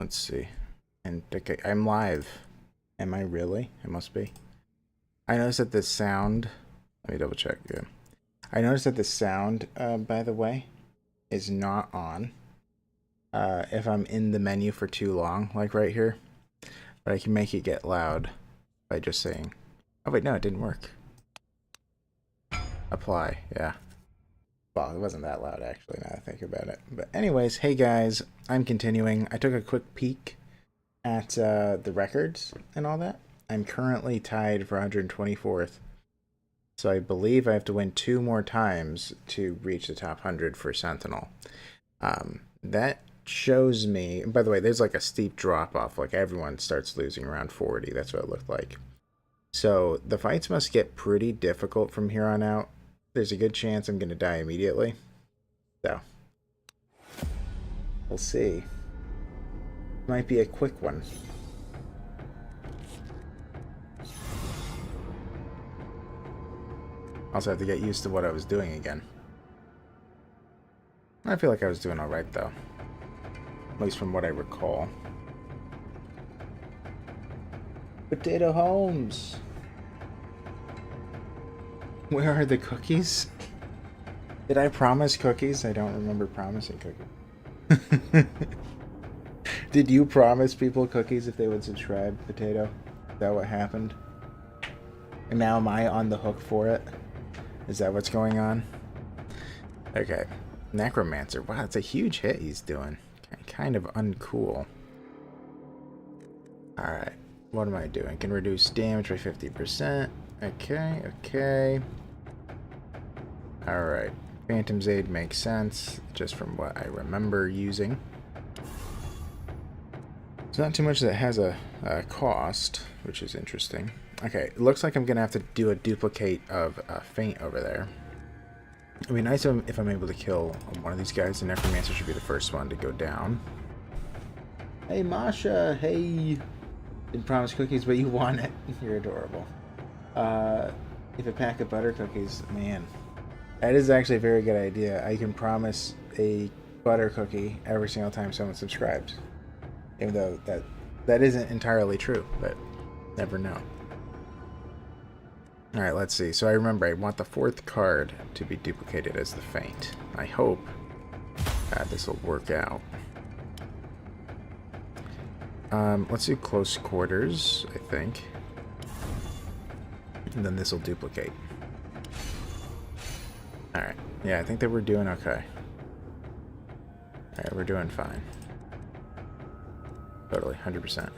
Let's see. And okay, I'm live. Am I really? I must be. I noticed that the sound. Let me double check. Yeah. I noticed that the sound, by the way, is not on. If I'm in the menu for too long, like right here, but I can make it get loud by just saying. Oh wait, no, it didn't work. Apply. Yeah. Well, it wasn't that loud actually. Now that I think about it. But anyways, hey guys, I'm continuing. I took a quick peek at the records and all that. I'm currently tied for 124th. So I believe I have to win 2 more times to reach the top 100 for Sentinel. That shows me, by the way, there's like a steep drop off. Like everyone starts losing around 40. That's what it looked like. So the fights must get pretty difficult from here on out. There's a good chance I'm going to die immediately. So we'll see. Might be a quick one. Also have to get used to what I was doing again. I feel like I was doing alright though. At least from what I recall. Potato Holmes! Where are the cookies? Did I promise cookies? I don't remember promising cookies. Did you promise people cookies if they would subscribe, Potato? Is that what happened? And now am I on the hook for it? Is that what's going on? Okay. Necromancer. Wow, that's a huge hit he's doing. Kind of uncool. Alright. What am I doing? Can reduce damage by 50%. Okay, okay. Alright. Phantom's Aid makes sense, just from what I remember using. It's not too much that has a cost, which is interesting. Okay, it looks like I'm going to have to do a duplicate of Feint over there. It would be nice if I'm able to kill one of these guys. The Necromancer should be the first one to go down. Hey, Masha! Hey! Didn't promise cookies, but you want it. You're adorable. If a pack of butter cookies, man. That is actually a very good idea. I can promise a butter cookie every single time someone subscribes. Even though that isn't entirely true, but never know. Alright, let's see. So I remember I want the 4th card to be duplicated as the Feint. I hope this will work out. Let's do close quarters, I think. And then this will duplicate. Alright. Yeah, I think that we're doing okay. Alright, we're doing fine. Totally, 100%.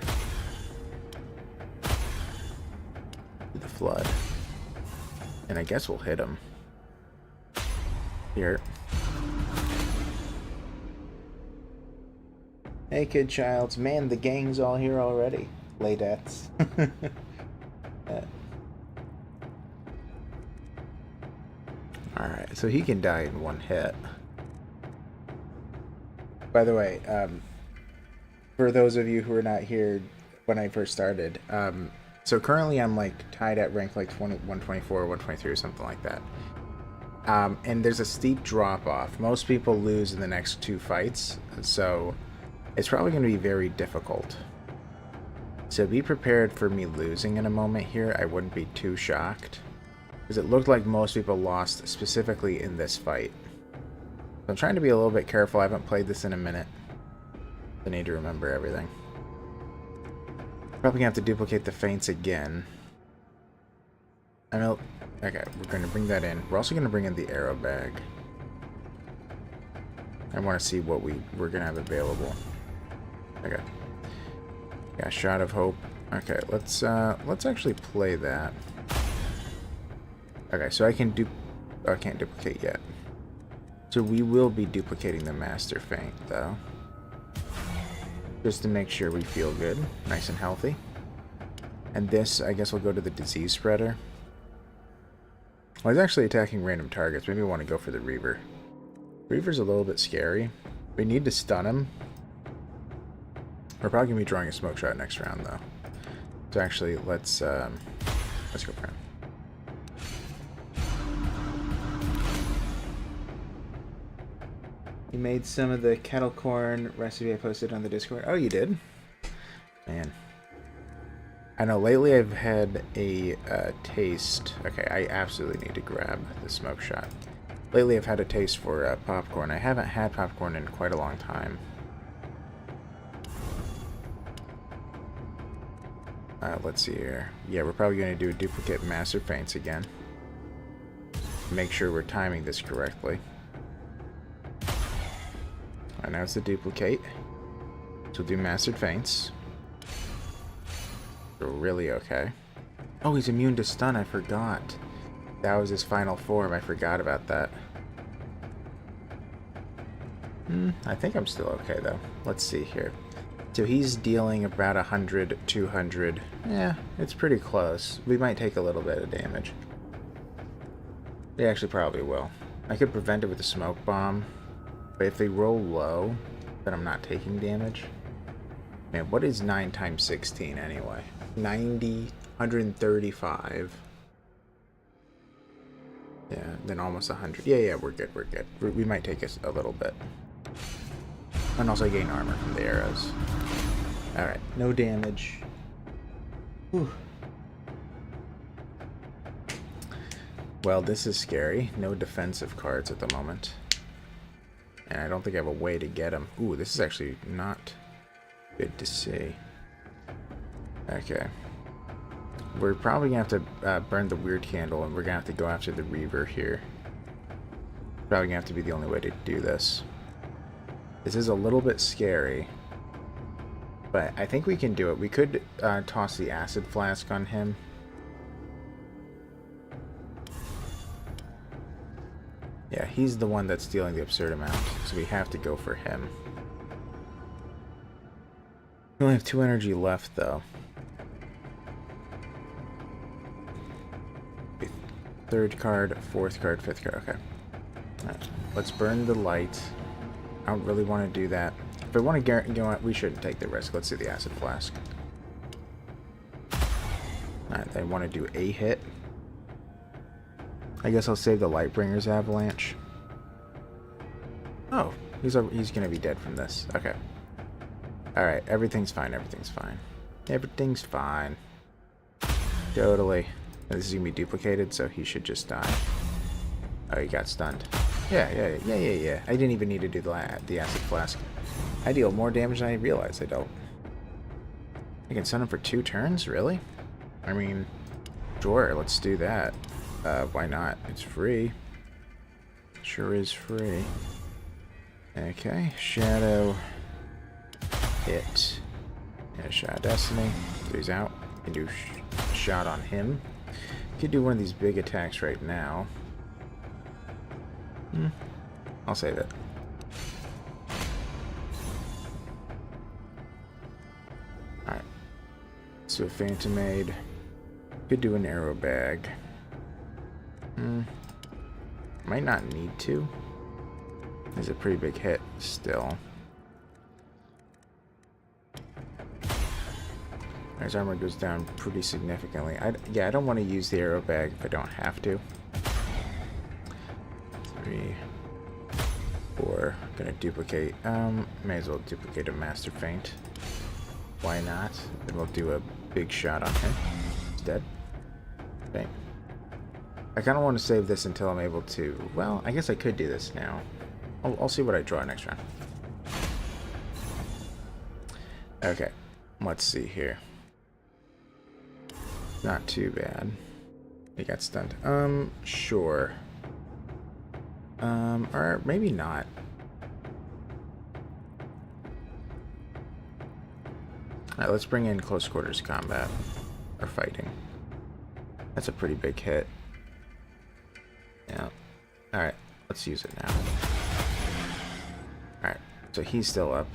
The flood. And I guess we'll hit him. Here. Hey, Kid Childs. Man, the gang's all here already. Ladettes. Alright, so he can die in 1 hit. By the way, for those of you who were not here when I first started, so currently I'm like tied at rank like 124 or 123 or something like that. And there's a steep drop off. Most people lose in the next 2 fights, so it's probably going to be very difficult. So be prepared for me losing in a moment here. I wouldn't be too shocked, because it looked like most people lost specifically in this fight. So I'm trying to be a little bit careful. I haven't played this in a minute. I need to remember everything. Probably gonna have to duplicate the Feints again. I know. Okay, we're gonna bring that in. We're also gonna bring in the arrow bag. I want to see what we're gonna have available. Okay. Yeah, shot of hope. Okay, let's actually play that. Okay, so I can't duplicate yet. So we will be duplicating the Master Feint though. Just to make sure we feel good, nice and healthy. And this, I guess, will go to the disease spreader. Well, he's actually attacking random targets. Maybe I want to go for the Reaver. Reaver's a little bit scary. We need to stun him. We're probably gonna be drawing a smoke shot next round, though. So actually, let's go for him. You made some of the kettle corn recipe I posted on the Discord. Oh, you did? Man. I know, lately I've had a taste. Okay, I absolutely need to grab the smoke shot. Lately I've had a taste for popcorn. I haven't had popcorn in quite a long time. Let's see here. Yeah, we're probably going to do a duplicate master feints again. Make sure we're timing this correctly. Alright, now it's the duplicate. So we'll do mastered feints. We're really okay. Oh, he's immune to stun, I forgot. That was his final form, I forgot about that. I think I'm still okay though. Let's see here. So he's dealing about 100, 200. Yeah, it's pretty close. We might take a little bit of damage. They actually probably will. I could prevent it with a smoke bomb. But if they roll low, then I'm not taking damage. Man, what is 9 times 16 anyway? 90, 135. Yeah, then almost 100. Yeah, we're good, we're good. We might take us a little bit. And also gain armor from the arrows. Alright, no damage. Whew. Well, this is scary. No defensive cards at the moment. And I don't think I have a way to get them. Ooh, this is actually not good to see. Okay. We're probably going to have to burn the weird candle, and we're going to have to go after the Reaver here. Probably going to have to be the only way to do this. This is a little bit scary. But I think we can do it. We could toss the acid flask on him. Yeah, he's the one that's dealing the absurd amount, so we have to go for him. We only have 2 energy left, though. Third card, fourth card, fifth card. Okay. Alright, let's burn the light. I don't really want to do that. If I want to guarantee, you know what, we shouldn't take the risk. Let's do the acid flask. Alright, they want to do a hit. I guess I'll save the Lightbringer's avalanche. Oh, he's gonna be dead from this. Okay. Alright, everything's fine, everything's fine. Everything's fine. Totally. And this is gonna be duplicated, so he should just die. Oh, he got stunned. Yeah. I didn't even need to do the acid flask. I deal more damage than I realized I don't. I can stun him for 2 turns? Really? I mean, sure, let's do that. Why not? It's free. Sure is free. Okay, Shadow hit. Yeah, Shadow Destiny. So he's out. Can do a shot on him. Could do one of these big attacks right now. I'll save it. Alright. So a Phantom Aid. Could do an arrow bag. Might not need to. It's a pretty big hit still. His armor goes down pretty significantly. I don't want to use the arrow bag if I don't have to. 3, 4. Gonna duplicate. May as well duplicate a master feint. Why not? Then we'll do a big shot on him. He's dead. Bang. I kind of want to save this until I'm able to... Well, I guess I could do this now. I'll see what I draw next round. Okay. Let's see here. Not too bad. He got stunned. Sure. Or maybe not. Alright, let's bring in close quarters combat. Or fighting. That's a pretty big hit. Yeah. Alright, let's use it now. Alright, so he's still up.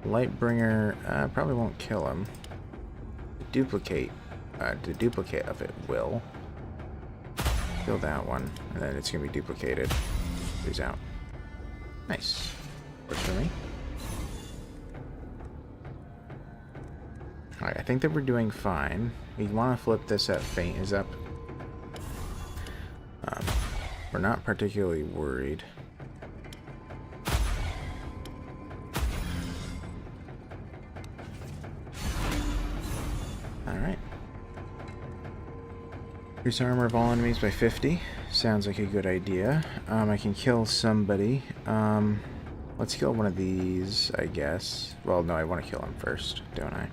Lightbringer probably won't kill him. The duplicate of it will. Kill that one, and then it's going to be duplicated. He's out. Nice. Works for me. Alright, I think that we're doing fine. We want to flip this at Feint is up. we're not particularly worried. Alright. Increase armor of all enemies by 50. Sounds like a good idea. I can kill somebody. Let's kill one of these, I guess. Well, no, I want to kill him first, don't I?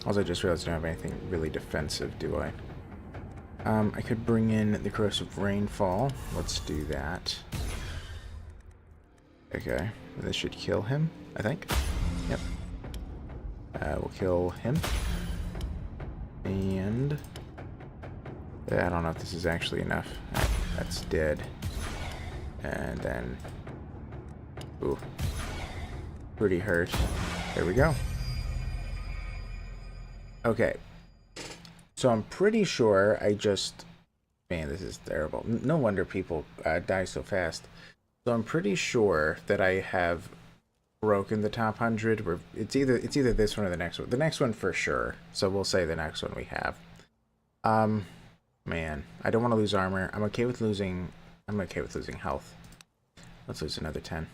Also, I just realized I don't have anything really defensive, do I? I could bring in the Corrosive Rainfall. Let's do that. Okay, this should kill him, I think. Yep. We'll kill him. And I don't know if this is actually enough. Right, that's dead. And then, ooh, pretty hurt. There we go. Okay. So I'm pretty sure I just, man, this is terrible. No wonder people die so fast. So I'm pretty sure that I have broken the top 100. Where it's either this one or the next one. The next one for sure. So we'll say the next one we have. Man, I don't want to lose armor. I'm okay with losing health. Let's lose another 10.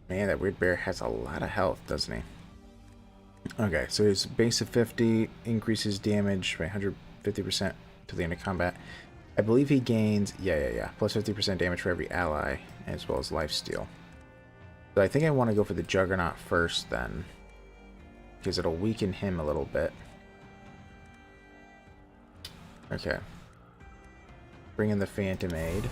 Man, that weird bear has a lot of health, doesn't he? Okay, so his base of 50 increases damage by 150% to the end of combat. I believe he gains, yeah, plus 50% damage for every ally, as well as lifesteal. So I think I want to go for the Juggernaut first then, because it'll weaken him a little bit. Okay. Bring in the Phantom Aid.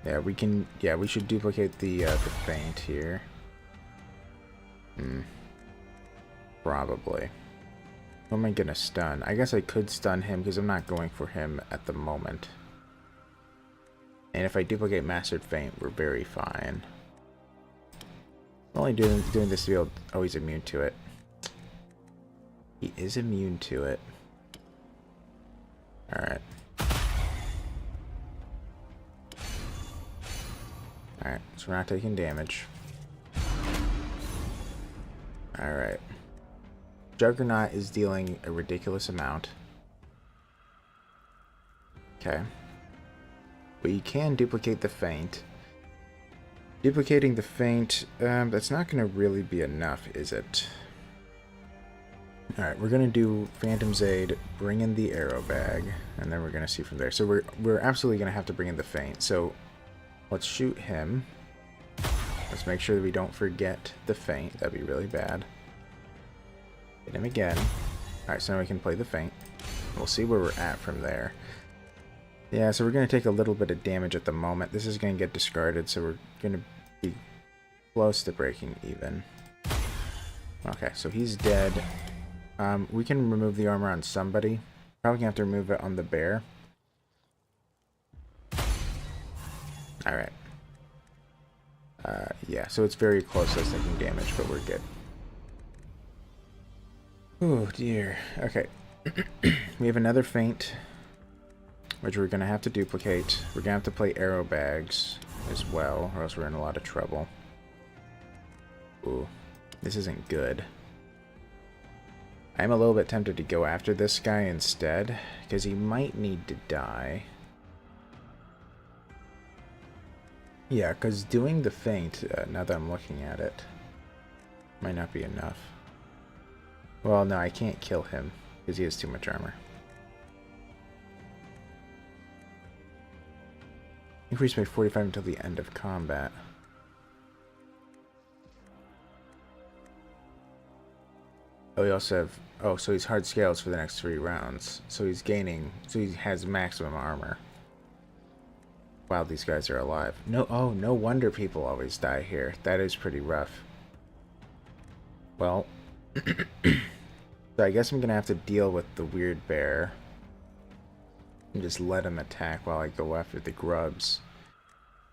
Yeah, we can. Yeah, we should duplicate the feint here. Probably. Who am I gonna stun? I guess I could stun him because I'm not going for him at the moment. And if I duplicate Mastered Feint, we're very fine. I'm only doing this to be able. Oh, he's immune to it. He is immune to it. All right. Alright, so we're not taking damage. Alright. Juggernaut is dealing a ridiculous amount. Okay. But you can duplicate the feint. Duplicating the feint, that's not going to really be enough, is it? Alright, we're going to do Phantom's Aid, bring in the arrow bag, and then we're going to see from there. So we're absolutely going to have to bring in the feint. So let's shoot him. Let's make sure that we don't forget the feint. That'd be really bad. Hit him again. Alright, so now we can play the feint. We'll see where we're at from there. Yeah, so we're going to take a little bit of damage at the moment. This is going to get discarded, so we're going to be close to breaking even. Okay, so he's dead. We can remove the armor on somebody. Probably going to have to remove it on the bear. Alright. Yeah, so it's very close to us taking damage, but we're good. Oh dear. Okay. We have another feint, which we're going to have to duplicate. We're going to have to play arrow bags as well, or else we're in a lot of trouble. Ooh, this isn't good. I'm a little bit tempted to go after this guy instead, because he might need to die. Yeah, because doing the feint, now that I'm looking at it, might not be enough. Well, no, I can't kill him, because he has too much armor. Increase by 45 until the end of combat. Oh, we also have... Oh, so he's hard scales for the next 3 rounds. So he's gaining... So he has maximum armor. While these guys are alive. No, oh, no wonder people always die here. That is pretty rough. Well, so I guess I'm gonna have to deal with the weird bear and just let him attack while I go after the grubs,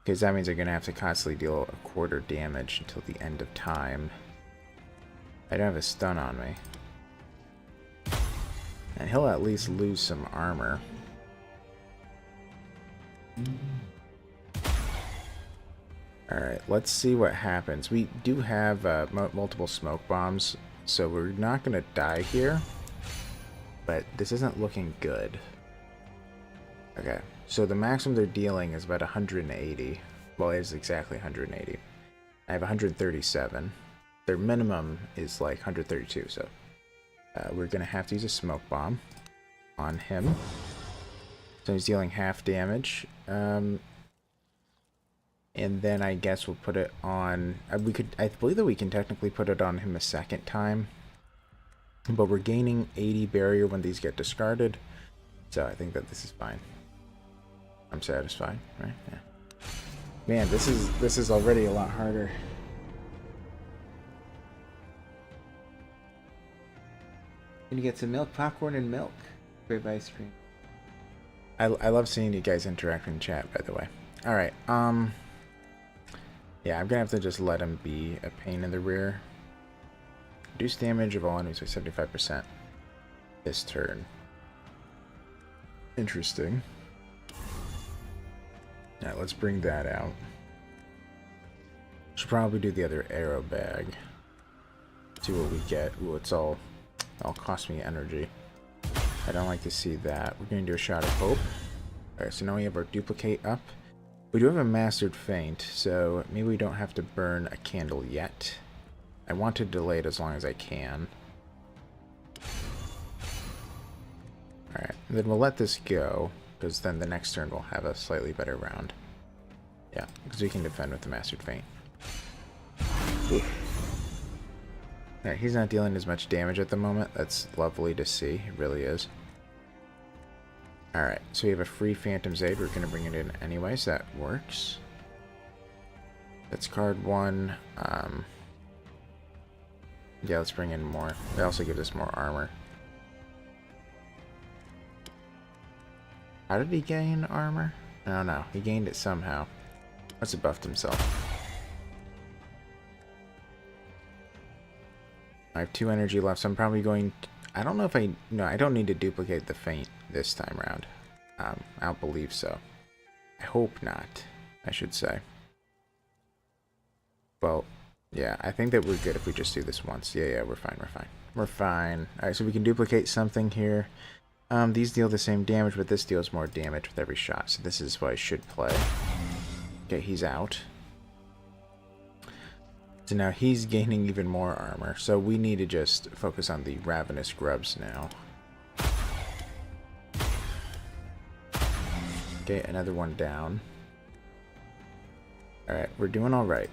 because that means I'm gonna have to constantly deal a quarter damage until the end of time. I don't have a stun on me, and he'll at least lose some armor. Alright, let's see what happens. We do have multiple smoke bombs, so we're not going to die here. But this isn't looking good. Okay, so the maximum they're dealing is about 180. Well, it is exactly 180. I have 137. Their minimum is like 132, so we're going to have to use a smoke bomb on him. So he's dealing half damage. And then I guess we'll put it on... I believe that we can technically put it on him a second time. But we're gaining 80 barrier when these get discarded. So I think that this is fine. I'm satisfied, right? Yeah. Man, this is already a lot harder. Can you get some milk, popcorn, and milk? Grape ice cream. I love seeing you guys interact in chat, by the way. All right. Yeah, I'm gonna have to just let him be a pain in the rear. Reduce damage of all enemies by 75% this turn. Interesting. Alright, let's bring that out. Should probably do the other arrow bag. See what we get. Ooh, it'll cost me energy. I don't like to see that. We're going to do a shot of hope. Alright, so now we have our duplicate up. We do have a mastered feint, so maybe we don't have to burn a candle yet. I want to delay it as long as I can. Alright, then we'll let this go, because then the next turn we'll have a slightly better round. Yeah, because we can defend with the mastered feint. Yeah, he's not dealing as much damage at the moment. That's lovely to see. It really is. Alright, so we have a free Phantom's Aid. We're going to bring it in anyway, so that works. That's card 1. Yeah, let's bring in more. It also gives us more armor. How did he gain armor? I don't know. He gained it somehow. Must have buffed himself. I have 2 energy left, so I'm probably going... I don't know if I... No, I don't need to duplicate the feint this time around. I don't believe so. I hope not, I should say. Well, yeah, I think that we're good if we just do this once. Yeah, we're fine, we're fine. We're fine. Alright, so we can duplicate something here. These deal the same damage, but this deals more damage with every shot, so this is what I should play. Okay, he's out. So now he's gaining even more armor, so we need to just focus on the ravenous grubs now. Okay, another one down. Alright, we're doing alright.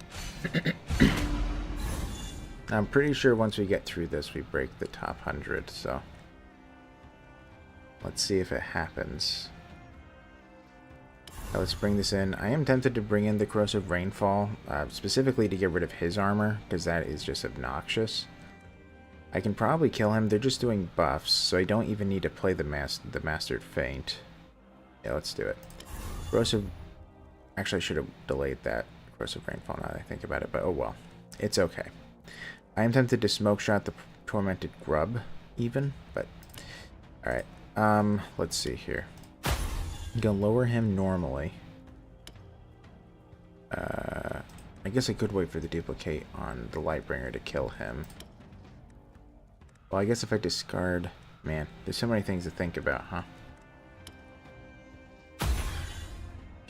I'm pretty sure once we get through this, we break the top 100, so... Let's see if it happens. Now let's bring this in. I am tempted to bring in the Corrosive Rainfall, specifically to get rid of his armor, because that is just obnoxious. I can probably kill him. They're just doing buffs, so I don't even need to play the Mastered Feint. Yeah, let's do it. Corrosive... Actually, I should have delayed that Corrosive Rainfall now that I think about it, but oh well. It's okay. I am tempted to smoke shot the Tormented Grub, even, but... Alright, let's see here. I'm gonna lower him normally. I guess I could wait for the duplicate on the Lightbringer to kill him. Well, I guess if I discard... Man, there's so many things to think about, huh?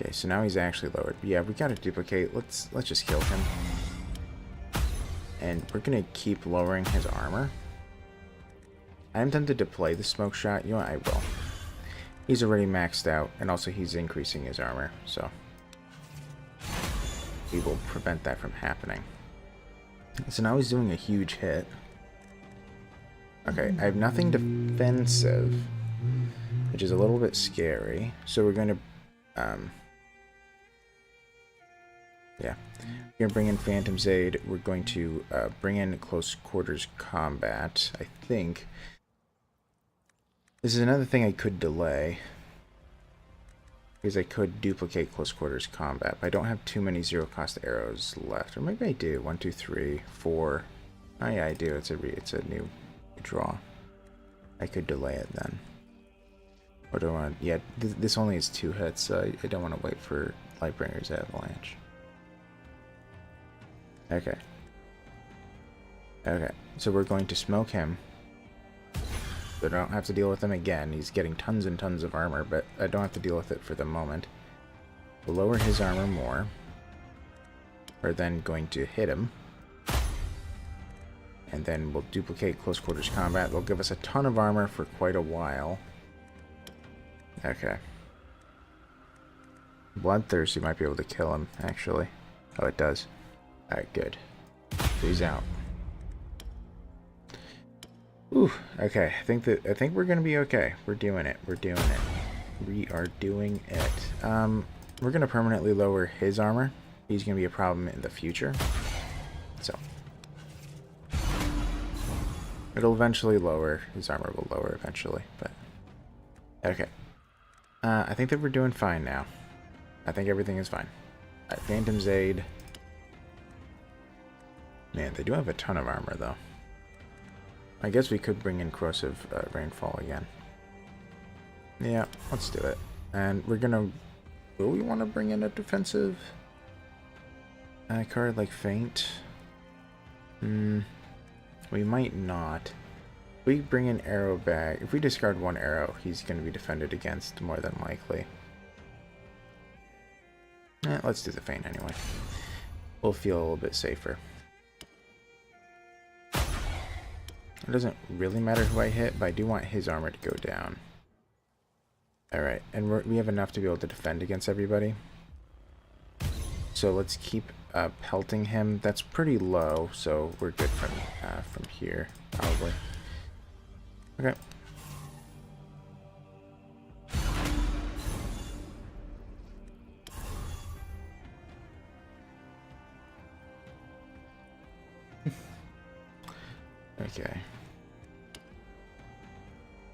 Okay, so now he's actually lowered. But yeah, we gotta duplicate. Let's just kill him. And we're gonna keep lowering his armor. I am tempted to play the smoke shot. You know what? I will. He's already maxed out, and also he's increasing his armor, so we will prevent that from happening. So now he's doing a huge hit. Okay, I have nothing defensive, which is a little bit scary. So we're going to, yeah, we're going to bring in Phantom's Aid. We're going to bring in close quarters combat, I think. This is another thing I could delay, because I could duplicate close quarters combat, but I don't have too many zero cost arrows left. Or maybe I do. 1, 2, 3, 4. Oh yeah, I do. It's a new draw. I could delay it then. Or do I want? Yeah, this only is 2 hits, so I don't want to wait for Lightbringer's Avalanche. Okay. Okay, so we're going to smoke him. So I don't have to deal with him again. He's getting tons and tons of armor, but I don't have to deal with it for the moment. We'll lower his armor more. We're then going to hit him. And then we'll duplicate close quarters combat. They'll give us a ton of armor for quite a while. Okay. Bloodthirsty might be able to kill him, actually. Oh, it does. Alright, good. He's out. Ooh, okay. I think we're gonna be okay. We're doing it. We're doing it. We are doing it. We're gonna permanently lower his armor. He's gonna be a problem in the future. So it'll eventually lower. His armor will lower eventually, but okay. I think that we're doing fine now. I think everything is fine. Alright, Phantom's Aid. Man, they do have a ton of armor though. I guess we could bring in Corrosive Rainfall again. Yeah, let's do it. And we're gonna... Will we want to bring in a defensive card like Feint? We might not. If we bring in Arrow Bag... If we discard one arrow, he's going to be defended against more than likely. Let's do the Feint anyway. We'll feel a little bit safer. It doesn't really matter who I hit, but I do want his armor to go down. Alright, and we have enough to be able to defend against everybody. So let's keep pelting him. That's pretty low, so we're good from here, probably. Okay. Okay.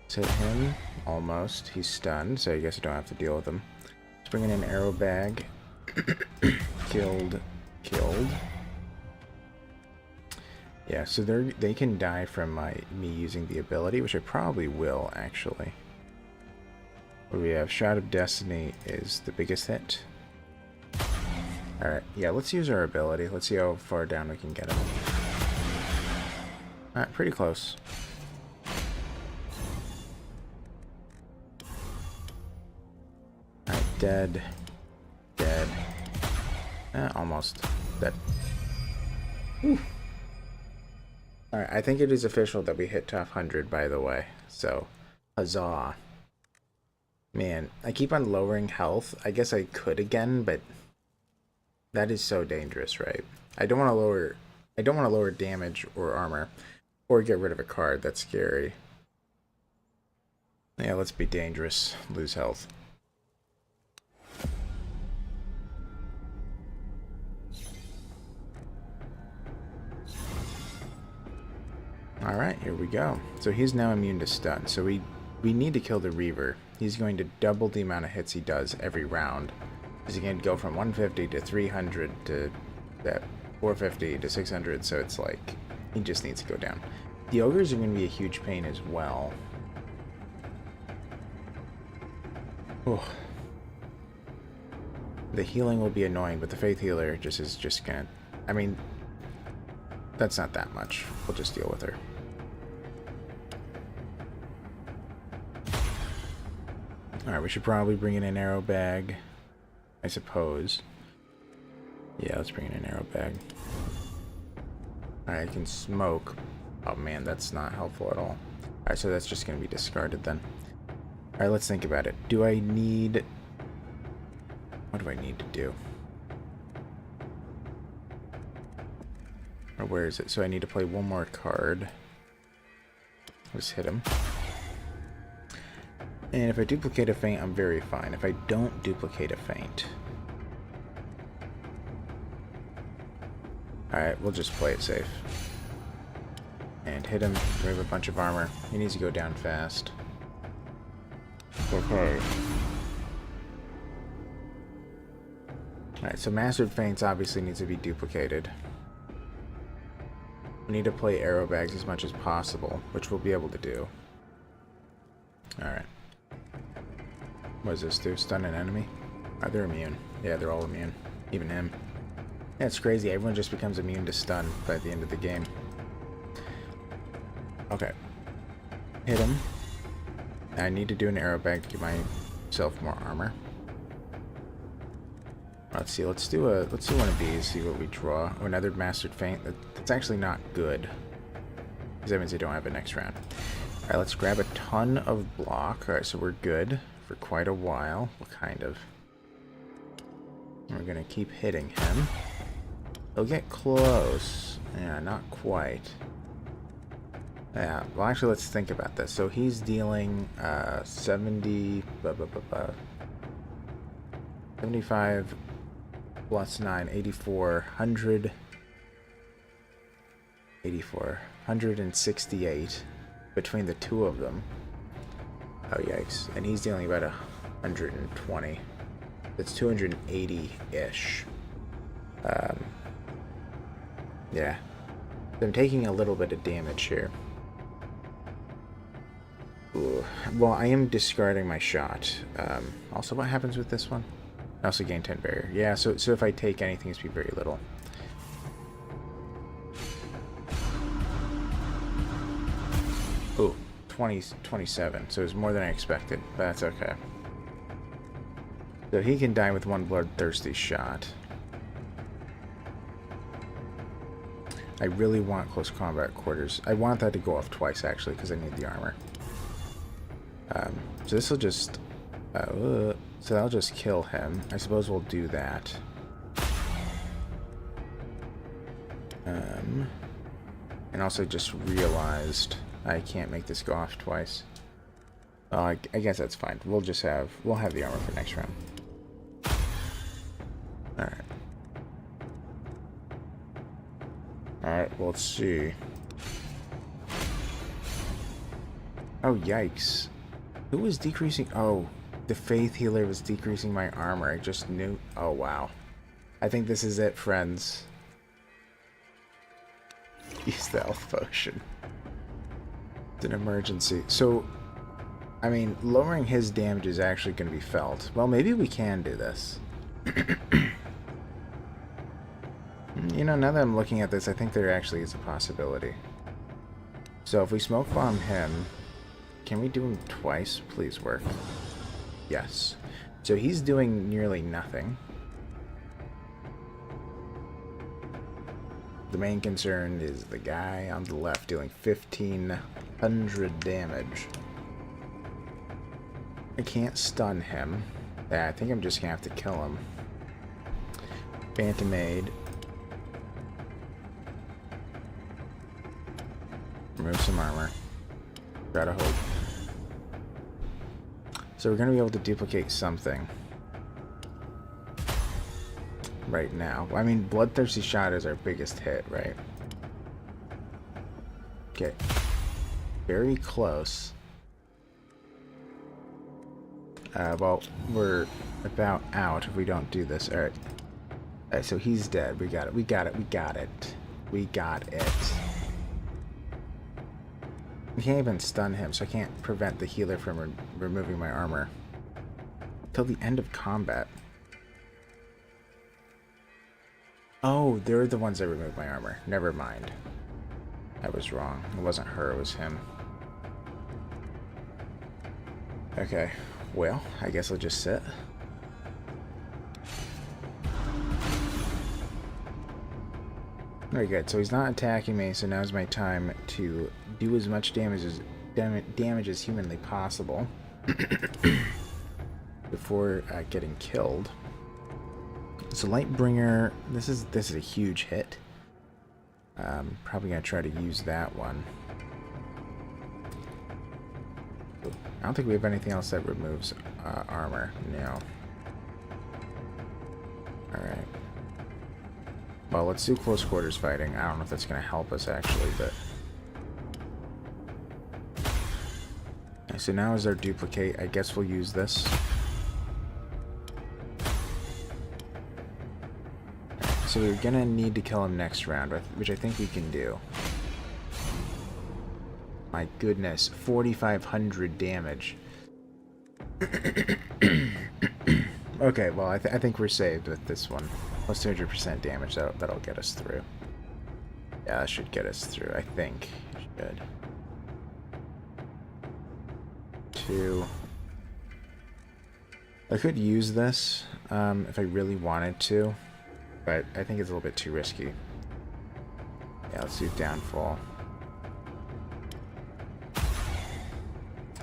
Let's hit him. Almost. He's stunned, so I guess I don't have to deal with him. Let's bring in an arrow bag. Killed. Yeah, so they can die from me using the ability, which I probably will, actually. What do we have? Shot of Destiny is the biggest hit. Alright, yeah, let's use our ability. Let's see how far down we can get him. Alright, pretty close. Alright, dead. Dead. Almost. Dead. Alright, I think it is official that we hit top 100, by the way. So, huzzah. Man, I keep on lowering health. I guess I could again, but that is so dangerous, right? I don't want to lower damage or armor. Or get rid of a card. That's scary. Yeah, let's be dangerous. Lose health. Alright, here we go. So he's now immune to stun. So we need to kill the Reaver. He's going to double the amount of hits he does every round. He's going to go from 150 to 300 to that 450 to 600. So it's like... He just needs to go down. The ogres are going to be a huge pain as well. Oh. The healing will be annoying, but the Faith Healer is just gonna... I mean, that's not that much. We'll just deal with her. Alright, we should probably bring in an arrow bag, I suppose. Yeah, let's bring in an arrow bag. Alright, I can smoke. Oh man, that's not helpful at all. Alright, so that's just going to be discarded then. Alright, let's think about it. Do I need... What do I need to do? Or where is it? So I need to play one more card. Let's hit him. And if I duplicate a feint, I'm very fine. If I don't duplicate a feint... Alright, we'll just play it safe. And hit him, remove a bunch of armor. He needs to go down fast. Okay. Alright, so Mastered Feints obviously needs to be duplicated. We need to play arrow bags as much as possible, which we'll be able to do. Alright. What does this do? Stun an enemy? Oh, they're immune. Yeah, they're all immune. Even him. That's crazy. Everyone just becomes immune to stun by the end of the game. Okay. Hit him. I need to do an arrow bag to give myself more armor. Let's see. Let's do one of these. See what we draw. Oh, another mastered feint. That's actually not good, because that means they don't have it next round. All right. Let's grab a ton of block. All right. So we're good for quite a while. What kind of? We're gonna keep hitting him. He'll get close. Yeah, not quite. Yeah, well actually let's think about this. So he's dealing 75 plus 9, 8400. 168 between the two of them. Oh yikes. And he's dealing about 120. That's 280-ish. Yeah. I'm taking a little bit of damage here. Ooh. Well, I am discarding my shot. Also, what happens with this one? I also gain 10 barrier. Yeah, so if I take anything, it's be very little. Ooh, 27. So it's more than I expected, but that's okay. So he can die with one bloodthirsty shot. I really want close combat quarters. I want that to go off twice, actually, because I need the armor. So this will just... so that'll just kill him. I suppose we'll do that. And also just realized I can't make this go off twice. I guess that's fine. We'll have the armor for next round. Alright. Alright, well, let's see. Oh, yikes. Who was decreasing? Oh, the Faith Healer was decreasing my armor. I just knew. Oh, wow. I think this is it, friends. Use the health potion. It's an emergency. So, I mean, lowering his damage is actually going to be felt. Well, maybe we can do this. You know, now that I'm looking at this, I think there actually is a possibility. So if we smoke bomb him, can we do him twice? Please work. Yes. So he's doing nearly nothing. The main concern is the guy on the left dealing 1,500 damage. I can't stun him. Yeah, I think I'm just gonna have to kill him. Phantom Aid. Remove some armor. Gotta hope. So we're gonna be able to duplicate something. Right now. I mean, Bloodthirsty Shot is our biggest hit, right? Okay. Very close. Well, we're about out if we don't do this. Alright. Alright, so he's dead. We got it. We got it. We got it. We got it. I can't even stun him, so I can't prevent the healer from removing my armor. Till the end of combat. Oh, they're the ones that removed my armor. Never mind. I was wrong. It wasn't her, it was him. Okay. Well, I guess I'll just sit. Very good. So he's not attacking me, so now's my time to do as much damage as humanly possible before getting killed. So Lightbringer, this is a huge hit. Probably gonna try to use that one. I don't think we have anything else that removes armor. No. Alright. Well, let's do close quarters fighting. I don't know if that's going to help us, actually, but... Okay, so now is our duplicate. I guess we'll use this. So we're going to need to kill him next round, which I think we can do. My goodness, 4,500 damage. Okay, well, I think we're saved with this one. Plus 200% damage. That'll get us through. Yeah, that should get us through. I think it should. 2. I could use this if I really wanted to, but I think it's a little bit too risky. Yeah, let's do downfall.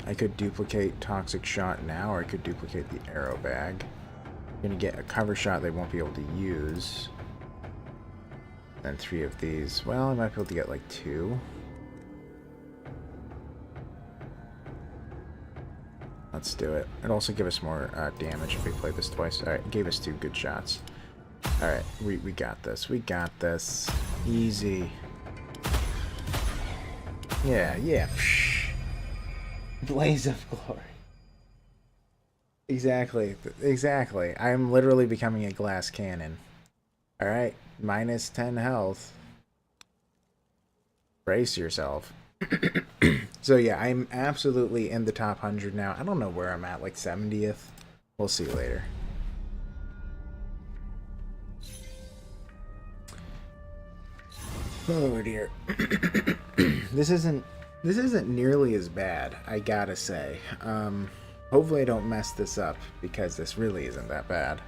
I could duplicate toxic shot now, or I could duplicate the arrow bag. I'm gonna get a cover shot they won't be able to use. Then 3 of these. Well, I might be able to get like 2. Let's do it. It'll also give us more damage if we play this twice. Alright, it gave us 2 good shots. Alright, we got this. We got this. Easy. Yeah. Blaze of glory. Exactly. I'm literally becoming a glass cannon. Alright, minus 10 health. Brace yourself. So yeah, I'm absolutely in the top 100 now. I don't know where I'm at, like 70th. We'll see later. Oh dear. This isn't nearly as bad, I gotta say. Hopefully I don't mess this up, because this really isn't that bad.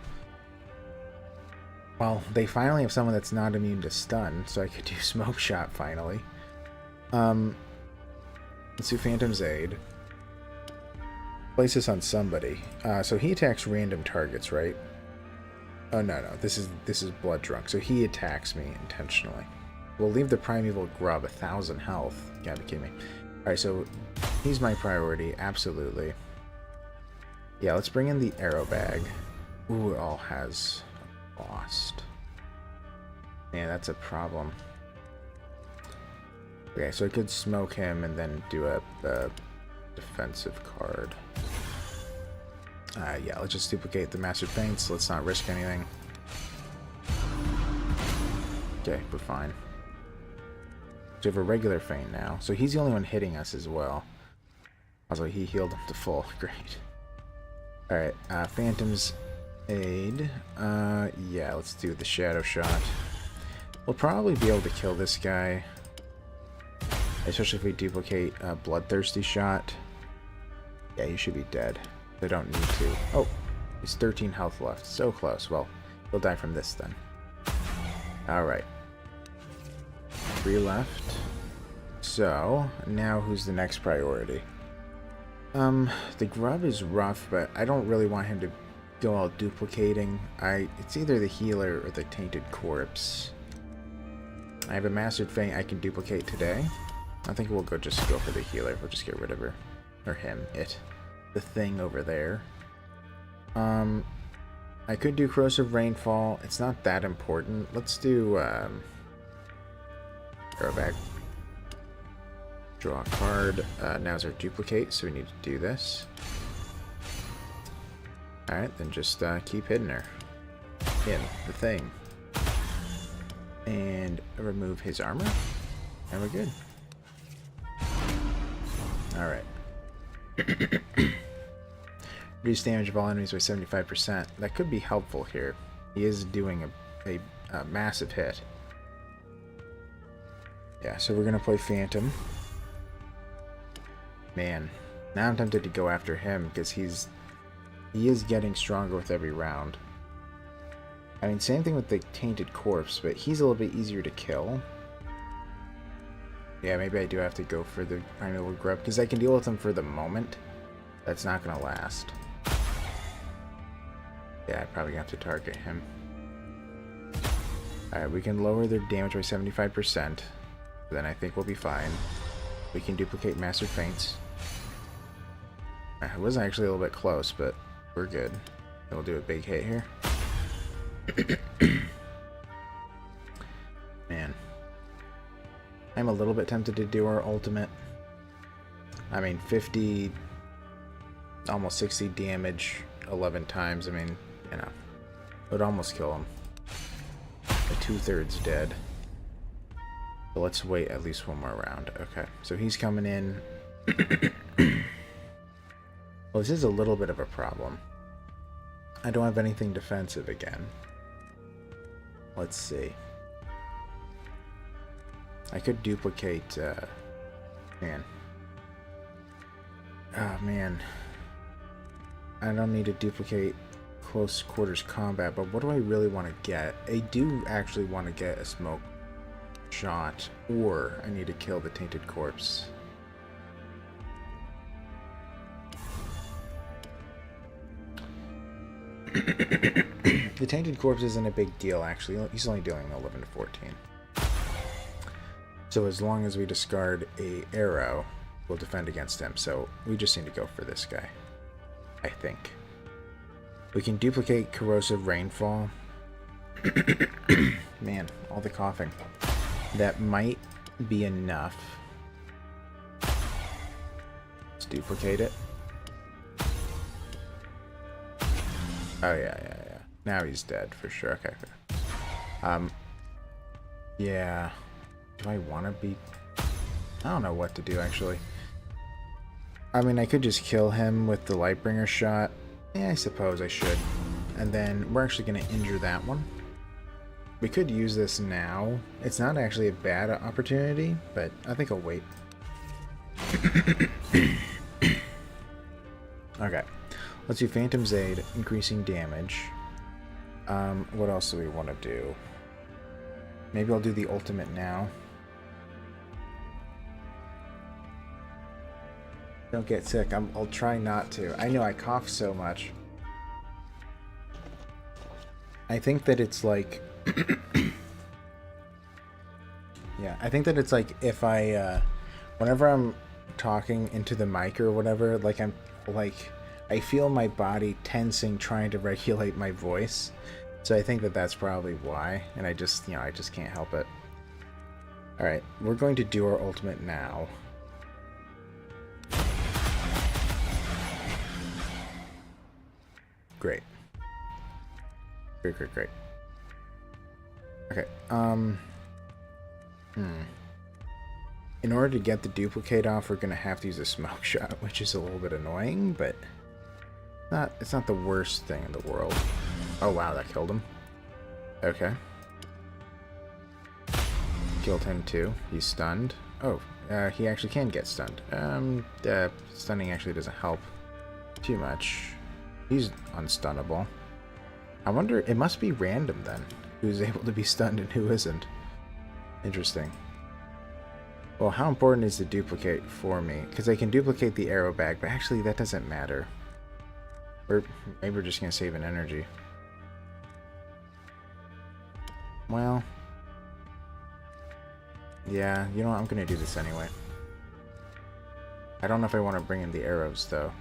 Well, they finally have someone that's not immune to stun, so I could do smoke shot finally. Let's do Phantom's Aid. Place this on somebody. So he attacks random targets, right? Oh no, this is Blood Drunk. So he attacks me intentionally. We'll leave the Primeval Grub 1,000 health. You gotta be kidding me. Alright, so he's my priority, absolutely. Yeah, let's bring in the arrow bag. Ooh, it all has lost. Man, that's a problem. Okay, so I could smoke him and then do a defensive card. Yeah, let's just duplicate the Master Feints. Let's not risk anything. Okay, we're fine. So we have a regular feint now. So he's the only one hitting us as well. Also, he healed him to full. Great. Alright, Phantom's Aid. Yeah, let's do the Shadow Shot. We'll probably be able to kill this guy. Especially if we duplicate Bloodthirsty Shot. Yeah, he should be dead. They don't need to. Oh, he's 13 health left. So close. Well, he'll die from this then. Alright. 3 left. So, now who's the next priority? The Grub is rough, but I don't really want him to go all duplicating. It's either the Healer or the Tainted Corpse. I have a Mastered Feint I can duplicate today. I think we'll just go for the Healer. We'll just get rid of her. Or him. It. The thing over there. I could do Corrosive Rainfall. It's not that important. Let's do, Arrow Bag. Draw a card. Now's our duplicate, so we need to do this. Alright, then just keep hitting her. In the thing. And remove his armor. And we're good. Alright. Reduce damage of all enemies by 75%. That could be helpful here. He is doing a massive hit. Yeah, so we're going to play Phantom. Man, now I'm tempted to go after him because he is getting stronger with every round. I mean, same thing with the Tainted Corpse, but he's a little bit easier to kill. Yeah, maybe I do have to go for the Primeval Grub, because I can deal with him for the moment. That's not going to last. Yeah, I probably have to target him. Alright, we can lower their damage by 75%. Then I think we'll be fine. We can duplicate Master Feints. It was actually a little bit close, but we're good. We'll do a big hit here. Man. I'm a little bit tempted to do our ultimate. I mean, 50, almost 60 damage 11 times. I mean, you know, it would almost kill him. The 2/3 dead. But let's wait at least one more round. Okay, so he's coming in. Well, this is a little bit of a problem. I don't have anything defensive again. Let's see. I could duplicate, man. Oh, man. I don't need to duplicate close quarters combat, but what do I really want to get? I do actually want to get a smoke shot, or I need to kill the Tainted Corpse. The Tainted Corpse isn't a big deal, actually. He's only dealing 11 to 14. So as long as we discard a arrow, we'll defend against him. So we just need to go for this guy, I think. We can duplicate Corrosive Rainfall. Man, all the coughing. That might be enough. Let's duplicate it. Oh, yeah. Now he's dead for sure. Okay. Yeah. Do I want to be... I don't know what to do, actually. I mean, I could just kill him with the Lightbringer shot. Yeah, I suppose I should. And then we're actually going to injure that one. We could use this now. It's not actually a bad opportunity, but I think I'll wait. Okay. Let's do Phantom's Aid, increasing damage. What else do we want to do? Maybe I'll do the ultimate now. Don't get sick. I'll try not to. I know I cough so much. I think that it's like... yeah, I think that it's like if I... whenever I'm talking into the mic or whatever, like I'm... like... I feel my body tensing trying to regulate my voice. So I think that that's probably why. And I just, I just can't help it. Alright, we're going to do our ultimate now. Great. Great. Okay, in order to get the duplicate off, we're gonna have to use a smoke shot, which is a little bit annoying, but it's not the worst thing in the world. Oh wow, that killed him. Okay. Killed him too. He's stunned. Oh, he actually can get stunned. Stunning actually doesn't help too much. He's unstunnable. I wonder, it must be random then, who's able to be stunned and who isn't. Interesting. Well, how important is the duplicate for me? Because I can duplicate the arrow bag, but actually that doesn't matter. Or maybe we're just going to save an energy. Well. Yeah, you know what? I'm going to do this anyway. I don't know if I want to bring in the arrows, though.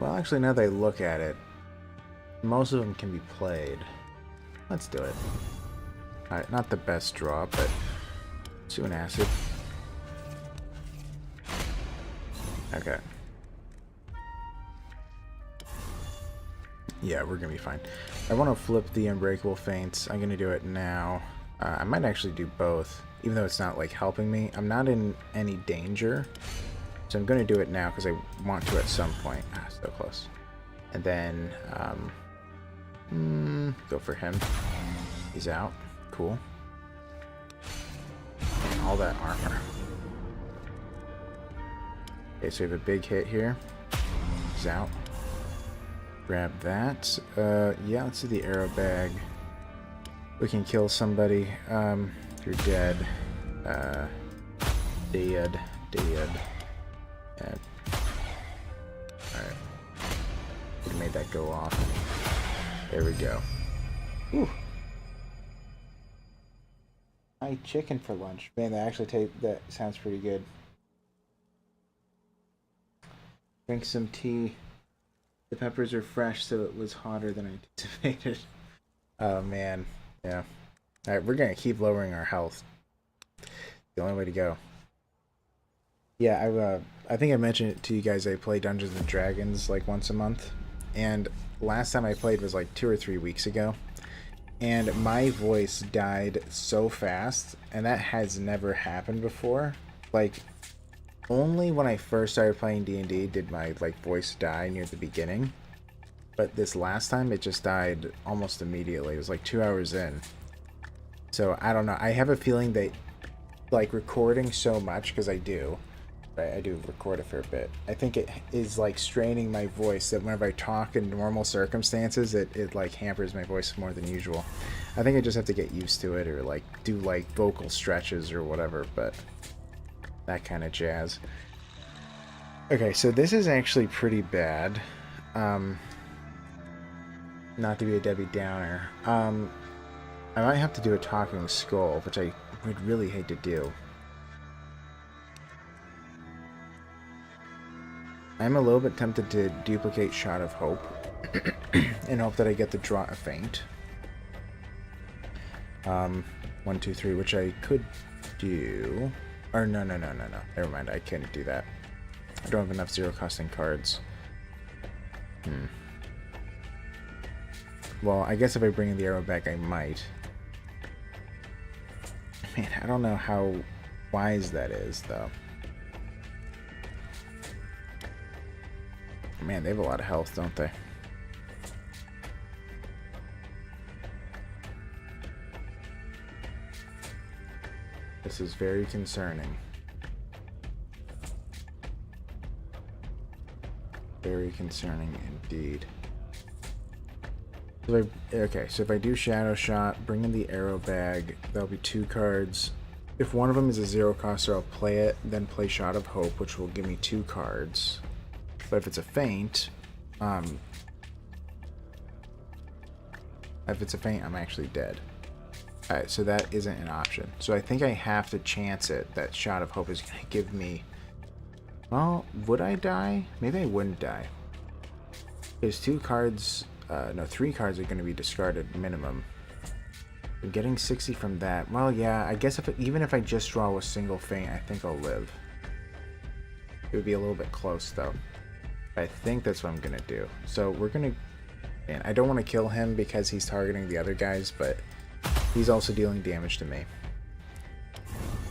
Well, actually, now that I look at it, most of them can be played. Let's do it. Alright, not the best draw, but let's do an acid. Okay. Yeah, we're gonna be fine. I want to flip the Unbreakable Feints. I'm gonna do it now. I might actually do both, even though it's not like helping me. I'm not in any danger, so I'm gonna do it now because I want to at some point. Ah, so close. And then go for him. He's out. Cool. And all that armor. Okay, so we have a big hit here. He's out. Grab that. Yeah, let's do the arrow bag. We can kill somebody. You're dead. Dead. Yeah. Alright. We made that go off. There we go. Whew. I ate chicken for lunch. Man, that sounds pretty good. Drink some tea. The peppers are fresh, so it was hotter than I anticipated. Oh man, yeah. All right, we're gonna keep lowering our health. The only way to go. Yeah, I think I mentioned it to you guys. I play Dungeons and Dragons like once a month, and last time I played was like 2 or 3 weeks ago, and my voice died so fast, and that has never happened before. Like, only when I first started playing D&D did my like voice die near the beginning. but this last time it just died almost immediately. It was like 2 hours in. So I don't know. I have a feeling that like recording so much, because I do, right? I do record a fair bit. I think it is like straining my voice, that whenever I talk in normal circumstances, it like hampers my voice more than usual. I think I just have to get used to it, or like do like vocal stretches or whatever, but that kind of jazz. Okay, so this is actually pretty bad. Not to be a Debbie Downer. I might have to do a talking skull, which I would really hate to do. I'm a little bit tempted to duplicate Shot of Hope in hope that I get the draw a feint. 1, 2, 3, which I could do. Or no. Never mind, I can't do that. I don't have enough zero costing cards. Well, I guess if I bring in the arrow back, I might. Man, I don't know how wise that is, though. Man, they have a lot of health, don't they? This is very concerning. Very concerning indeed. Okay, so if I do Shadow Shot, bring in the arrow bag, that'll be 2 cards. If one of them is a zero coster, I'll play it, then play Shot of Hope, which will give me 2 cards. But if it's a feint, I'm actually dead. Alright, so that isn't an option. So I think I have to chance it that Shot of Hope is going to give me... Well, would I die? Maybe I wouldn't die. There's 2 cards... no, 3 cards are going to be discarded minimum. I'm getting 60 from that. Well, yeah, I guess even if I just draw a single feint, I think I'll live. It would be a little bit close, though. I think that's what I'm going to do. So we're going to... And I don't want to kill him because he's targeting the other guys, but he's also dealing damage to me.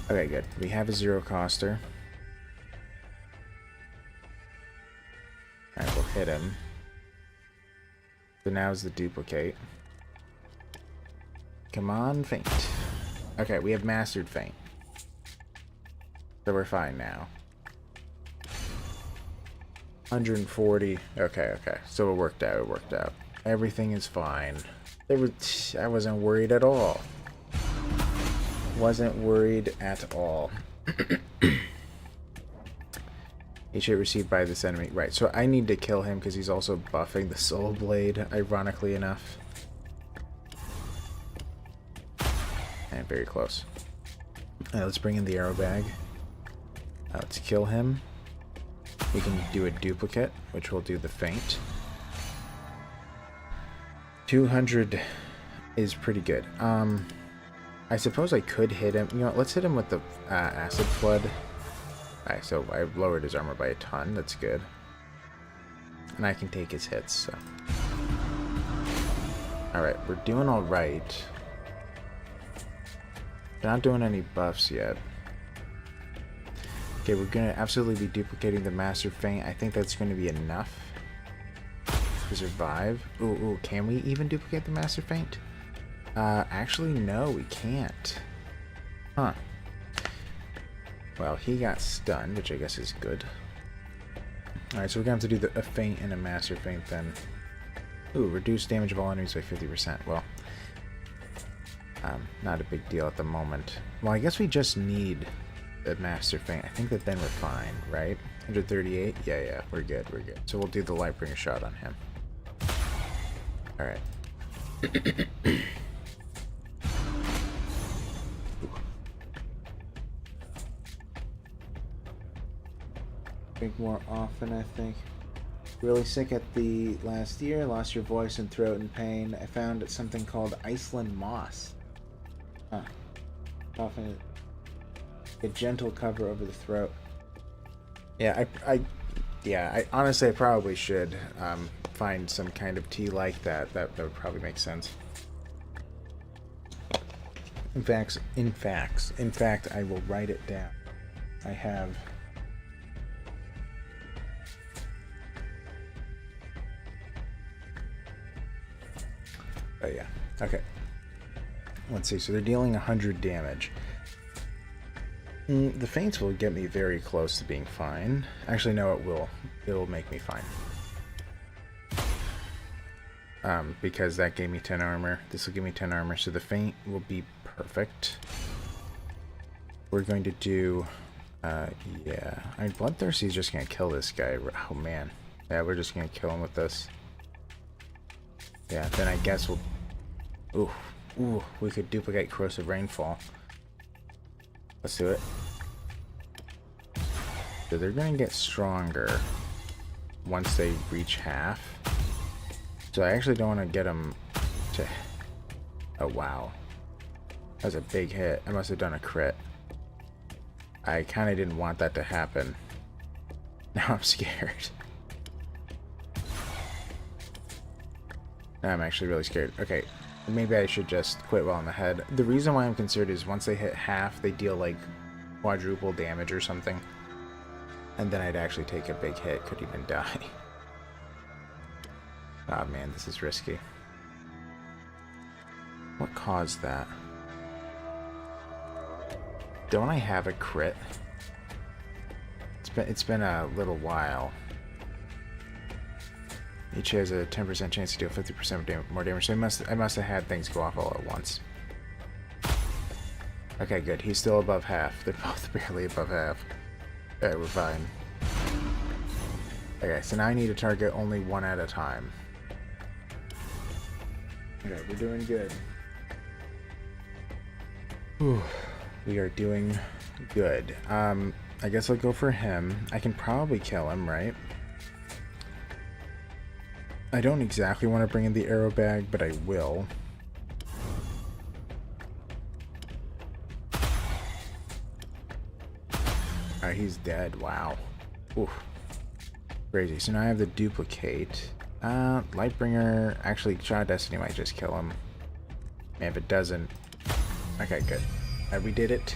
Okay, good. We have a zero coster. Alright, we'll hit him. So now's the duplicate. Come on, feint. Okay, we have mastered feint. So we're fine now. 140. Okay. So it worked out. Everything is fine. I wasn't worried at all. Wasn't worried at all. HP received by this enemy. Right, so I need to kill him because he's also buffing the Soul Blade, ironically enough. And very close. Let's bring in the arrow bag. Let's kill him. We can do a duplicate, which will do the feint. 200 is pretty good. I suppose I could hit him. You know, let's hit him with the Acid Flood. Alright, so I lowered his armor by a ton. That's good. And I can take his hits, so. Alright, we're doing alright. Not doing any buffs yet. Okay, we're gonna absolutely be duplicating the Master Feint. I think that's gonna be enough to survive. Ooh, can we even duplicate the Master Feint? Actually, no, we can't. Huh. Well, he got stunned, which I guess is good. Alright, so we're gonna have to do a feint and a Master Feint then. Ooh, reduce damage of all enemies by 50%. Well, not a big deal at the moment. Well, I guess we just need the Master Feint. I think that then we're fine, right? 138? Yeah, we're good. So we'll do the Lightbringer shot on him. Alright. Drink more often, I think. Really sick at the last year, lost your voice and throat in pain. I found something called Iceland moss. Huh. Often a gentle cover over the throat. Yeah, I honestly I probably should find some kind of tea like that. That would probably make sense. In fact, I will write it down. I have Oh yeah. Okay. Let's see. So they're dealing 100 damage. The feints will get me very close to being fine. Actually, no, it will. It will make me fine. Because that gave me 10 armor. This will give me 10 armor, so the feint will be perfect. We're going to do... yeah. I mean, Bloodthirsty is just going to kill this guy. Oh, man. Yeah, we're just going to kill him with this. Yeah, then I guess we'll... Ooh. Ooh, we could duplicate Corrosive Rainfall. Let's do it. So they're going to get stronger once they reach half. So I actually don't want to get them to... Oh, wow. That was a big hit. I must have done a crit. I kind of didn't want that to happen. Now I'm scared. Now I'm actually really scared. Okay, maybe I should just quit while I'm ahead. The reason why I'm concerned is once they hit half, they deal like quadruple damage or something. And then I'd actually take a big hit, could even die. Oh man, this is risky. What caused that? Don't I have a crit? It's been a little while. Each has a 10% chance to deal 50% more damage. So I must have had things go off all at once. Okay, good. He's still above half. They're both barely above half. Alright, we're fine. Okay, so now I need to target only one at a time. Okay, we're doing good. Whew. We are doing good. I guess I'll go for him. I can probably kill him, right? I don't exactly want to bring in the arrow bag, but I will. Alright, he's dead. Wow. Oof. Crazy. So now I have the duplicate. Lightbringer. Actually, Shot of Destiny might just kill him. Man, if it doesn't... Okay, good. We did it.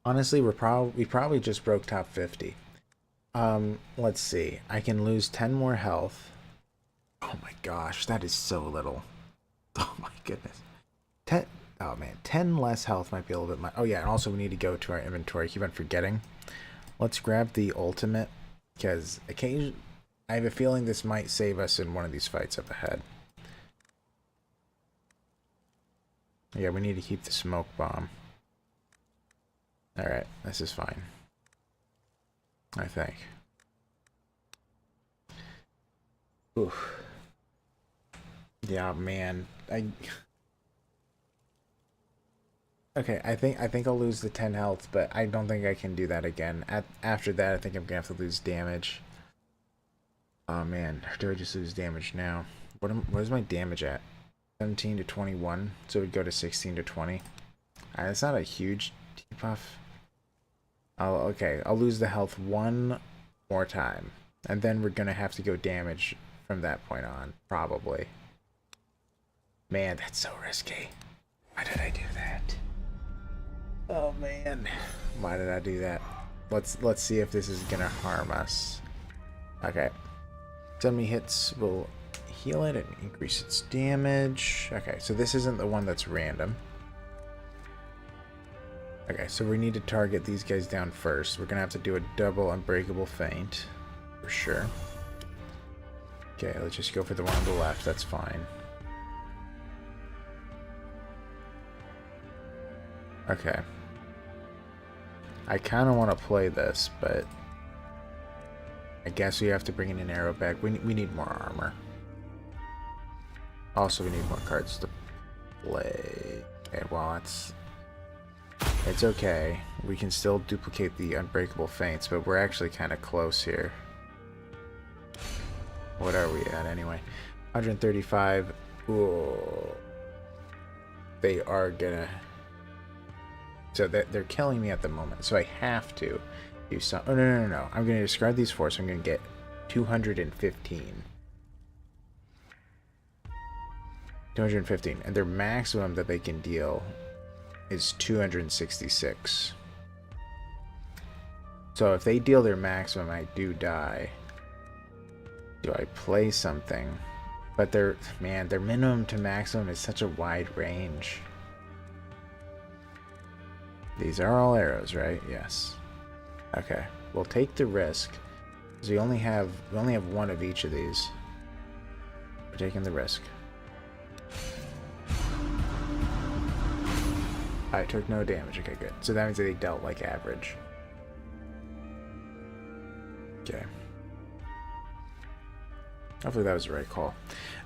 Honestly, we probably just broke top 50. Let's see. I can lose 10 more health. Oh my gosh, that is so little. Oh my goodness. 10. Oh man, 10 less health might be a little bit much. Oh yeah, and also we need to go to our inventory. I keep on forgetting. Let's grab the ultimate because occasionally I have a feeling this might save us in one of these fights up ahead. Yeah, we need to keep the smoke bomb. Alright, this is fine. I think. Oof. Yeah, man. Okay, I think I'll lose the 10 health, but I don't think I can do that again. After that, I think I'm gonna have to lose damage. Oh man, or do I just lose damage now? What is my damage at? 17 to 21, so it would go to 16 to 20. That's not a huge debuff. Okay, I'll lose the health one more time, and then we're gonna have to go damage from that point on, probably. Man, that's so risky. Why did I do that? Oh man, why did I do that? Let's see if this is gonna harm us. Okay, 70 hits will heal it and increase its damage. Okay, so this isn't the one that's random. Okay, so we need to target these guys down first. We're gonna have to do a double unbreakable feint for sure. Okay, let's just go for the one on the left. That's fine. Okay. I kind of want to play this, but I guess we have to bring in an arrow bag. We need more armor. Also, we need more cards to play. Okay, well, it's okay. We can still duplicate the unbreakable feints, but we're actually kind of close here. What are we at anyway? 135. Ooh. They are gonna... So they're killing me at the moment, so I have to do some... Oh, no. I'm going to discard these four, so I'm going to get 215. 215. And their maximum that they can deal is 266. So if they deal their maximum, I do die. Do I play something? But their minimum to maximum is such a wide range. These are all arrows, right? Yes. Okay. We'll take the risk. Because we only have one of each of these. We're taking the risk. I took no damage. Okay, good. So that means that they dealt like average. Okay. Hopefully that was the right call.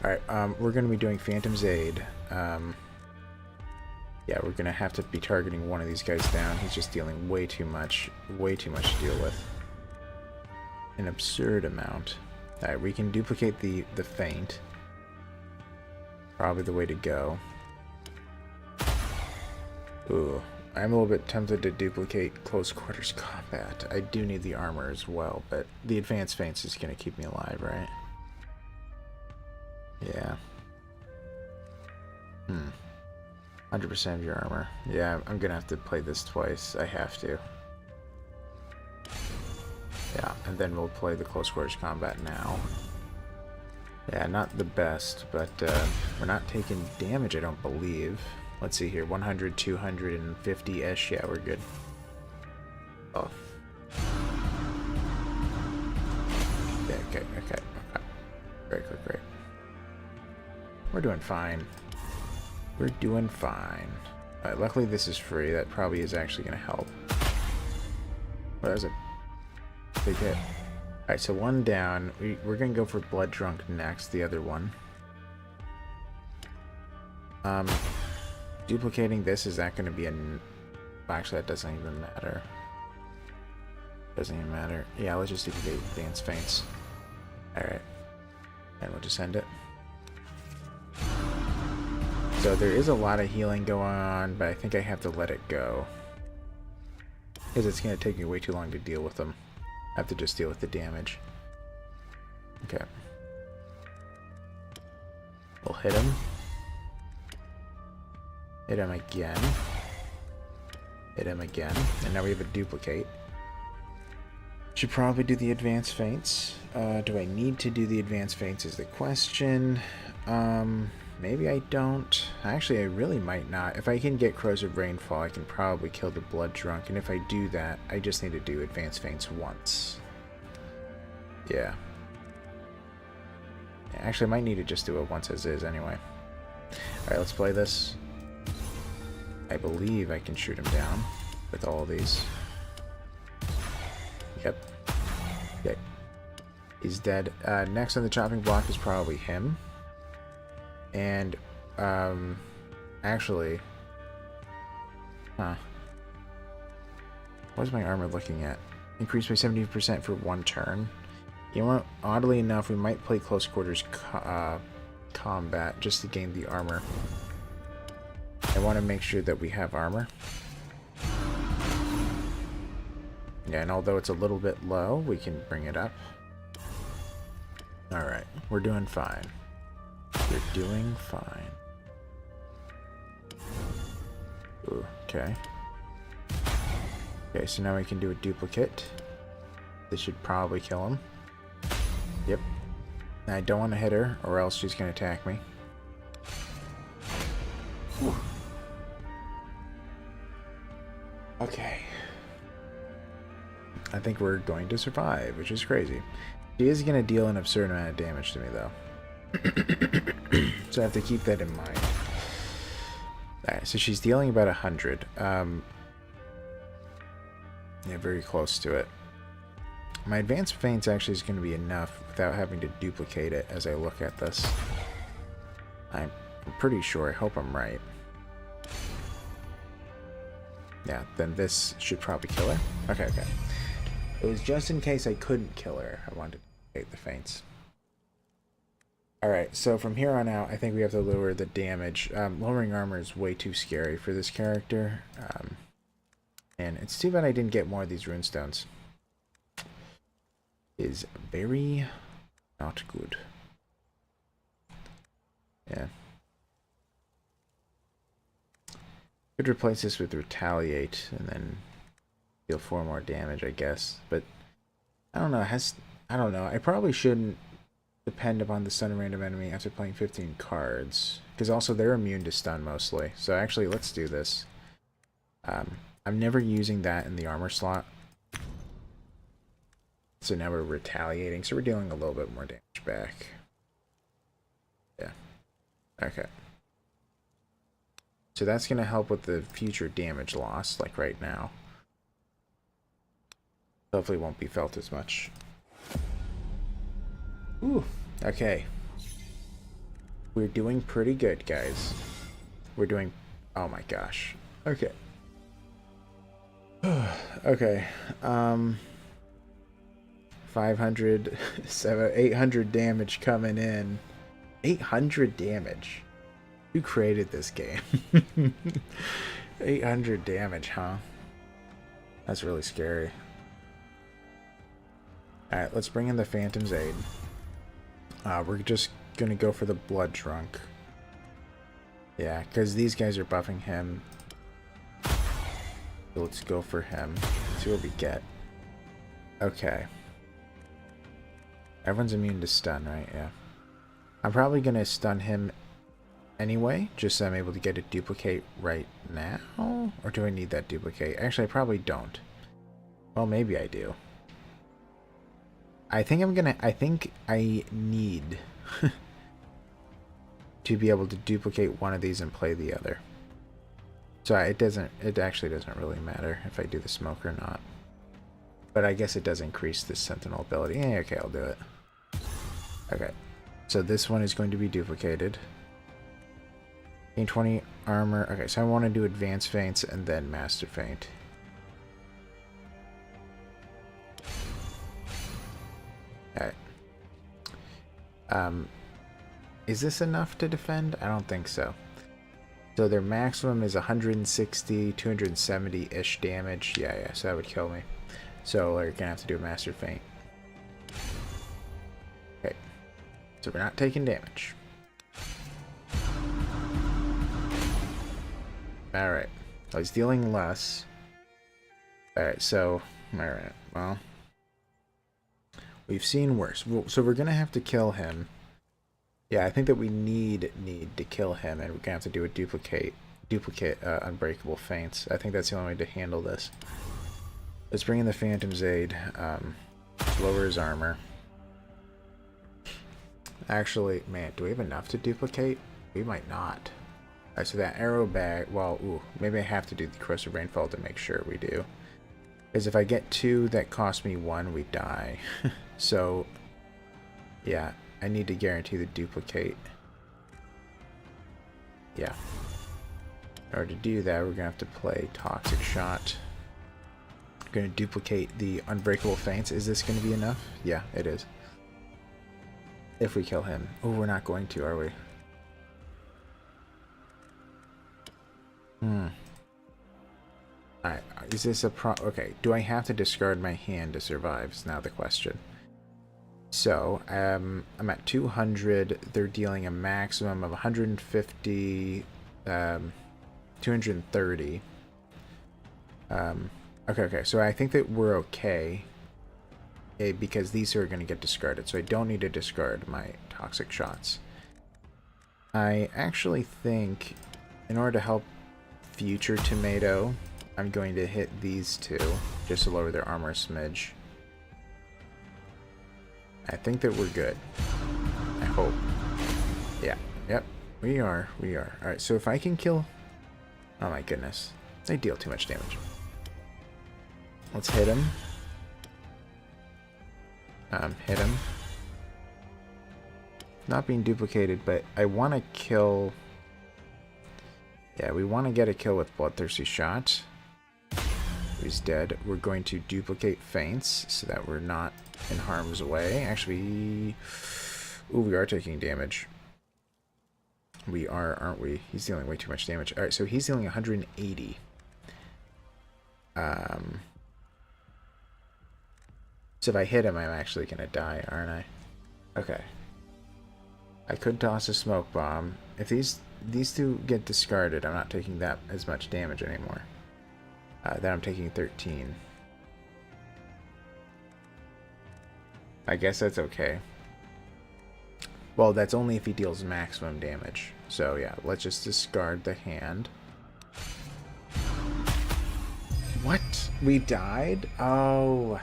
Alright, we're going to be doing Phantom's Aid. Yeah, we're going to have to be targeting one of these guys down. He's just dealing way too much to deal with. An absurd amount. Alright, we can duplicate the feint. Probably the way to go. Ooh, I'm a little bit tempted to duplicate close quarters combat. I do need the armor as well, but the advanced feints is going to keep me alive, right? Yeah. 100% of your armor. Yeah, I'm going to have to play this twice. I have to. Yeah, and then we'll play the close quarters combat now. Yeah, not the best, but we're not taking damage, I don't believe. Let's see here, 100, 250-ish. Yeah, we're good. Oh. Yeah, okay. Great. We're doing fine. We're doing fine. Luckily this is free. That probably is actually going to help. Well, that was a big hit. Alright, so one down. We're going to go for Blood Drunk next, the other one. Duplicating this, is that going to be actually, that doesn't even matter. Doesn't even matter. Yeah, let's just duplicate advanced feints. Alright. And we'll just end it. So there is a lot of healing going on, but I think I have to let it go. Because it's going to take me way too long to deal with them. I have to just deal with the damage. Okay. We'll hit him. Hit him again. Hit him again. And now we have a duplicate. Should probably do the advanced feints. Do I need to do the advanced feints is the question. Maybe I don't. Actually, I really might not. If I can get Corrosive Rainfall, I can probably kill the Blood Drunk. And if I do that, I just need to do advanced feints once. Yeah. Actually, I might need to just do it once as is anyway. Alright, let's play this. I believe I can shoot him down with all of these. Yep. Okay. He's dead. Next on the chopping block is probably him. And, actually... What's my armor looking at? Increased by 70% for one turn. You know what? Oddly enough, we might play close quarters combat just to gain the armor. I want to make sure that we have armor. Yeah, and although it's a little bit low, we can bring it up. Alright, we're doing fine. We're doing fine. Ooh, okay. Okay, so now we can do a duplicate. This should probably kill him. Yep. I don't want to hit her, or else she's going to attack me. Whew. Okay. I think we're going to survive, which is crazy. She is going to deal an absurd amount of damage to me, though. So I have to keep that in mind. Alright, so she's dealing about 100. Yeah, very close to it. My advanced feints actually is going to be enough without having to duplicate it as I look at this. I'm pretty sure. I hope I'm right. Yeah, then this should probably kill her. Okay. It was just in case I couldn't kill her. I wanted to duplicate the feints. Alright, so from here on out, I think we have to lower the damage. Lowering armor is way too scary for this character. And it's too bad I didn't get more of these runestones. Is very not good. Yeah. Could replace this with Retaliate and then deal 4 more damage, I guess. But I don't know. I don't know. I probably shouldn't Depend upon the stun random enemy after playing 15 cards. Because also they're immune to stun mostly. So actually, let's do this. I'm never using that in the armor slot. So now we're retaliating. So we're dealing a little bit more damage back. Yeah. Okay. So that's going to help with the future damage loss, like right now. Hopefully it won't be felt as much. Ooh, okay. We're doing pretty good, guys. We're doing... Oh my gosh. Okay. Okay. 500, 800 damage coming in. 800 damage. Who created this game? 800 damage, huh? That's really scary. Alright, let's bring in the Phantom's Aid. We're just gonna go for the Blood Drunk. Yeah, because these guys are buffing him. So let's go for him. See what we get. Okay. Everyone's immune to stun, right? Yeah. I'm probably gonna stun him anyway, just so I'm able to get a duplicate right now. Or do I need that duplicate? Actually, I probably don't. Well, maybe I do. I think I need to be able to duplicate one of these and play the other. So it actually doesn't really matter if I do the smoke or not. But I guess it does increase the sentinel ability. Yeah, okay, I'll do it. Okay. So this one is going to be duplicated. Gain 20 armor. Okay, so I want to do advanced feints and then master feint. Alright. Is this enough to defend? I don't think so. So their maximum is 160, 270-ish damage. Yeah, so that would kill me. So we're gonna have to do a master feint. Okay. So we're not taking damage. Alright. I was dealing less. Alright, so... Alright, well... We've seen worse. So we're gonna have to kill him. Yeah, I think that we need to kill him, and we're gonna have to do a duplicate unbreakable feints. I think that's the only way to handle this. Let's bring in the Phantom's Aid. Lower his armor. Actually, man, do we have enough to duplicate? We might not. Alright, so that arrow bag, well, ooh, maybe I have to do the Corrosive Rainfall to make sure we do. Because if I get 2 that cost me 1, we die. So, yeah, I need to guarantee the duplicate. Yeah. In order to do that, we're going to have to play Toxic Shot. We're going to duplicate the Unbreakable Feints. Is this going to be enough? Yeah, it is. If we kill him. Oh, we're not going to, are we? Alright, is this a okay, do I have to discard my hand to survive is now the question. So, I'm at 200, they're dealing a maximum of 150, 230. Okay, so I think that we're okay. Because these are going to get discarded, so I don't need to discard my Toxic Shots. I actually think, in order to help future Tomato, I'm going to hit these 2, just to lower their armor a smidge. I think that we're good. I hope. Yeah, yep, we are. Alright, so if I can kill... Oh my goodness. They deal too much damage. Let's hit him. Hit him. Not being duplicated, but I want to kill... Yeah, we want to get a kill with Bloodthirsty Shot. He's dead. We're going to duplicate feints so that we're not in harm's way. Actually, ooh, we are taking damage. We are, aren't we? He's dealing way too much damage. Alright, so he's dealing 180. So if I hit him, I'm actually going to die, aren't I? Okay. I could toss a smoke bomb. If these 2 get discarded, I'm not taking that as much damage anymore. Then I'm taking 13. I guess that's okay. Well, that's only if he deals maximum damage. So yeah, let's just discard the hand. What? We died? Oh,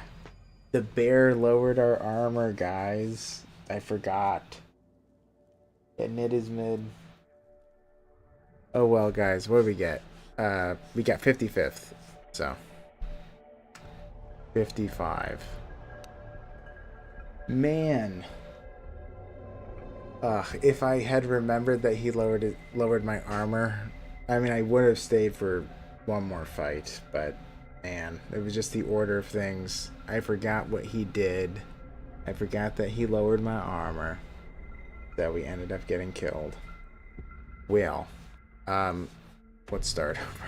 the bear lowered our armor, guys. I forgot. And it is mid. Oh well, guys, what do we get? We got 55th. So 55. Man. If I had remembered that he lowered my armor, I mean, I would have stayed for one more fight, but man, it was just the order of things. I forgot what he did. I forgot that he lowered my armor. That we ended up getting killed. Well, let's start over.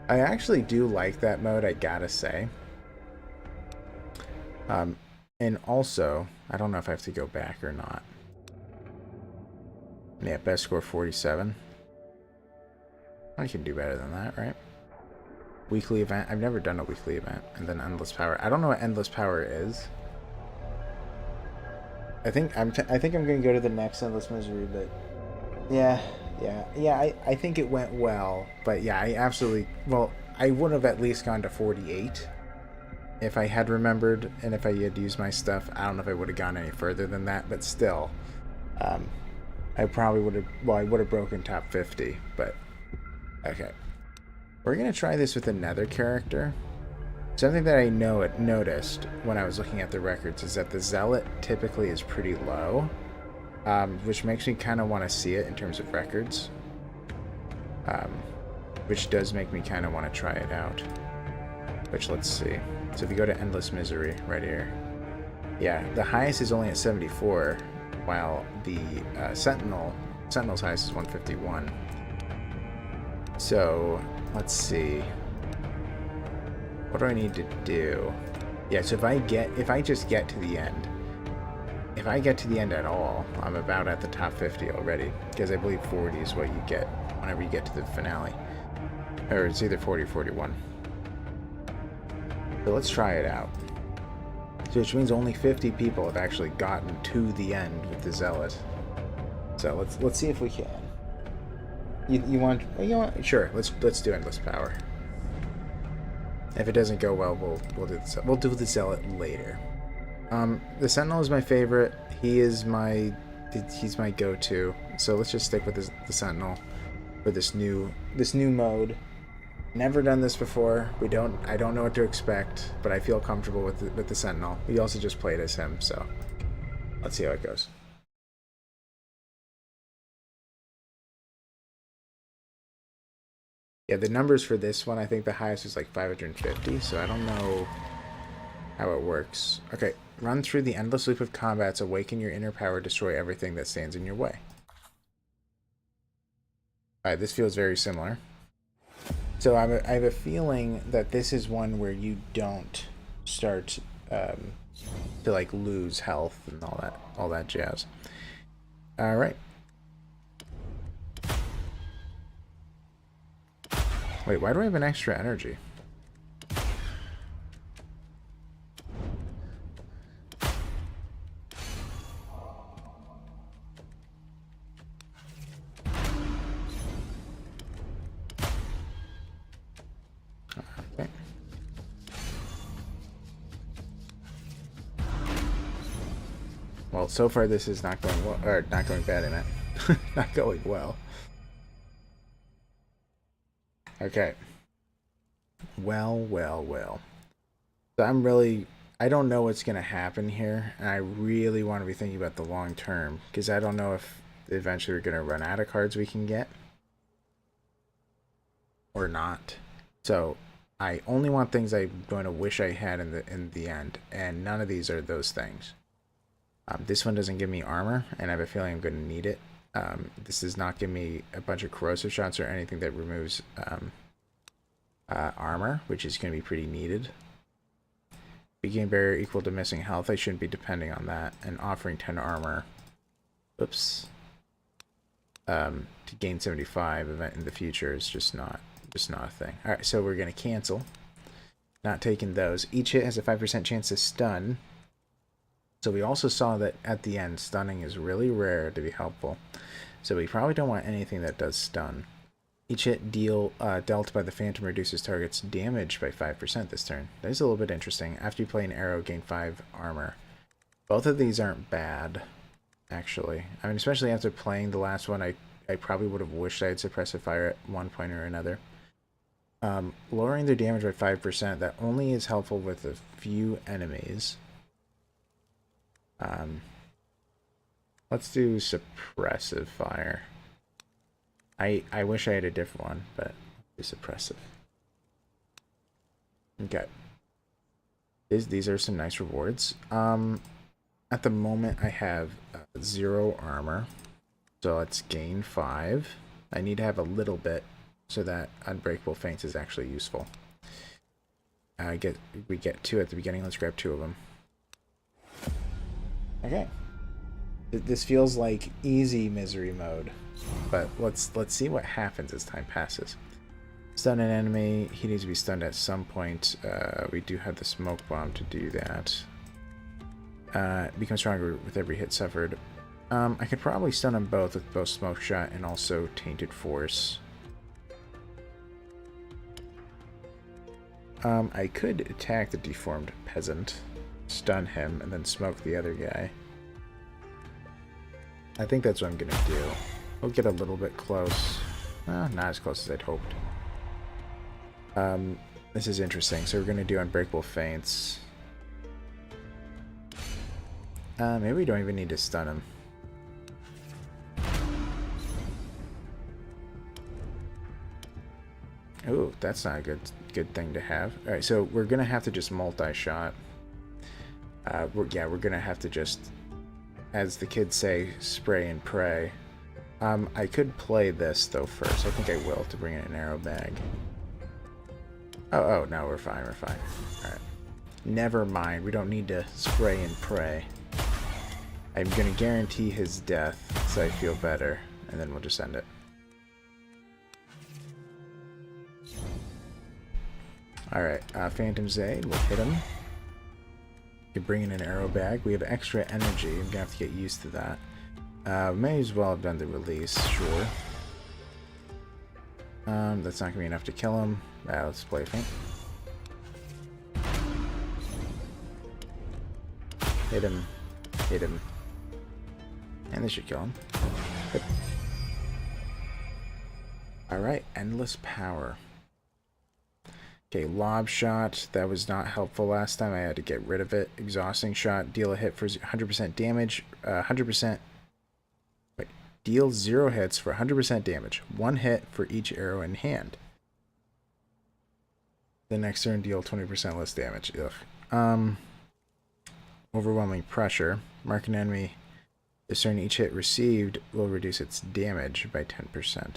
I actually do like that mode, I gotta say. And also, I don't know if I have to go back or not. Yeah, best score 47. I can do better than that, right? Weekly event. I've never done a weekly event. And then endless power. I don't know what endless power is. I think I'm gonna go to the next endless misery, but yeah. I think it went well, but yeah, I would have at least gone to 48 if I had remembered, and if I had used my stuff. I don't know if I would have gone any further than that, but still, I probably would have. Well, I would have broken top 50, but okay. We're gonna try this with another character. Something that I noticed when I was looking at the records is that the Zealot typically is pretty low, which makes me kind of want to see it in terms of records, which does make me kind of want to try it out. Which, let's see. So if you go to Endless Misery right here, yeah, the highest is only at 74, while the Sentinel's highest is 151. So let's see. What do I need to do? Yeah, so if I just get to the end, if I get to the end at all, I'm about at the top 50 already, because I believe 40 is what you get whenever you get to the finale, or it's either 40 or 41. So let's try it out. So which means only 50 people have actually gotten to the end with the Zealot. So let's see if we can. You want? Sure. Let's do endless power. If it doesn't go well, we'll do the Zealot later. The Sentinel is my favorite. He's my go-to. So let's just stick with the Sentinel for this new mode. Never done this before. I don't know what to expect, but I feel comfortable with the Sentinel. We also just played as him, so let's see how it goes. Yeah, the numbers for this one, I think the highest is like 550, so I don't know how it works. Okay, run through the endless loop of combats, awaken your inner power, destroy everything that stands in your way. Alright, this feels very similar. So I have a feeling that this is one where you don't start to like lose health and all that jazz. Alright. Wait, why do I have an extra energy? Okay. Well, so far this is not going well, or not going bad in it. Not going well. Okay. Well. So I don't know what's going to happen here, and I really want to be thinking about the long term, because I don't know if eventually we're going to run out of cards we can get or not. So I only want things I'm going to wish I had in the end, and none of these are those things. This one doesn't give me armor, and I have a feeling I'm going to need it. This does not give me a bunch of corrosive shots or anything that removes armor, which is going to be pretty needed. Beginning barrier equal to missing health. I shouldn't be depending on that. And offering 10 armor. Oops. To gain 75 event in the future is just not a thing. All right, so we're going to cancel. Not taking those. Each hit has a 5% chance to stun. So we also saw that at the end, stunning is really rare to be helpful. So we probably don't want anything that does stun. Each hit dealt by the Phantom reduces target's damage by 5% this turn. That is a little bit interesting. After you play an arrow, gain 5 armor. Both of these aren't bad, actually. I mean, especially after playing the last one, I probably would have wished I had suppressive fire at one point or another. Lowering their damage by 5%, that only is helpful with a few enemies. Let's do suppressive fire. I wish I had a different one, but it's suppressive. Okay. These are some nice rewards. At the moment, I have 0 armor, so let's gain 5. I need to have a little bit so that Unbreakable Feints is actually useful. We get 2 at the beginning. Let's grab 2 of them. Okay. This feels like easy misery mode, but let's see what happens as time passes. Stun an enemy. He needs to be stunned at some point. We do have the smoke bomb to do that. Become stronger with every hit suffered. I could probably stun them both with both smoke shot and also tainted force. I could attack the deformed peasant, stun him, and then smoke the other guy. I think that's what I'm gonna do. We'll get a little bit close. Not as close as I'd hoped. This is interesting. So we're gonna do Unbreakable Feints. Maybe we don't even need to stun him. Ooh, that's not a good thing to have. All right, so we're gonna have to just multi-shot. We're gonna have to just, as the kids say, spray and pray. I could play this though first. I think I will to bring in an arrow bag. Oh no, we're fine. We're fine. All right. Never mind. We don't need to spray and pray. I'm gonna guarantee his death, so I feel better, and then we'll just end it. Alright, Phantom's Aid, we'll hit him. We can bring in an arrow bag. We have extra energy. I'm gonna have to get used to that. May as well have done the release, sure. That's not gonna be enough to kill him. Let's play a feint. Hit him. Hit him. And this should kill him. Good. Alright, Endless Power. Okay, Lob Shot. That was not helpful last time. I had to get rid of it. Exhausting Shot. Deal a hit for 100% damage. 100%. Wait. Deal 0 hits for 100% damage. 1 hit for each arrow in hand. The next turn, deal 20% less damage. Ugh. Overwhelming Pressure. Mark an enemy. This turn, each hit received will reduce its damage by 10%.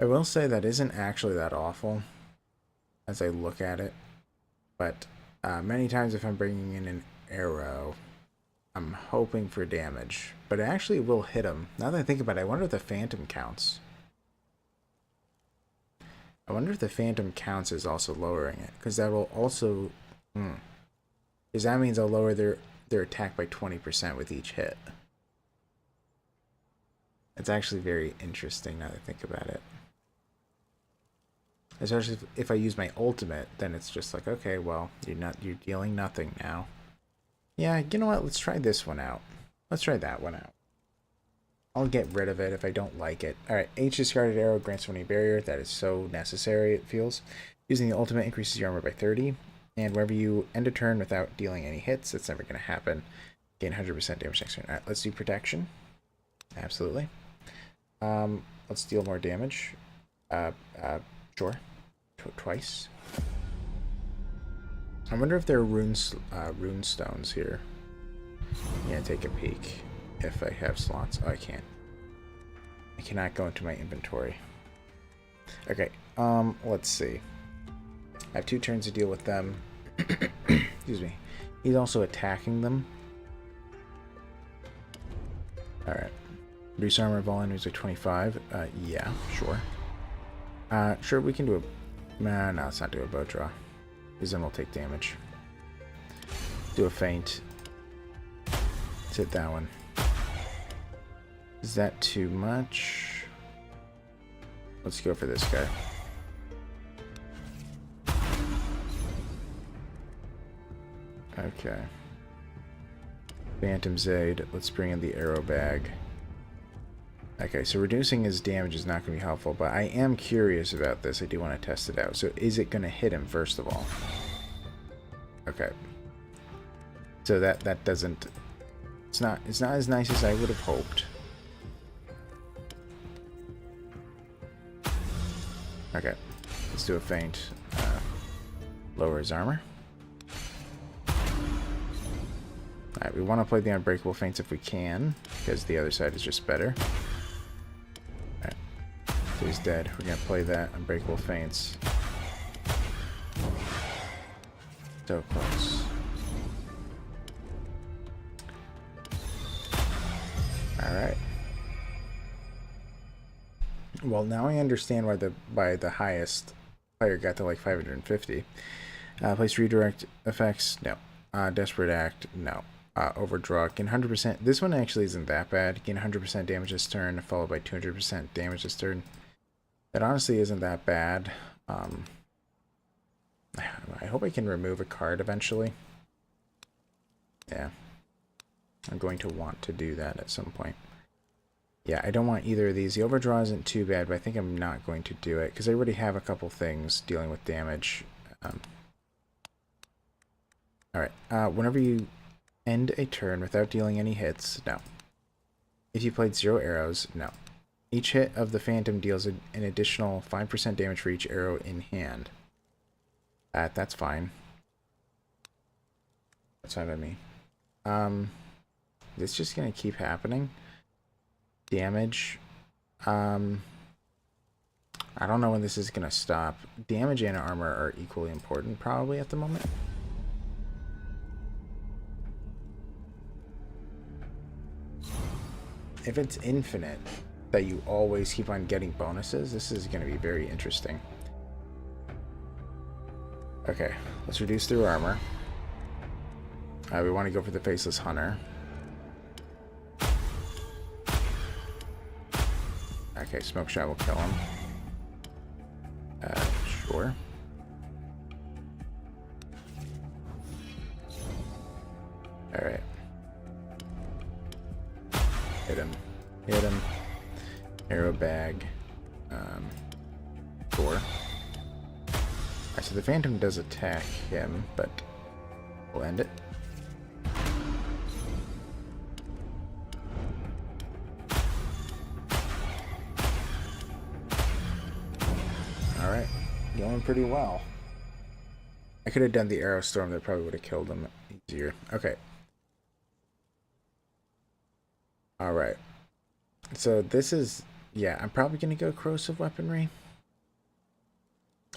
I will say that isn't actually that awful as I look at it, but many times if I'm bringing in an arrow, I'm hoping for damage, but it actually will hit him. Now that I think about it, I wonder if the Phantom counts. I wonder if the Phantom counts as also lowering it, because that will also... Because that means I'll lower their attack by 20% with each hit. It's actually very interesting now that I think about it. Especially if I use my ultimate, then it's just like, okay, well, you're dealing nothing now. Yeah, you know what? Let's try this one out. Let's try that one out. I'll get rid of it if I don't like it. Alright, H discarded arrow grants 20 barrier. That is so necessary, it feels. Using the ultimate increases your armor by 30. And whenever you end a turn without dealing any hits, that's never going to happen. Gain 100% damage next turn. Alright, let's do protection. Absolutely. Let's deal more damage. Sure. Twice. I wonder if there are rune stones here. Yeah, take a peek if I have slots. Oh, I can't. I cannot go into my inventory. Okay, let's see. I have 2 turns to deal with them. Excuse me. He's also attacking them. Alright. Reduce armor of all enemies by 25. Yeah, sure. Sure, we can do a... no, let's not do a bow draw. Because then we'll take damage. Do a feint. Let's hit that one. Is that too much? Let's go for this guy. Okay. Phantom's Aid. Let's bring in the arrow bag. Okay, so reducing his damage is not going to be helpful, but I am curious about this. I do want to test it out. So is it going to hit him first of all? Okay. So that doesn't... It's not as nice as I would have hoped. Okay, let's do a feint. Lower his armor. Alright, we want to play the unbreakable feints if we can, because the other side is just better. Alright, so he's dead. We're going to play that unbreakable feints. So close. Alright. Well, now I understand why the highest player got to like 550. Place redirect effects, no. Desperate Act, no. Overdraw, gain 100%. This one actually isn't that bad. Gain 100% damage this turn, followed by 200% damage this turn. That honestly isn't that bad. I hope I can remove a card eventually. Yeah. I'm going to want to do that at some point. Yeah, I don't want either of these. The overdraw isn't too bad, but I think I'm not going to do it because I already have a couple things dealing with damage. Alright, whenever you end a turn without dealing any hits, no. If you played 0 arrows, no. Each hit of the Phantom deals an additional 5% damage for each arrow in hand. That's fine. That's fine by me. It's just gonna keep happening. Damage. I don't know when this is gonna stop. Damage and armor are equally important probably at the moment. If it's infinite, that you always keep on getting bonuses, this is going to be very interesting. Okay, let's reduce through armor. We want to go for the Faceless Hunter. Okay, Smoke Shot will kill him. Sure. Alright. Hit him. Hit him. Arrow bag. Sure. Alright, so the Phantom does attack him, but we'll end it. Alright. Going pretty well. I could have done the Arrow Storm, that probably would have killed him easier. Okay. Alright. So this is, yeah, I'm probably going to go Corrosive Weaponry.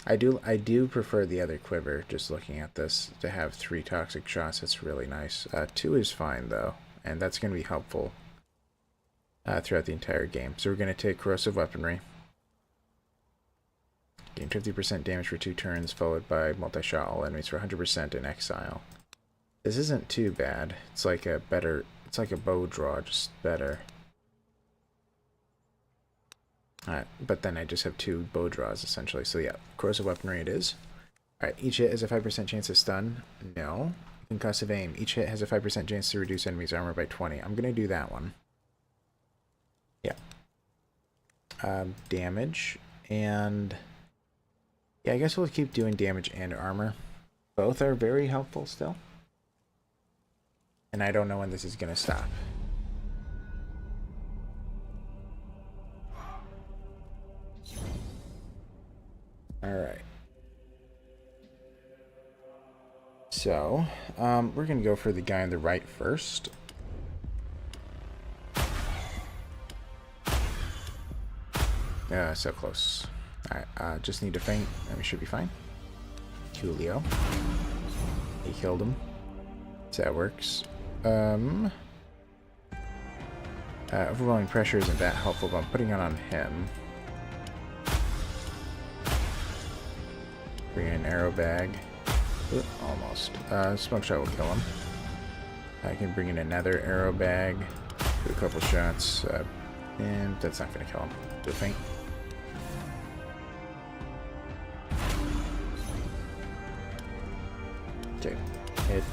I do prefer the other quiver, just looking at this, to have 3 toxic shots. It's really nice. 2 is fine, though, and that's going to be helpful throughout the entire game. So we're going to take Corrosive Weaponry. Gain 50% damage for 2 turns, followed by multi-shot all enemies for 100% in exile. This isn't too bad. It's like a better... It's like a bow draw, just better. Alright, but then I just have 2 bow draws, essentially. So yeah, Corrosive Weaponry it is. Alright, each hit has a 5% chance to stun. No. Concussive Aim. Each hit has a 5% chance to reduce enemies' armor by 20. I'm going to do that one. Yeah. Damage. And... yeah, I guess we'll keep doing damage and armor. Both are very helpful still. And I don't know when this is going to stop. Alright. So, we're going to go for the guy on the right first. Yeah, so close. Alright, just need to feint, and we should be fine. Coolio. He killed him. So that works. Overwhelming pressure isn't that helpful, but I'm putting it on him. Bring in an arrow bag. Ooh, almost. Smoke shot will kill him. I can bring in another arrow bag. Do a couple shots. And that's not going to kill him. Do a feint. Okay. Hit.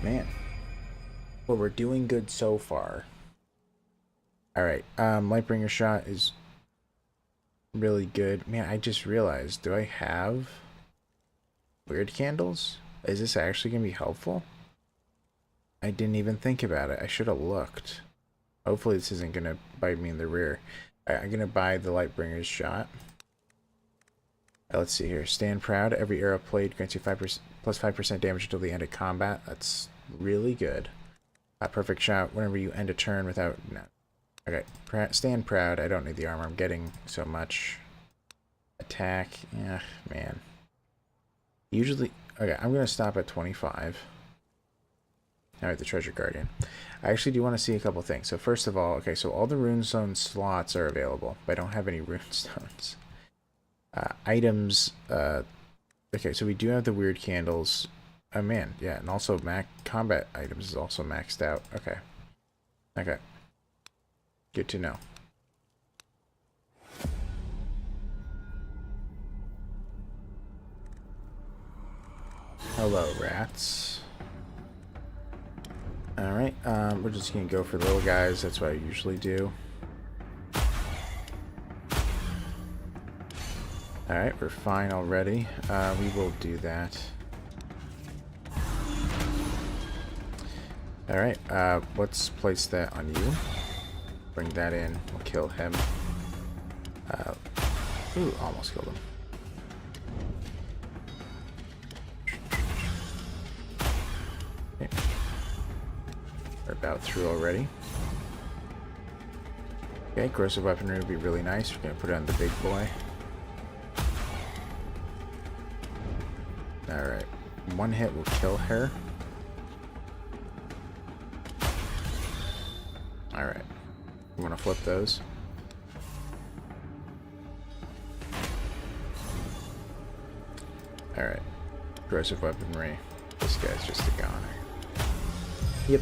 Man. Well, we're doing good so far. Alright. Lightbringer shot is really good. Man, I just realized. Do I have weird candles? Is this actually going to be helpful? I didn't even think about it. I should have looked. Hopefully this isn't going to bite me in the rear. Alright, I'm going to buy the Lightbringer's shot. Let's see here. Stand proud. Every arrow played grants you 5% plus 5% damage until the end of combat. That's really good. Perfect shot whenever you end a turn without... No. Okay. Stand proud. I don't need the armor. I'm getting so much. Attack. Yeah, man. Usually... Okay, I'm going to stop at 25. Alright, the Treasure Guardian. I actually do want to see a couple things. So first of all, okay, so all the runestone slots are available, but I don't have any runestones. Items, okay, so we do have the weird candles. Oh man, yeah, and also combat items is also maxed out. Okay. Okay. Good to know. Hello, rats. Alright, we're just gonna go for the little guys. That's what I usually do. Alright, we're fine already. We will do that. Alright, let's place that on you. Bring that in. We'll kill him. Ooh, almost killed him. Okay. We're about through already. Okay, corrosive weaponry would be really nice. We're going to put it on the big boy. Alright. One hit will kill her. Alright. You want to flip those? Alright. Corrosive weaponry. This guy's just a goner. Yep.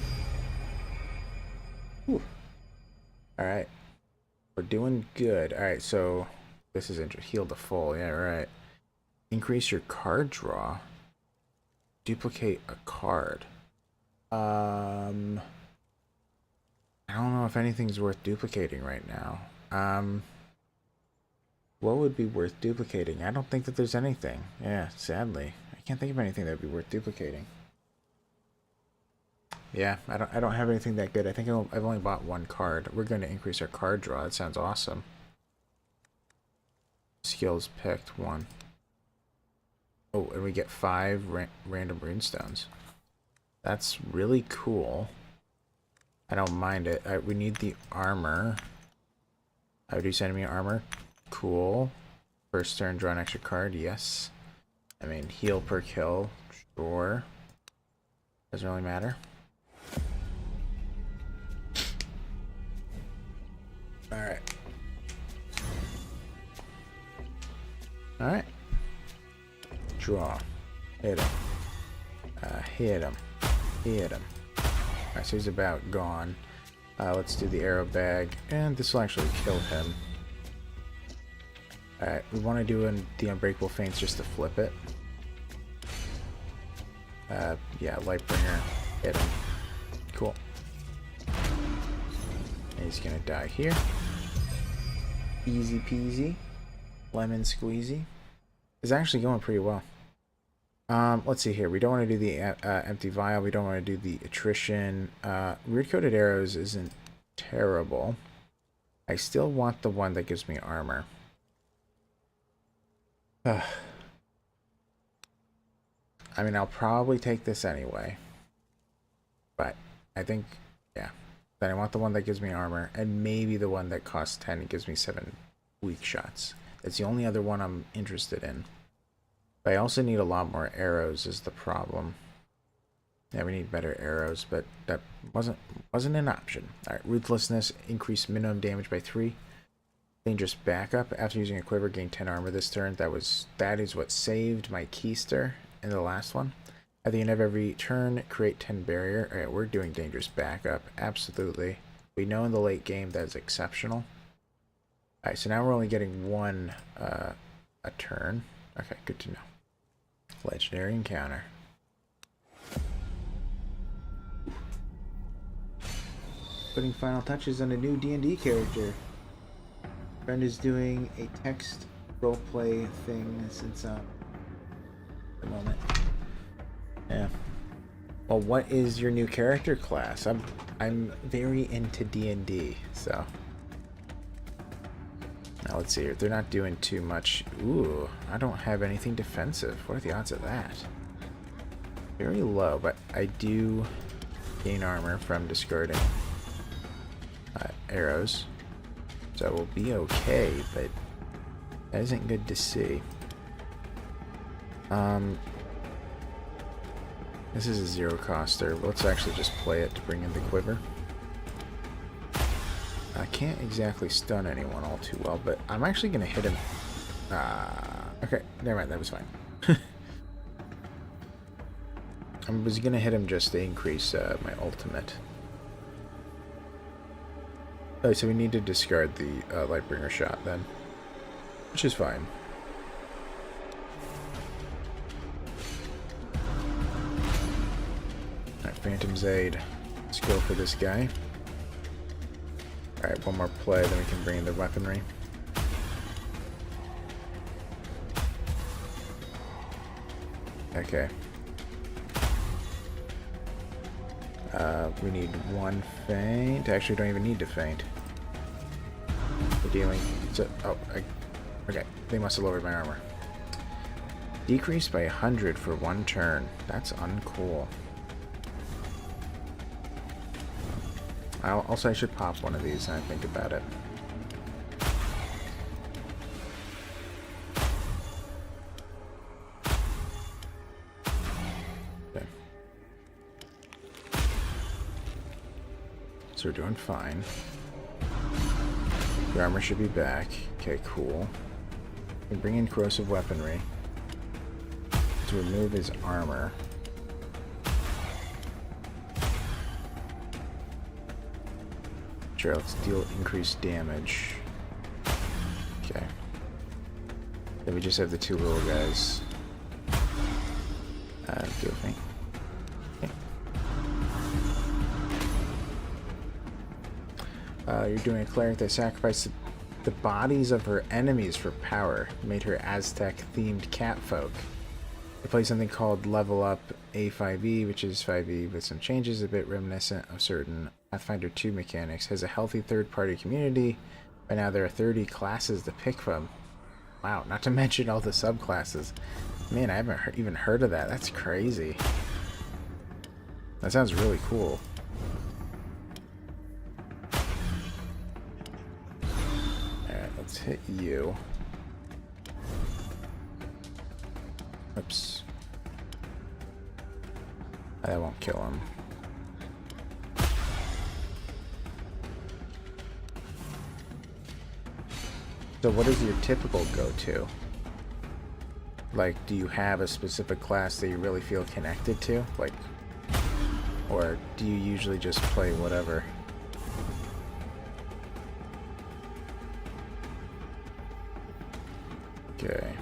Alright. We're doing good. Alright, so this is interesting. Heal to full. Yeah, right. Increase your card draw. Duplicate a card. I don't know if anything's worth duplicating right now. What would be worth duplicating? I don't think that there's anything. Yeah, sadly. I can't think of anything that would be worth duplicating. Yeah, I don't have anything that good. I think I've only bought one card. We're going to increase our card draw. That sounds awesome. Skills picked, 1. Oh, and we get 5 random runestones. That's really cool. I don't mind it. We need the armor. Reduce enemy armor. Cool. First turn, draw an extra card. Yes. I mean, heal per kill. Sure. Doesn't really matter. Alright. Alright. Draw. Hit him. Hit him. Hit him. Alright, so he's about gone. Let's do the arrow bag. And this will actually kill him. Alright, we want to do the unbreakable feints just to flip it. Yeah, Lightbringer. Hit him. Cool. And he's gonna die here. Easy peasy. Lemon squeezy. It's actually going pretty well. Let's see here. We don't want to do the empty vial. We don't want to do the attrition. Weird coated arrows isn't terrible. I still want the one that gives me armor. I mean, I'll probably take this anyway. But I think, yeah. Then I want the one that gives me armor. And maybe the one that costs 10 and gives me 7 weak shots. That's the only other one I'm interested in. But I also need a lot more arrows is the problem. Yeah, we need better arrows, but that wasn't an option. Alright, Ruthlessness, increase minimum damage by 3. Dangerous backup. After using a quiver, gain 10 armor this turn. That is what saved my keister in the last one. At the end of every turn, create 10 barrier. Alright, we're doing dangerous backup. Absolutely. We know in the late game that is exceptional. Alright, so now we're only getting one a turn. Okay, good to know. Legendary encounter. Putting final touches on a new D&D character. Friend is doing a text roleplay thing since the moment. Yeah. Well, what is your new character class? I'm very into D&D, so. Now let's see here. They're not doing too much. Ooh, I don't have anything defensive. What are the odds of that? Very low, but I do gain armor from discarding arrows. So we'll be okay, but that isn't good to see. This is a zero coster. Let's actually just play it to bring in the quiver. I can't exactly stun anyone all too well, but I'm actually going to hit him. Okay, never mind, that was fine. I was going to hit him just to increase my ultimate. Oh, so we need to discard the Lightbringer shot then, which is fine. Alright, Phantom's Aid. Let's go for this guy. Alright, one more play, then we can bring in the weaponry. Okay. We need one feint. Actually, don't even need to feint. We're dealing. Okay. They must have lowered my armor. Decreased by 100 for one turn. That's uncool. Also, I should pop one of these and I think about it. Okay. So we're doing fine. The armor should be back. Okay, cool. We bring in corrosive weaponry to remove his armor. Sure, let's deal increased damage. Okay. Then we just have the two little guys. Do a thing. Okay. You're doing a cleric that sacrificed the bodies of her enemies for power. Made her Aztec-themed catfolk. They play something called Level Up A5E, which is 5e with some changes, a bit reminiscent of certain Pathfinder 2 mechanics. Has a healthy third-party community. By now there are 30 classes to pick from. Wow, not to mention all the subclasses. Man, I haven't even heard of that. That's crazy. That sounds really cool. Alright, let's hit you. Oops. That won't kill him. So what is your typical go-to? Like, do you have a specific class that you really feel connected to? Like, or do you usually just play whatever? Okay.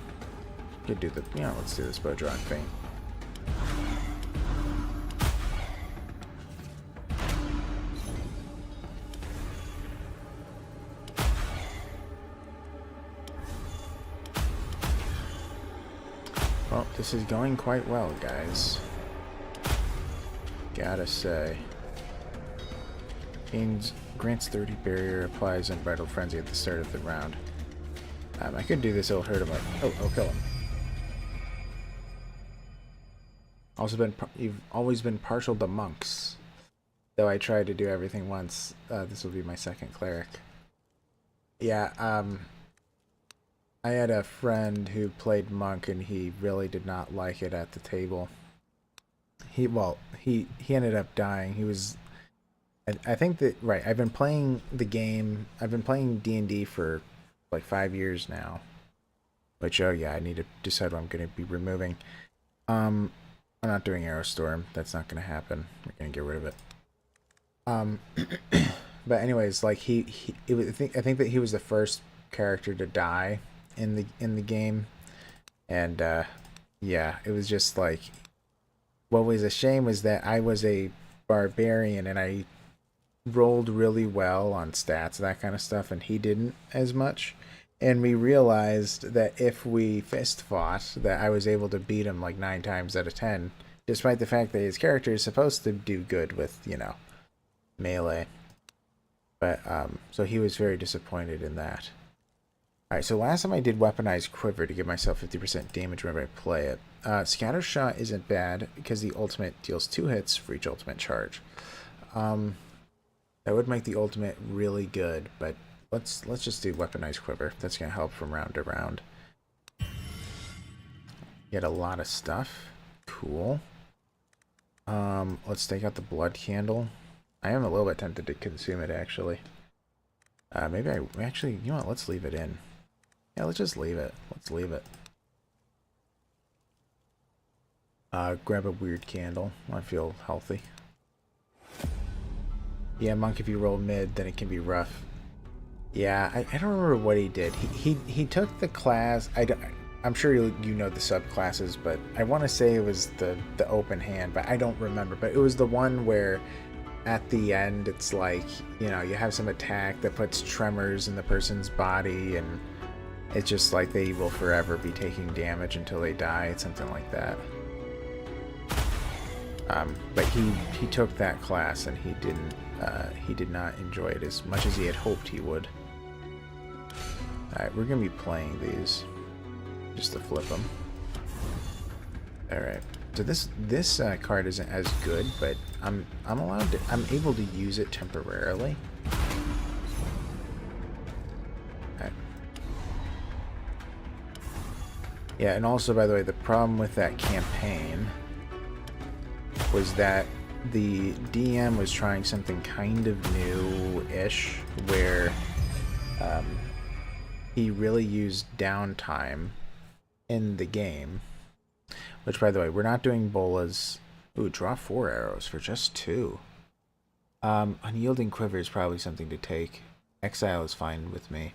Could do the, let's do this bow drawing feint. Well, this is going quite well, guys. Gotta say. Grants 30 barrier, applies Unbridled Frenzy at the start of the round. I could do this, it'll hurt him. I'll kill him. You've always been partial to monks. Though I tried to do everything once, this will be my second cleric. Yeah, I had a friend who played monk and he really did not like it at the table. He ended up dying. He was, I think that, right, I've been playing the game, I've been playing D&D for like 5 years now. Which, oh yeah, I need to decide what I'm going to be removing. I'm not doing Aerostorm. That's not going to happen. We're going to get rid of it. But anyways, like I think that he was the first character to die in the game, and yeah, it was just like what was a shame was that I was a barbarian and I rolled really well on stats, that kind of stuff, and he didn't as much. And we realized that if we fist fought, that I was able to beat him like 9 times out of 10, despite the fact that his character is supposed to do good with, melee. But, so he was very disappointed in that. Alright, so last time I did Weaponized Quiver to give myself 50% damage whenever I play it. Scatter Shot isn't bad because the ultimate deals 2 hits for each ultimate charge. That would make the ultimate really good, but let's just do Weaponized Quiver. That's going to help from round to round. Get a lot of stuff. Cool. Let's take out the Blood Candle. I am a little bit tempted to consume it, actually. Maybe actually, you know what, let's leave it in. Yeah, let's just leave it. Let's leave it. Grab a weird candle. I feel healthy. Yeah, Monk, if you roll mid, then it can be rough. Yeah, I don't remember what he did. He took the class. I'm sure you know the subclasses, but I want to say it was the open hand, but I don't remember. But it was the one where at the end it's like, you have some attack that puts tremors in the person's body, and it's just like they will forever be taking damage until they die. It's something like that. But he took that class and he did not enjoy it as much as he had hoped he would. Alright, we're gonna be playing these just to flip them. Alright, so this card isn't as good, but I'm able to use it temporarily. Alright. Yeah, and also, by the way, the problem with that campaign was that the DM was trying something kind of new-ish, where he really used downtime in the game. Which, by the way, we're not doing bolas. Ooh, draw 4 arrows for just 2. Unyielding Quiver is probably something to take. Exile is fine with me.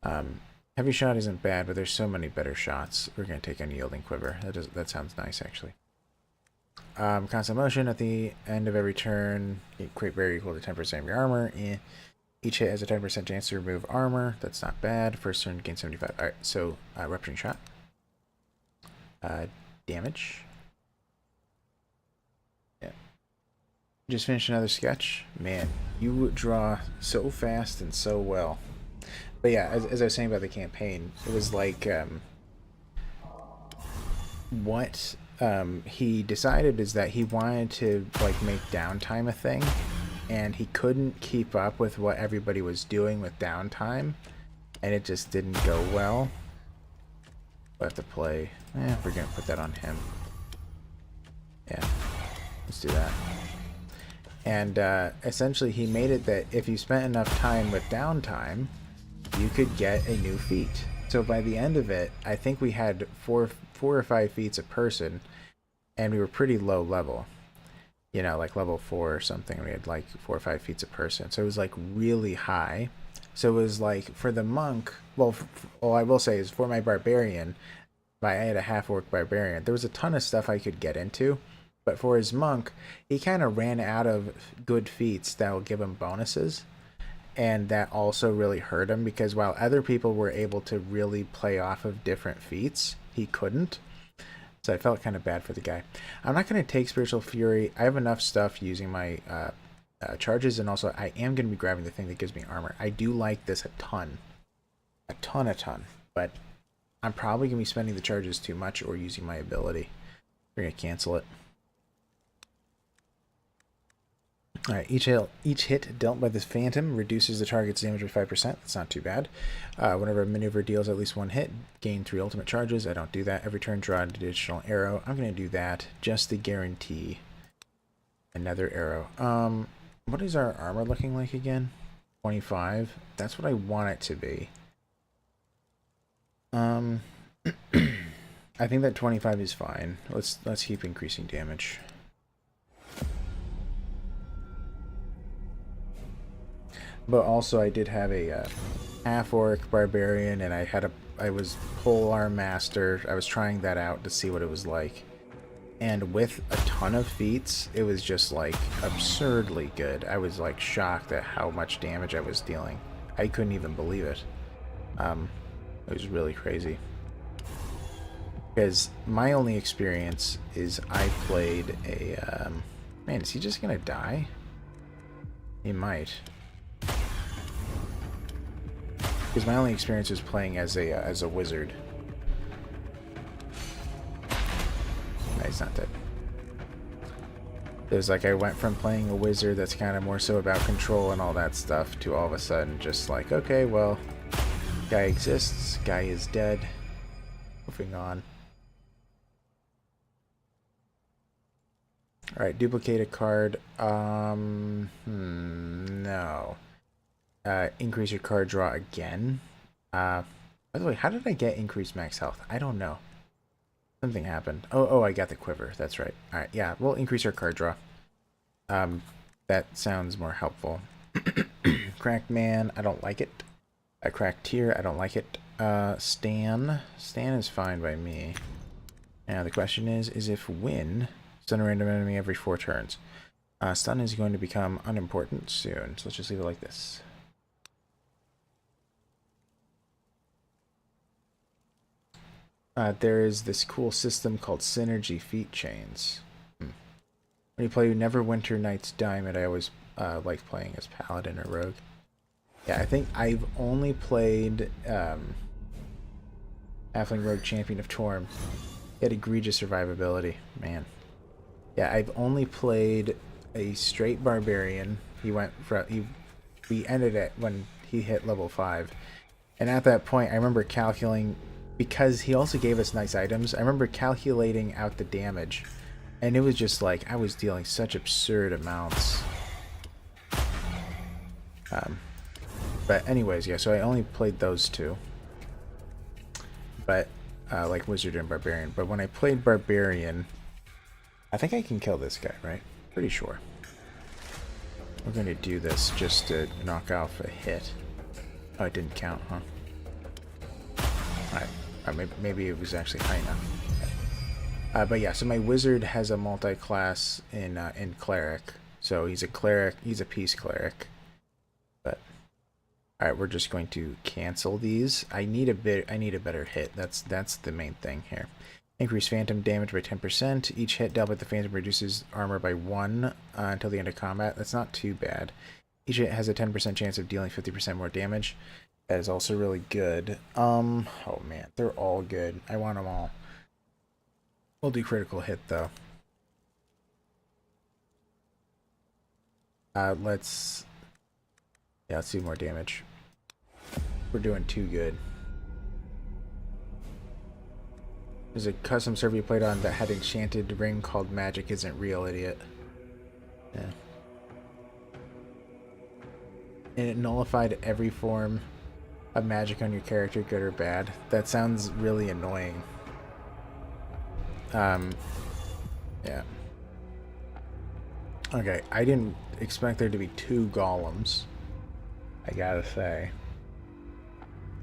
Heavy Shot isn't bad, but there's so many better shots. We're going to take Unyielding Quiver. That sounds nice, actually. Constant motion at the end of every turn. Create barrier equal to 10% of your armor. Each hit has a 10% chance to remove armor. That's not bad. First turn, gain 75. Alright, so Rupturing Shot. Damage. Yeah. Just finished another sketch. Man, you draw so fast and so well. But yeah, as I was saying about the campaign, it was like what he decided is that he wanted to like make downtime a thing, and he couldn't keep up with what everybody was doing with downtime, and it just didn't go well. We'll have to play. We're gonna put that on him. Yeah, let's do that. And essentially, he made it that if you spent enough time with downtime, you could get a new feat. So by the end of it, I think we had four or 5 feats a person, and we were pretty low level. Like level 4 or something. We had like 4 or 5 feats a person. So it was like really high. So it was like for the monk, well, all I will say is for my barbarian, I had a half-orc barbarian, there was a ton of stuff I could get into. But for his monk, he kind of ran out of good feats that will give him bonuses. And that also really hurt him, because while other people were able to really play off of different feats, he couldn't. So I felt kind of bad for the guy. I'm not going to take Spiritual Fury. I have enough stuff using my charges, and also I am going to be grabbing the thing that gives me armor. I do like this a ton. A ton. But I'm probably going to be spending the charges too much or using my ability. We're going to cancel it. Alright, each hit dealt by this phantom reduces the target's damage by 5%. That's not too bad. Whenever a maneuver deals at least 1 hit, gain 3 ultimate charges. I don't do that. Every turn, draw an additional arrow. I'm going to do that just to guarantee another arrow. What is our armor looking like again? 25. That's what I want it to be. I think that 25 is fine. Let's keep increasing damage. But also, I did have a half-orc barbarian, and I was polearm master. I was trying that out to see what it was like, and with a ton of feats, it was just like absurdly good. I was like shocked at how much damage I was dealing. I couldn't even believe it. It was really crazy. Because my only experience is I played a man. Is he just gonna die? He might. Because my only experience was playing as a wizard. No, he's not dead. It was like I went from playing a wizard that's kind of more so about control and all that stuff to all of a sudden just like, okay, well, guy exists, guy is dead. Moving on. Alright, duplicate a card. No. Increase your card draw again. By the way, how did I get increased max health? I don't know. Something happened. Oh, I got the quiver. That's right. Alright, yeah, we'll increase our card draw. That sounds more helpful. Cracked man, I don't like it. A cracked tier, I don't like it. Stan is fine by me. Now the question is if win, stun a random enemy every 4 turns. Stun is going to become unimportant soon, so let's just leave it like this. There is this cool system called Synergy Feat Chains. When you play Neverwinter Nights Diamond, I always like playing as Paladin or Rogue. Yeah, I think I've only played Halfling Rogue Champion of Torm. He had egregious survivability, man. Yeah, I've only played a straight Barbarian. We ended it when he hit level 5. And at that point, I remember calculating, because he also gave us nice items, I remember calculating out the damage. And it was just like, I was dealing such absurd amounts. But anyways, yeah, so I only played those two. But, like Wizard and Barbarian. But when I played Barbarian, I think I can kill this guy, right? Pretty sure. We're going to do this just to knock off a hit. Oh, it didn't count, huh? Alright. Maybe it was actually high enough. But yeah, so my wizard has a multi-class in cleric. So he's a cleric, he's a peace cleric. But alright, we're just going to cancel these. I need a better hit. That's the main thing here. Increase phantom damage by 10%. Each hit dealt by the phantom reduces armor by 1 until the end of combat. That's not too bad. Each hit has a 10% chance of dealing 50% more damage. That is also really good. Oh man, they're all good. I want them all. We'll do critical hit though. Let's do more damage. We're doing too good. There's a custom server you played on that had enchanted ring called Magic Isn't Real, idiot. Yeah. And it nullified every form of magic on your character, good or bad. That sounds really annoying. Yeah. Okay, I didn't expect there to be 2 golems, I gotta say.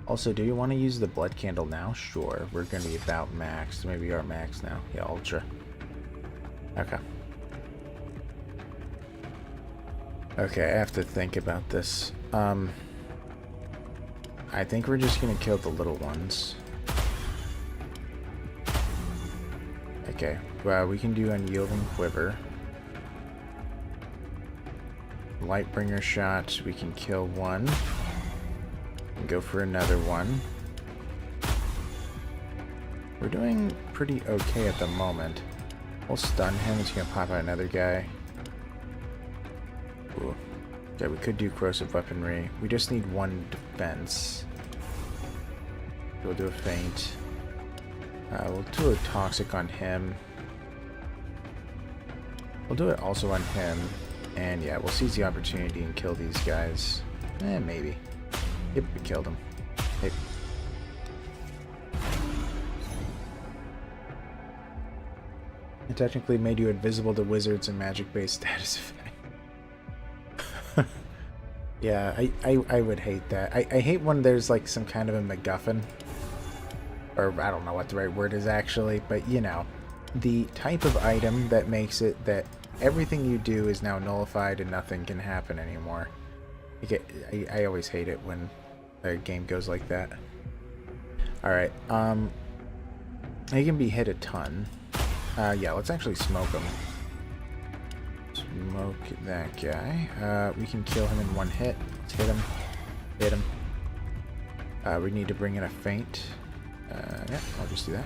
Also, do you want to use the blood candle now? Sure, we're gonna be about max. Maybe we are max now. Yeah, ultra. Okay. Okay, I have to think about this. I think we're just gonna kill the little ones. Okay, well, we can do Unyielding Quiver. Lightbringer shot, we can kill one. And go for another one. We're doing pretty okay at the moment. We'll stun him, he's gonna pop out another guy. Ooh. Okay, we could do corrosive weaponry. We just need 1 defense. We'll do a feint. We'll do a toxic on him. We'll do it also on him. And yeah, we'll seize the opportunity and kill these guys. Maybe. Yep, we killed him. Hey. It technically made you invisible to wizards and magic-based status effect. Yeah, I would hate that. I hate when there's like some kind of a MacGuffin. Or I don't know what the right word is actually, but you know. The type of item that makes it that everything you do is now nullified and nothing can happen anymore. I always hate it when a game goes like that. Alright, he can be hit a ton. Yeah, let's actually smoke him. Smoke that guy. We can kill him in one hit. Let's hit him. Hit him. We need to bring in a feint. Yeah, I'll just do that.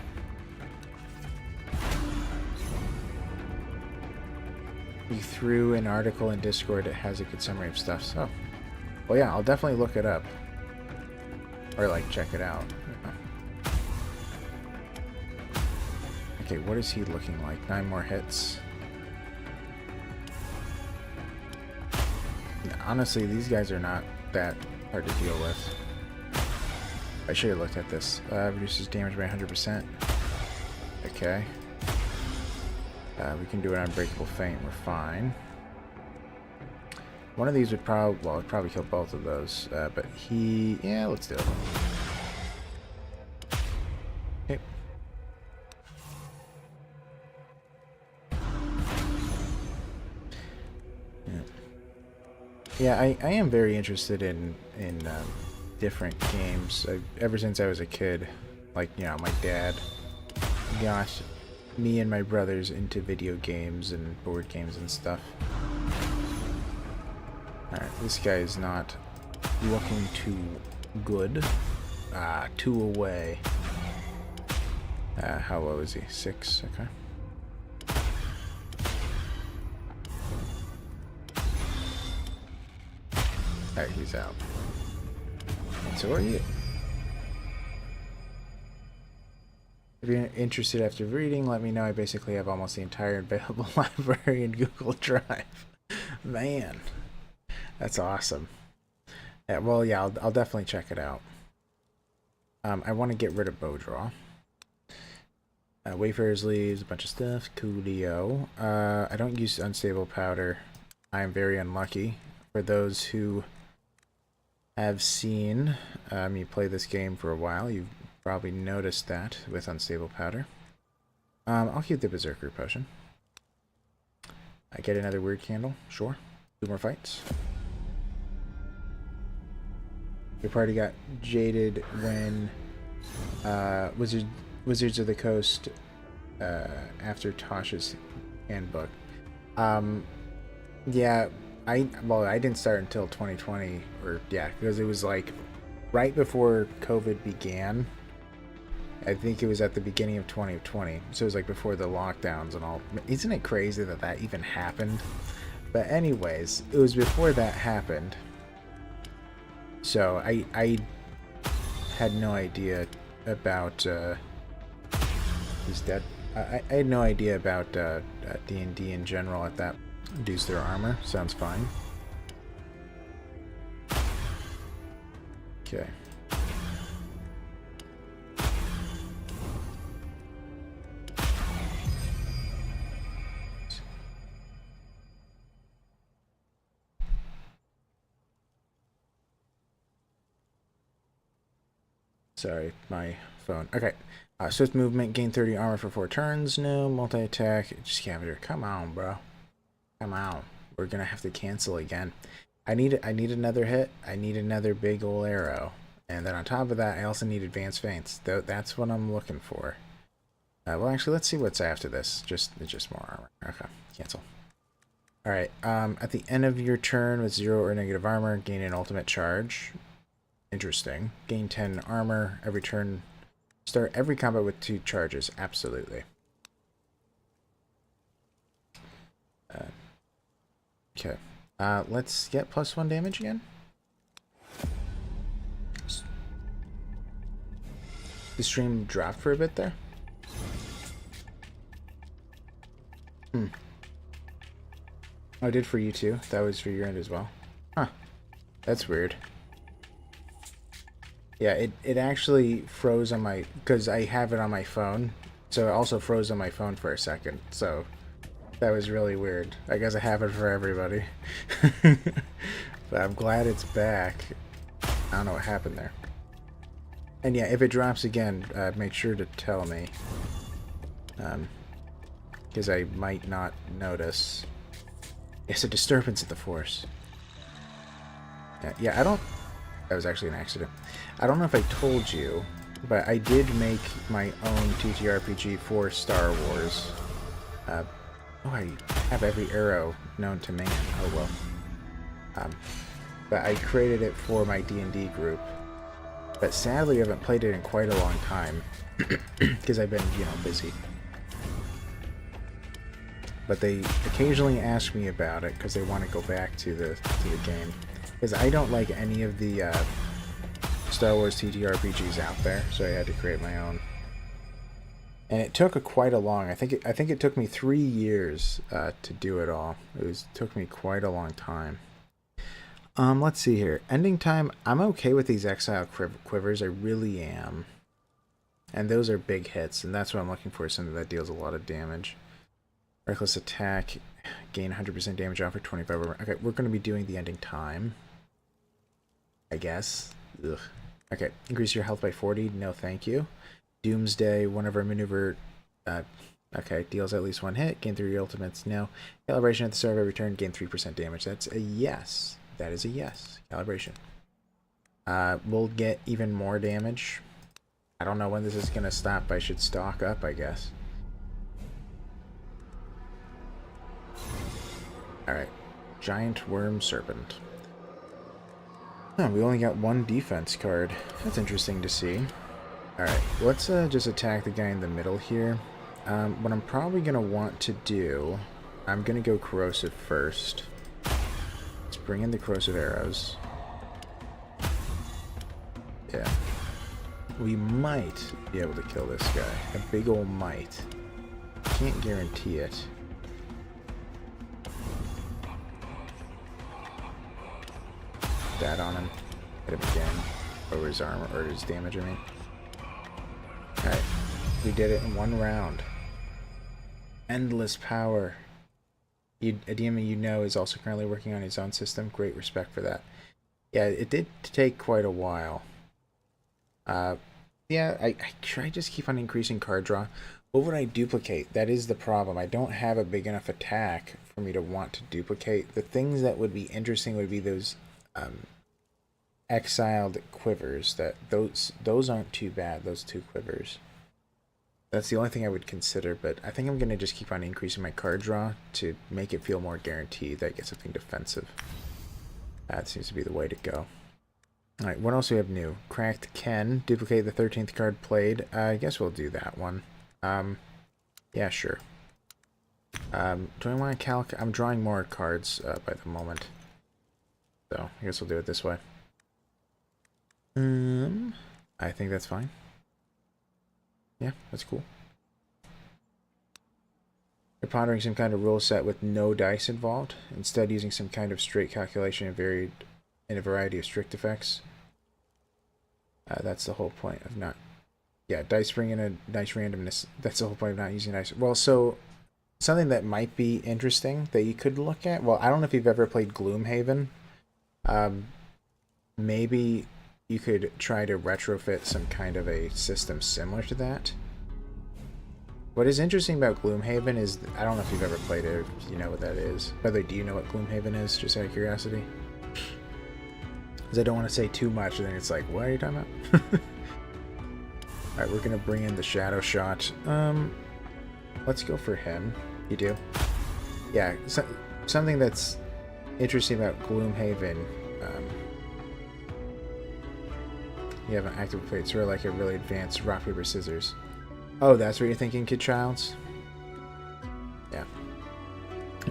You threw an article in Discord that has a good summary of stuff, so... Well, yeah, I'll definitely look it up. Or, like, check it out. Okay, what is he looking like? 9 more hits. Honestly, these guys are not that hard to deal with. I should have looked at this. Reduces damage by 100%. Okay. We can do an unbreakable feint. We're fine. One of these would probably, well, it'd probably kill both of those. But he, yeah, let's do it. Okay. Yeah, I am very interested in different games. Ever since I was a kid, like, you know, my dad, gosh, me and my brothers into video games and board games and stuff. Alright, this guy is not looking too good. 2 away. How low is he? 6, okay. Alright, he's out. And so are you. If you're interested after reading, let me know. I basically have almost the entire available library in Google Drive. Man, that's awesome. Yeah, well, yeah, I'll definitely check it out. I want to get rid of bow draw. Wayfarer's leaves, a bunch of stuff. Coolio. I don't use unstable powder. I am very unlucky. For those who have seen me play this game for a while, you've probably noticed that with unstable powder. I'll keep the Berserker potion. I get another weird candle, sure. 2 more fights. Your party got jaded when Wizards of the Coast after Tasha's handbook. Yeah, I didn't start until 2020, or yeah, because it was like right before COVID began. I think it was at the beginning of 2020, so it was like before the lockdowns and all. Isn't it crazy that that even happened? But anyways, it was before that happened. So I had no idea about he's dead. I had no idea about D&D in general at that. Reduce their armor, sounds fine. Okay. Sorry, my phone. Okay. Swift movement, gain 30 armor for 4 turns. No, multi-attack. Scavenger. Come on, bro. Come on. We're gonna have to cancel again. I need another hit. I need another big ol' arrow. And then on top of that, I also need advanced feints. That's what I'm looking for. Well, actually, let's see what's after this. It's just more armor. Okay, cancel. Alright, at the end of your turn with 0 or negative armor, gain an ultimate charge. Interesting. Gain 10 armor every turn. Start every combat with 2 charges. Absolutely. Okay. Let's get +1 damage again. The stream dropped for a bit there. Oh, I did for you too. That was for your end as well. Huh. That's weird. Yeah, it actually froze on my, because I have it on my phone, So it also froze on my phone for a second, so that was really weird. I guess it happened for everybody. But I'm glad it's back. I don't know what happened there. And yeah, if it drops again, make sure to tell me. Because I might not notice. It's a disturbance of the Force. Yeah, I don't... That was actually an accident. I don't know if I told you, but I did make my own TTRPG for Star Wars. Oh, I have every arrow known to man. Oh well. But I created it for my D&D group. But sadly, I haven't played it in quite a long time. Because I've been, busy. But they occasionally ask me about it because they want to go back to the game. Because I don't like any of the Star Wars TTRPGs out there, so I had to create my own. And it took quite a long. I think it took me 3 years to do it all. It took me quite a long time. Let's see here. Ending time. I'm okay with these Exile Quivers. I really am. And those are big hits, and that's what I'm looking for. Something that deals a lot of damage. Reckless attack. Gain 100% damage off for 25 over. Okay, we're going to be doing the ending time. I guess. Ugh. Okay, increase your health by 40. No, thank you. Doomsday. One of our maneuver. Okay, deals at least one hit. Gain 3 ultimates. No. Calibration at the start of every turn. Gain 3% damage. That's a yes. That is a yes. Calibration. We'll get even more damage. I don't know when this is going to stop. I should stock up, I guess. Alright. Giant Worm Serpent. Oh, we only got 1 defense card. That's interesting to see. Alright, let's just attack the guy in the middle here. What I'm probably going to want to do... I'm going to go Corrosive first. Let's bring in the Corrosive Arrows. Yeah. We might be able to kill this guy. A big ol' might. Can't guarantee it. That on him. Hit him again. Over his armor, or his damage, I mean. Alright. We did it in 1 round. Endless power. A demon you know is also currently working on his own system. Great respect for that. Yeah, it did take quite a while. Yeah, I try just keep on increasing card draw. What would I duplicate? That is the problem. I don't have a big enough attack for me to want to duplicate. The things that would be interesting would be those exiled quivers. Those aren't too bad, those 2 quivers. That's the only thing I would consider, but I think I'm going to just keep on increasing my card draw to make it feel more guaranteed that I get something defensive. That seems to be the way to go. Alright, what else do we have new? Cracked Ken. Duplicate the 13th card played. I guess we'll do that one. Yeah, sure. Do I want to calc? I'm drawing more cards by the moment. So, I guess we'll do it this way. I think that's fine. Yeah, that's cool. You're pondering some kind of rule set with no dice involved, instead using some kind of straight calculation in a variety of strict effects. That's the whole point of not... Yeah, dice bring in a nice randomness. That's the whole point of not using dice. Well, so, something that might be interesting that you could look at... Well, I don't know if you've ever played Gloomhaven. Maybe you could try to retrofit some kind of a system similar to that. What is interesting about Gloomhaven is, I don't know if you've ever played it, or if you know what that is. By the way, do you know what Gloomhaven is, just out of curiosity? Because I don't want to say too much, and then it's like, what are you talking about? Alright, we're going to bring in the Shadow Shot. Let's go for him. You do? Yeah, something that's interesting about Gloomhaven, you haven't actively played. It's sort of like a really advanced rock, paper, scissors. Oh, that's what you're thinking, Kid Childs? Yeah.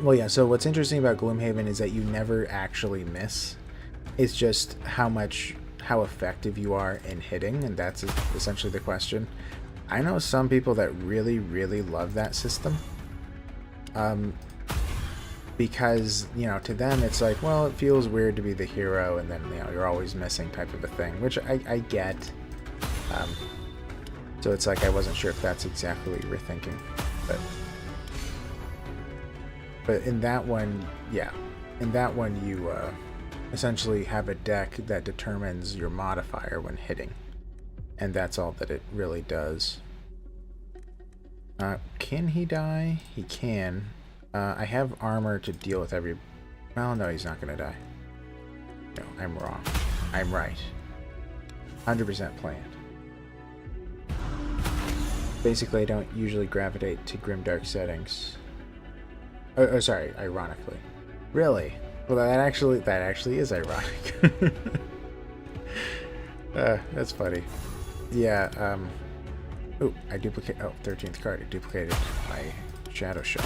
Well, yeah, so what's interesting about Gloomhaven is that you never actually miss. It's just how effective you are in hitting, and that's essentially the question. I know some people that really, really love that system. Because, to them it's like, well, it feels weird to be the hero and then, you're always missing type of a thing, which I get. So it's like I wasn't sure if that's exactly what you were thinking. But in that one, yeah. In that one, you essentially have a deck that determines your modifier when hitting. And that's all that it really does. Can he die? He can. I have armor to deal with every... Well, no, he's not going to die. No, I'm wrong. I'm right. 100% planned. Basically, I don't usually gravitate to grimdark settings. Oh, sorry, ironically. Really? Well, that actually is ironic. That's funny. Yeah, oh, I duplicate... Oh, 13th card. I duplicated my shadow shot.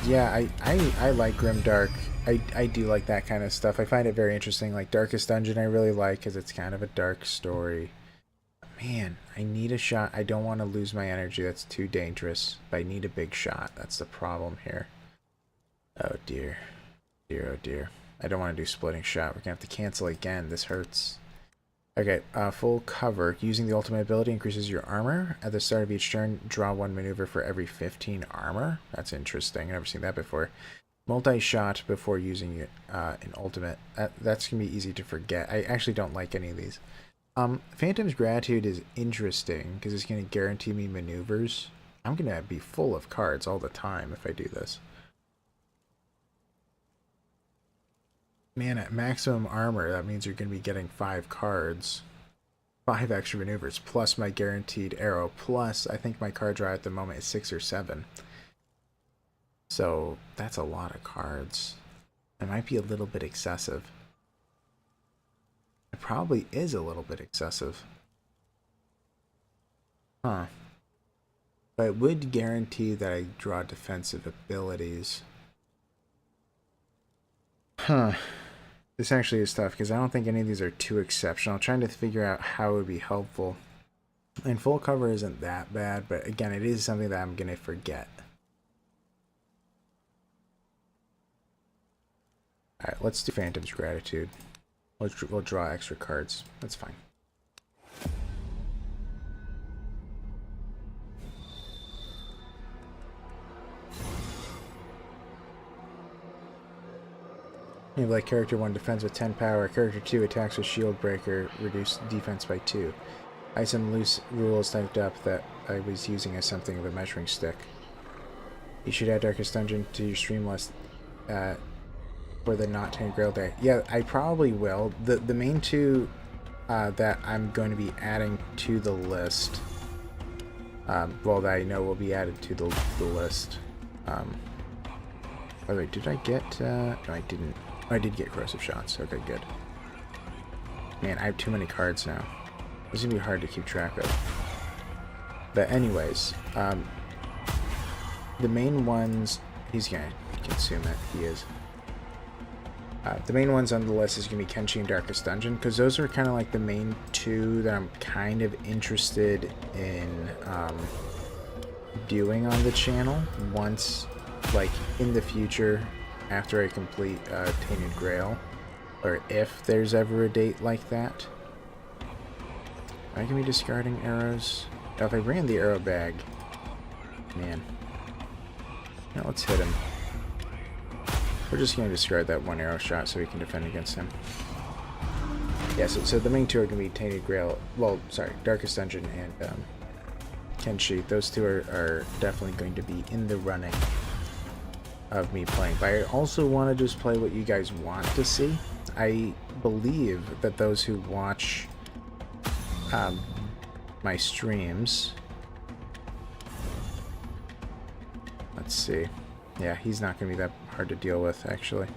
Yeah, I like grimdark. I do like that kind of stuff. I find it very interesting. Like Darkest Dungeon I really like because it's kind of a dark story. Man, I need a shot. I don't want to lose my energy. That's too dangerous. But I need a big shot. That's the problem here. Oh dear. Dear, oh dear. I don't want to do splitting shot. We're going to have to cancel again. This hurts. Okay, full cover. Using the ultimate ability increases your armor. At the start of each turn, draw one maneuver for every 15 armor. That's interesting. I've never seen that before. Multi-shot before using an ultimate. That's going to be easy to forget. I actually don't like any of these. Phantom's Gratitude is interesting because it's going to guarantee me maneuvers. I'm going to be full of cards all the time if I do this. Man, at maximum armor, that means you're going to be getting 5 cards. 5 extra maneuvers, plus my guaranteed arrow, plus I think my card draw at the moment is 6 or 7. So, that's a lot of cards. It might be a little bit excessive. It probably is a little bit excessive. Huh. But it would guarantee that I draw defensive abilities. Huh. This actually is tough because I don't think any of these are too exceptional. I'm trying to figure out how it would be helpful. And full cover isn't that bad, but again, it is something that I'm going to forget. Alright, let's do Phantom's Gratitude. We'll draw extra cards. That's fine. Maybe like character 1 defends with 10 power, character 2 attacks with shield breaker, reduce defense by 2. I had some loose rules typed up that I was using as something of a measuring stick. You should add Darkest Dungeon to your stream list for the not Tainted Grail day. Yeah, I probably will. The main two that I'm going to be adding to the list, well, that I know will be added to the list. By the way, did I get... no, I didn't. I did get Corrosive Shots. Okay, good. Man, I have too many cards now. This is going to be hard to keep track of. But anyways, the main ones... He's going to consume it. He is. The main ones on the list is going to be Kenshi and Darkest Dungeon, because those are kind of like the main two that I'm kind of interested in doing on the channel once, like, in the future, after I complete Tainted Grail, or if there's ever a date like that. I can be discarding arrows. Now, if I bring in the arrow bag, man. Now let's hit him. We're just going to discard that one arrow shot so we can defend against him. Yeah, so the main two are going to be Tainted Grail, well, sorry, Darkest Dungeon and Kenshi. Those two are definitely going to be in the running of me playing. But I also want to just play what you guys want to see. I believe that those who watch my streams... Let's see. Yeah, he's not going to be that hard to deal with, actually.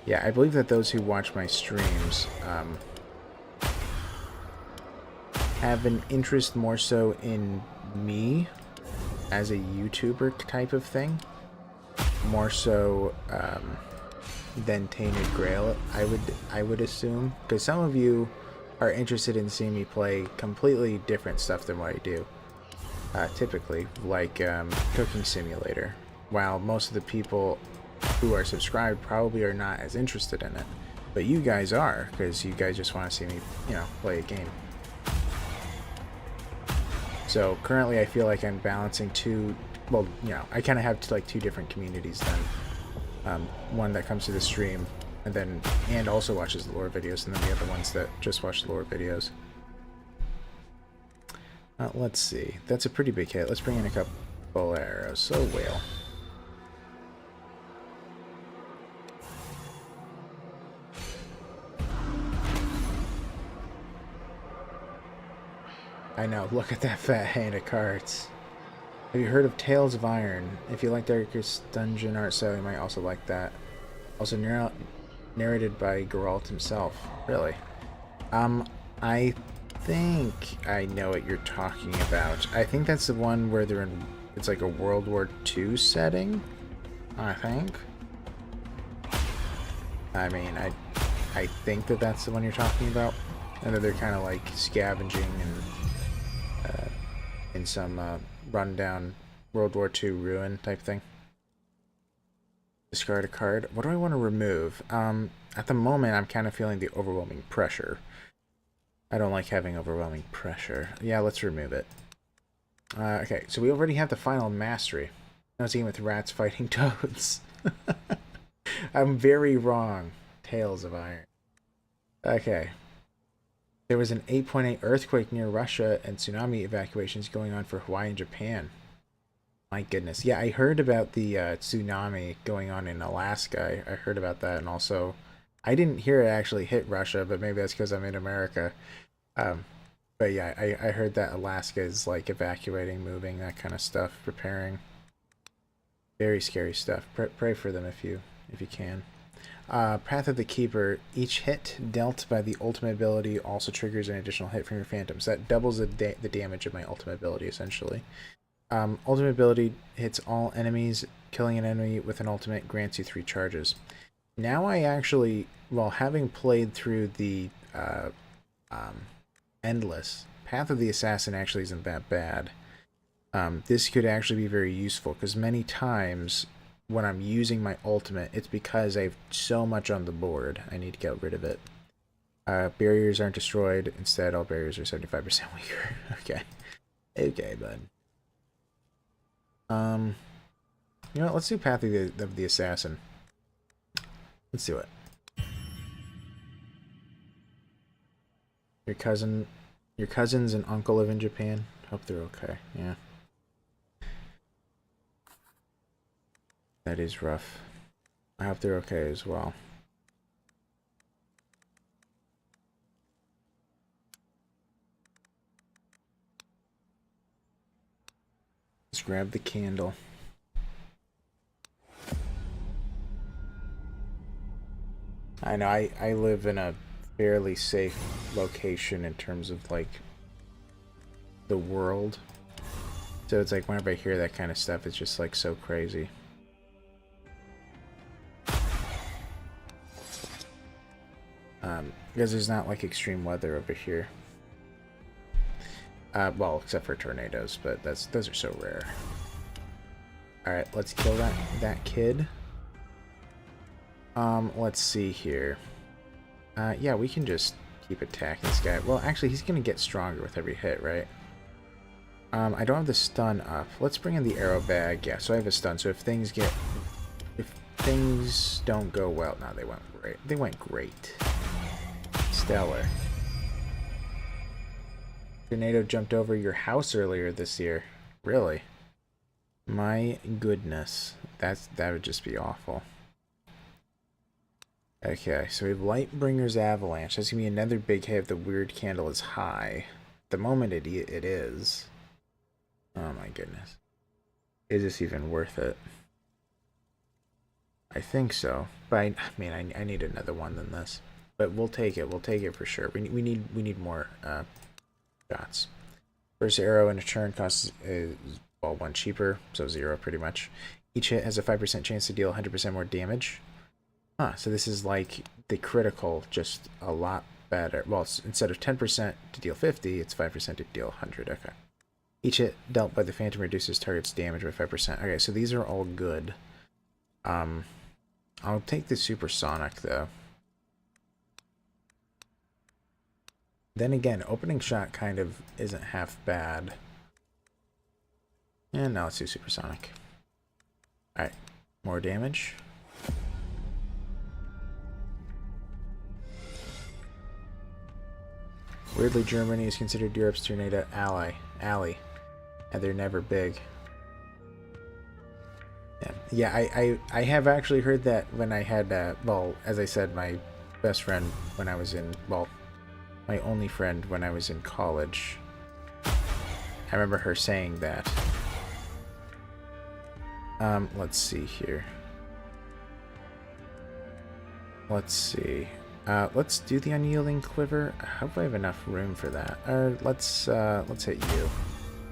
Yeah, I believe that those who watch my streams have an interest more so in me as a YouTuber type of thing, more so than Tainted Grail, I would assume, because some of you are interested in seeing me play completely different stuff than what I do. Typically, like Cooking Simulator, while most of the people who are subscribed probably are not as interested in it. But you guys are, because you guys just want to see me, you know, play a game. So currently I feel like I'm balancing two, well, you know, I kind of have like two different communities then. One that comes to the stream and also watches the lore videos, and then the other ones that just watch the lore videos. Let's see. That's a pretty big hit. Let's bring in a couple arrows. So whale. I know, look at that fat hand of cards. Have you heard of Tales of Iron? If you like Darkest Dungeon art style, you might also like that. Also narrated by Geralt himself. Really? I think I know what you're talking about. I think that's the one where they're in, it's like a World War II setting, I think. I mean, I think that that's the one you're talking about. And that they're kind of like scavenging and in some rundown World War II ruin type thing. Discard a card. What do I want to remove? At the moment, I'm kind of feeling the overwhelming pressure. I don't like having overwhelming pressure. Yeah, let's remove it. Okay, so we already have the final mastery. I was with rats fighting toads. I'm very wrong. Tales of Iron. Okay. There was an 8.8 earthquake near Russia and tsunami evacuations going on for Hawaii and Japan. My goodness. Yeah, I heard about the tsunami going on in Alaska. I heard about that, and also I didn't hear it actually hit Russia, but maybe that's because I'm in America. But yeah, I heard that Alaska is like evacuating, moving, that kind of stuff, preparing. Very scary stuff. Pray for them if you can. Path of the Keeper. Each hit dealt by the ultimate ability also triggers an additional hit from your phantoms. That doubles the damage of my ultimate ability, essentially. Ultimate ability hits all enemies. Killing an enemy with an ultimate grants you 3 charges. Now I actually, well, having played through the Endless, Path of the Assassin actually isn't that bad. This could actually be very useful, because many times when I'm using my ultimate, it's because I have so much on the board. I need to get rid of it. Barriers aren't destroyed. Instead, all barriers are 75% weaker. Okay. Okay, bud. You know what? Let's do Path of the Assassin. Let's do it. Your cousins and uncle live in Japan. Hope they're okay. Yeah. That is rough. I hope they're okay as well. Let's grab the candle. I know I live in a fairly safe location in terms of like the world. So it's like whenever I hear that kind of stuff, it's just like so crazy. Because there's not like extreme weather over here. Well, except for tornadoes, but those are so rare. All right, let's kill that kid. Let's see here. Yeah, we can just keep attacking this guy. Well, actually, he's gonna get stronger with every hit, right? I don't have the stun up. Let's bring in the arrow bag. Yeah, so I have a stun. So if things don't go well, no, they went great. They went great. Stellar. Tornado jumped over your house earlier this year. Really? My goodness. That would just be awful. Okay, so we have Lightbringer's Avalanche. That's going to be another big hit if the weird candle is high. At the moment it is. Oh my goodness. Is this even worth it? I think so. But I mean, I need another one than this. But we'll take it. We'll take it for sure. We need more shots. First arrow in a turn costs well, 1 cheaper, so 0 pretty much. Each hit has a 5% chance to deal 100% more damage. Huh, so this is like the critical, just a lot better. Well, instead of 10% to deal 50, it's 5% to deal 100. Okay. Each hit dealt by the Phantom reduces target's damage by 5%. Okay, so these are all good. I'll take the Supersonic, though. Then again, opening shot kind of isn't half bad. And now let's do supersonic. Alright, more damage. Weirdly, Germany is considered Europe's tornado ally, and they're never big. Yeah, I have actually heard that when I had, well, as I said, my best friend when I was in, well, my only friend when I was in college. I remember her saying that. Let's see here. Let's see. Let's do the unyielding quiver. I hope I have enough room for that. Let's hit you.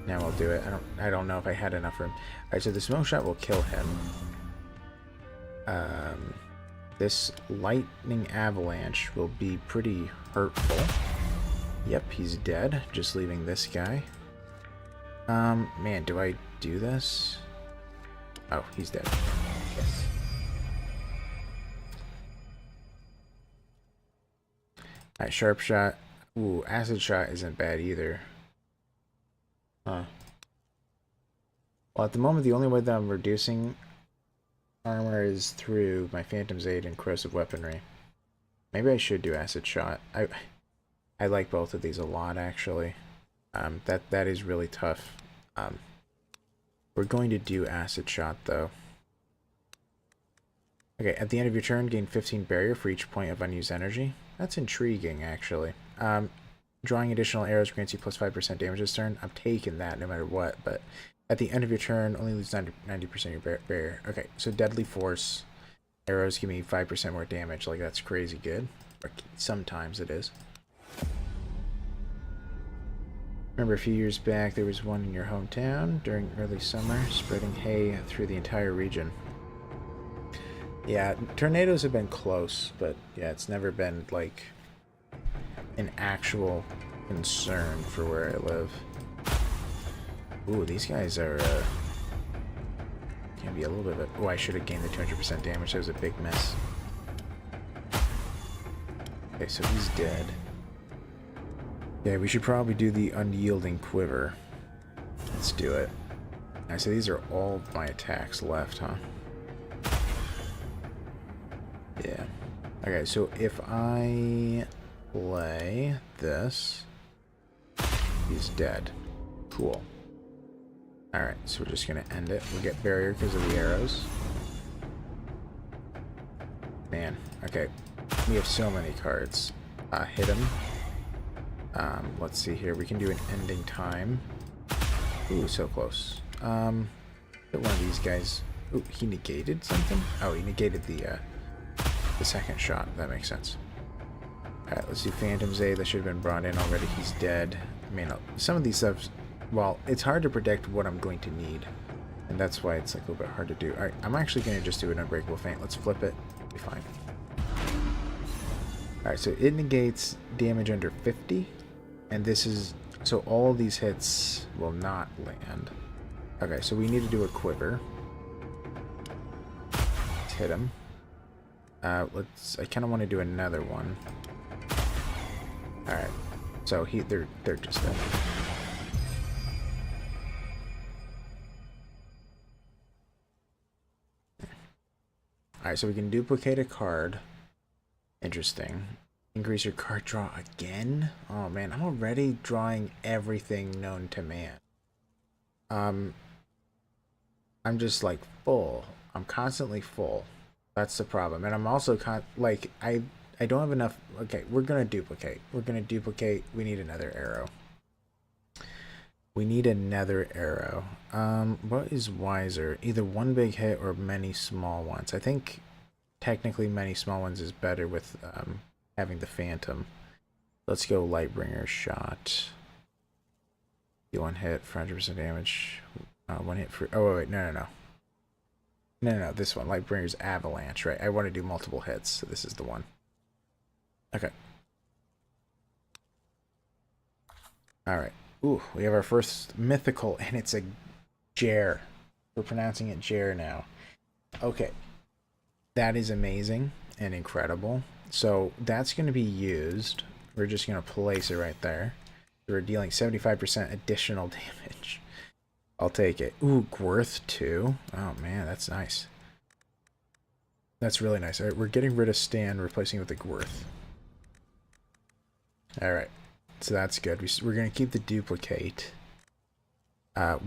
Now we'll do it. I don't know if I had enough room. Alright, so the smoke shot will kill him. This lightning avalanche will be pretty hurtful. Yep, he's dead. Just leaving this guy. Man, do I do this? Oh, he's dead. Yes. Alright, sharp shot. Ooh, acid shot isn't bad either. Huh. Well, at the moment, the only way that I'm reducing armor is through my Phantom's Aid and corrosive weaponry. Maybe I should do acid shot. I like both of these a lot, actually. That is really tough. We're going to do acid shot, though. Okay, at the end of your turn, gain 15 barrier for each point of unused energy. That's intriguing, actually. Drawing additional arrows grants you plus 5% damage this turn. I'm taking that no matter what, but at the end of your turn, only lose 90% of your barrier. Okay, so Deadly Force. Arrows give me 5% more damage. Like, that's crazy good. Or sometimes it is. Remember a few years back, there was one in your hometown during early summer, spreading hay through the entire region. Yeah, tornadoes have been close, but yeah, it's never been, like, an actual concern for where I live. Ooh, these guys are, can be a little bit of a... Oh, I should have gained the 200% damage. That was a big miss. Okay, so he's dead. Yeah, we should probably do the unyielding quiver. Let's do it. Alright, so these are all my attacks left, huh? Yeah. Okay, so if I play this, he's dead. Cool. Alright, so we're just going to end it. We'll get barrier because of the arrows. Man, okay. We have so many cards. Hit him. Let's see here. We can do an ending time. Ooh, so close. Hit one of these guys. Ooh, he negated something? Oh, he negated the second shot. That makes sense. Alright, let's do Phantom's Aid. That should have been brought in already. He's dead. I mean, some of these stuff... Well, it's hard to predict what I'm going to need. And that's why it's like a little bit hard to do. Alright, I'm actually going to just do an Unbreakable Feint. Let's flip it. It'll be fine. Alright, so it negates damage under 50. And this is... So all these hits will not land. Okay, so we need to do a quiver. Let's hit him. I kind of want to do another one. Alright. So they're just dead. Alright, so we can duplicate a card. Interesting. Increase your card draw again? Oh man, I'm already drawing everything known to man. I'm just like full. I'm constantly full. That's the problem. And I'm also I don't have enough. Okay, we're gonna duplicate. We need another arrow. We need another arrow. What is wiser? Either one big hit or many small ones. I think technically many small ones is better with having the Phantom. Let's go Lightbringer shot. One hit for 100% damage. One hit for... Oh, wait, no. No, this one. Lightbringer's Avalanche, right? I want to do multiple hits, so this is the one. Okay. Alright. Ooh, we have our first mythical, and it's a Jer. We're pronouncing it Jer now. Okay. That is amazing and incredible. So that's going to be used. we're just going to place it right there. We're dealing 75% additional damage. I'll take it. Ooh, Gworth 2. Oh man, that's nice. That's really nice. Alright, we're getting rid of Stan, replacing it with the Gworth. Alright, so that's good. We're going to keep the duplicate.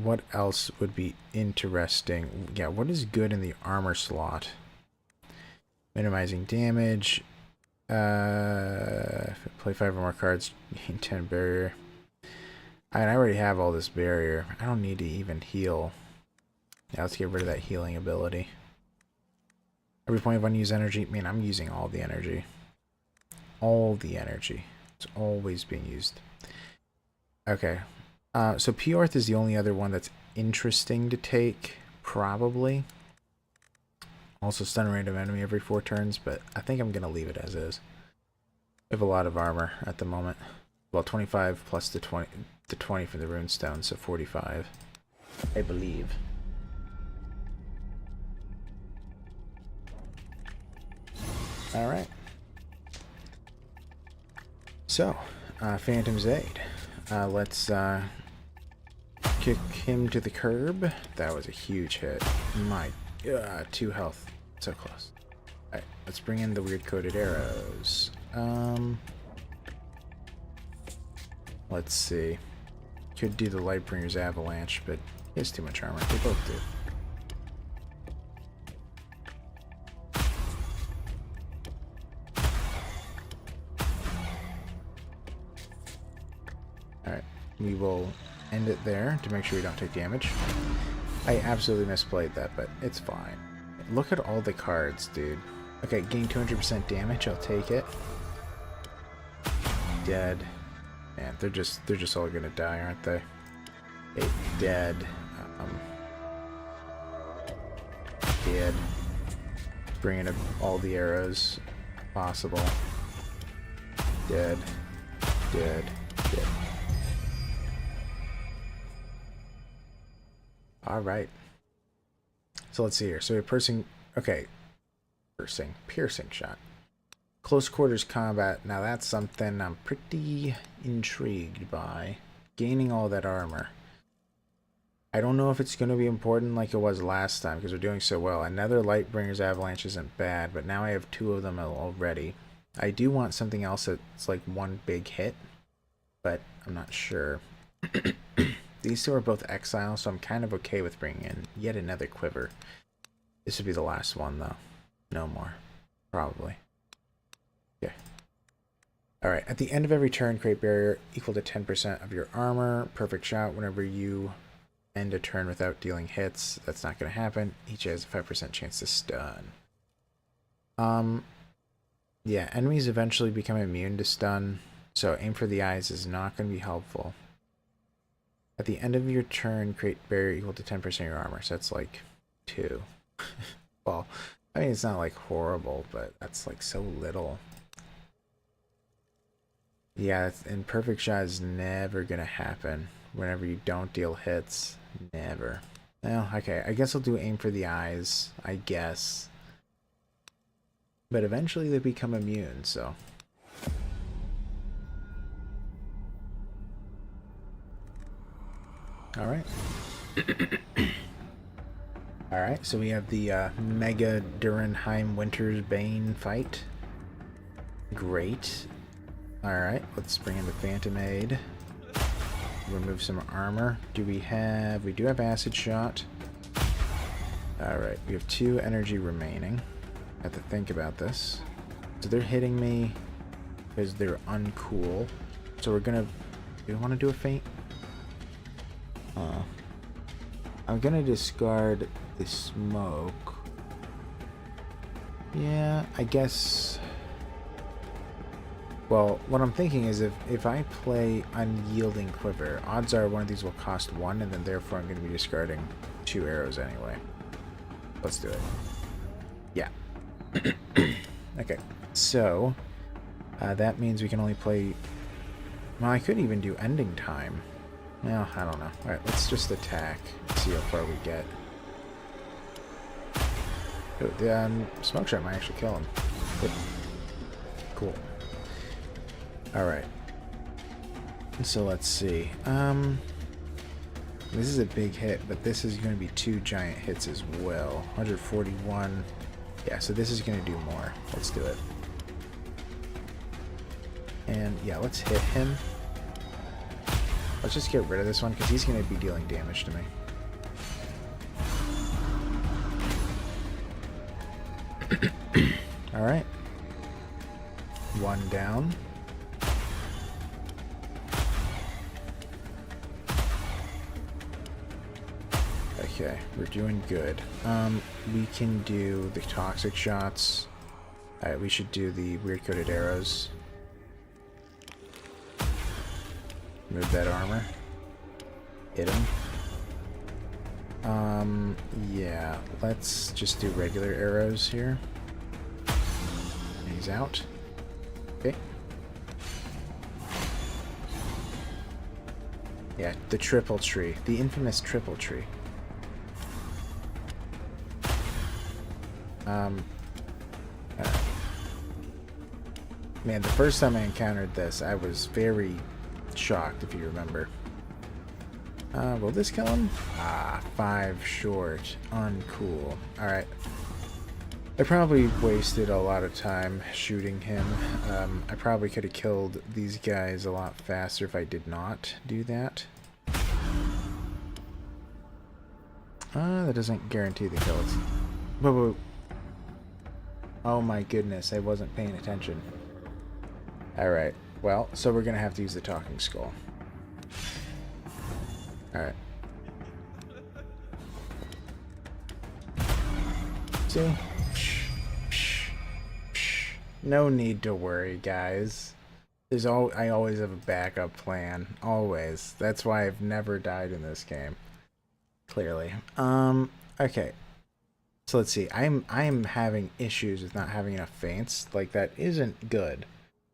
What else would be interesting? Yeah, what is good in the armor slot? Minimizing damage. If I play 5 or more cards, gain 10 barrier. I already have all this barrier. I don't need to even heal. Yeah, let's get rid of that healing ability. Every point of unused energy. Man, I'm using all the energy. All the energy. It's always being used. Okay. So P-Orth is the only other one that's interesting to take, probably. Also stun a random enemy every 4 turns, but I think I'm going to leave it as is. I have a lot of armor at the moment. Well, 25 plus the 20 for the runestone, so 45, I believe. Alright. So, Phantom's Aid. Let's kick him to the curb. That was a huge hit. My god, 2 health. So close. Alright, let's bring in the weird coated arrows. Let's see. Could do the Lightbringer's Avalanche, but he has too much armor. They both do. Alright, we will end it there to make sure we don't take damage. I absolutely misplayed that, but it's fine. Look at all the cards, dude. Okay, gain 200% damage, I'll take it. Dead. Man, they're just all gonna die, aren't they? Okay, dead. Dead. Bringing up all the arrows possible. Dead. Dead. Dead. Alright. So let's see here. So we're piercing. Okay. Piercing shot. Close quarters combat. Now that's something I'm pretty intrigued by. Gaining all that armor. I don't know if it's going to be important like it was last time because we're doing so well. Another Lightbringer's Avalanche isn't bad, but now I have 2 of them already. I do want something else that's like one big hit, but I'm not sure. These 2 are both exile, so I'm kind of okay with bringing in yet another quiver. This would be the last one, though. No more. Probably. Okay. Alright, at the end of every turn, create barrier equal to 10% of your armor. Perfect shot. Whenever you end a turn without dealing hits, that's not going to happen. Each has a 5% chance to stun. Yeah, enemies eventually become immune to stun, so aim for the eyes is not going to be helpful. At the end of your turn, create barrier equal to 10% of your armor, so that's like 2. Well, I mean, it's not like horrible, but that's like so little. Yeah, and perfect shot is never gonna happen whenever you don't deal hits. Never. Well, okay, I guess I'll do aim for the eyes, I guess. But eventually they become immune, so. Alright. Alright, so we have the Mega Durenheim Winter's Bane fight. Great. Alright, let's bring in the Phantom Aid. Remove some armor. We do have Acid Shot. Alright, we have 2 energy remaining. I have to think about this. So they're hitting me because they're uncool. So we're gonna... Do we want to do a feint? I'm gonna discard the smoke. Yeah, I guess... Well, what I'm thinking is if I play Unyielding Quiver, odds are one of these will cost 1, and then therefore I'm going to be discarding 2 arrows anyway. Let's do it. Yeah. Okay, so that means we can only play... Well, I could even do Ending Time. Well, I don't know. Alright, let's just attack. See how far we get. Oh, the smoke shot might actually kill him. Good. Cool. Alright. So let's see. This is a big hit, but this is going to be 2 giant hits as well. 141. Yeah, so this is going to do more. Let's do it. And yeah, let's hit him. Let's just get rid of this one because he's going to be dealing damage to me. Alright. 1 down. Okay, we're doing good. We can do the toxic shots. Alright, we should do the weird coated arrows. Move that armor. Hit him. Yeah, let's just do regular arrows here. He's out. Okay. Yeah, the triple tree. The infamous triple tree. Man, the first time I encountered this, I was very shocked, if you remember. Will this kill him? Ah, 5 short. Uncool. Alright. I probably wasted a lot of time shooting him. I probably could have killed these guys a lot faster if I did not do that. That doesn't guarantee the kills. Whoa, whoa. Oh my goodness, I wasn't paying attention. Alright, well, so we're gonna have to use the talking skull. Alright. See? No need to worry, guys. I always have a backup plan. Always. That's why I've never died in this game. Clearly. Okay. So let's see. I am having issues with not having enough feints. Like, that isn't good.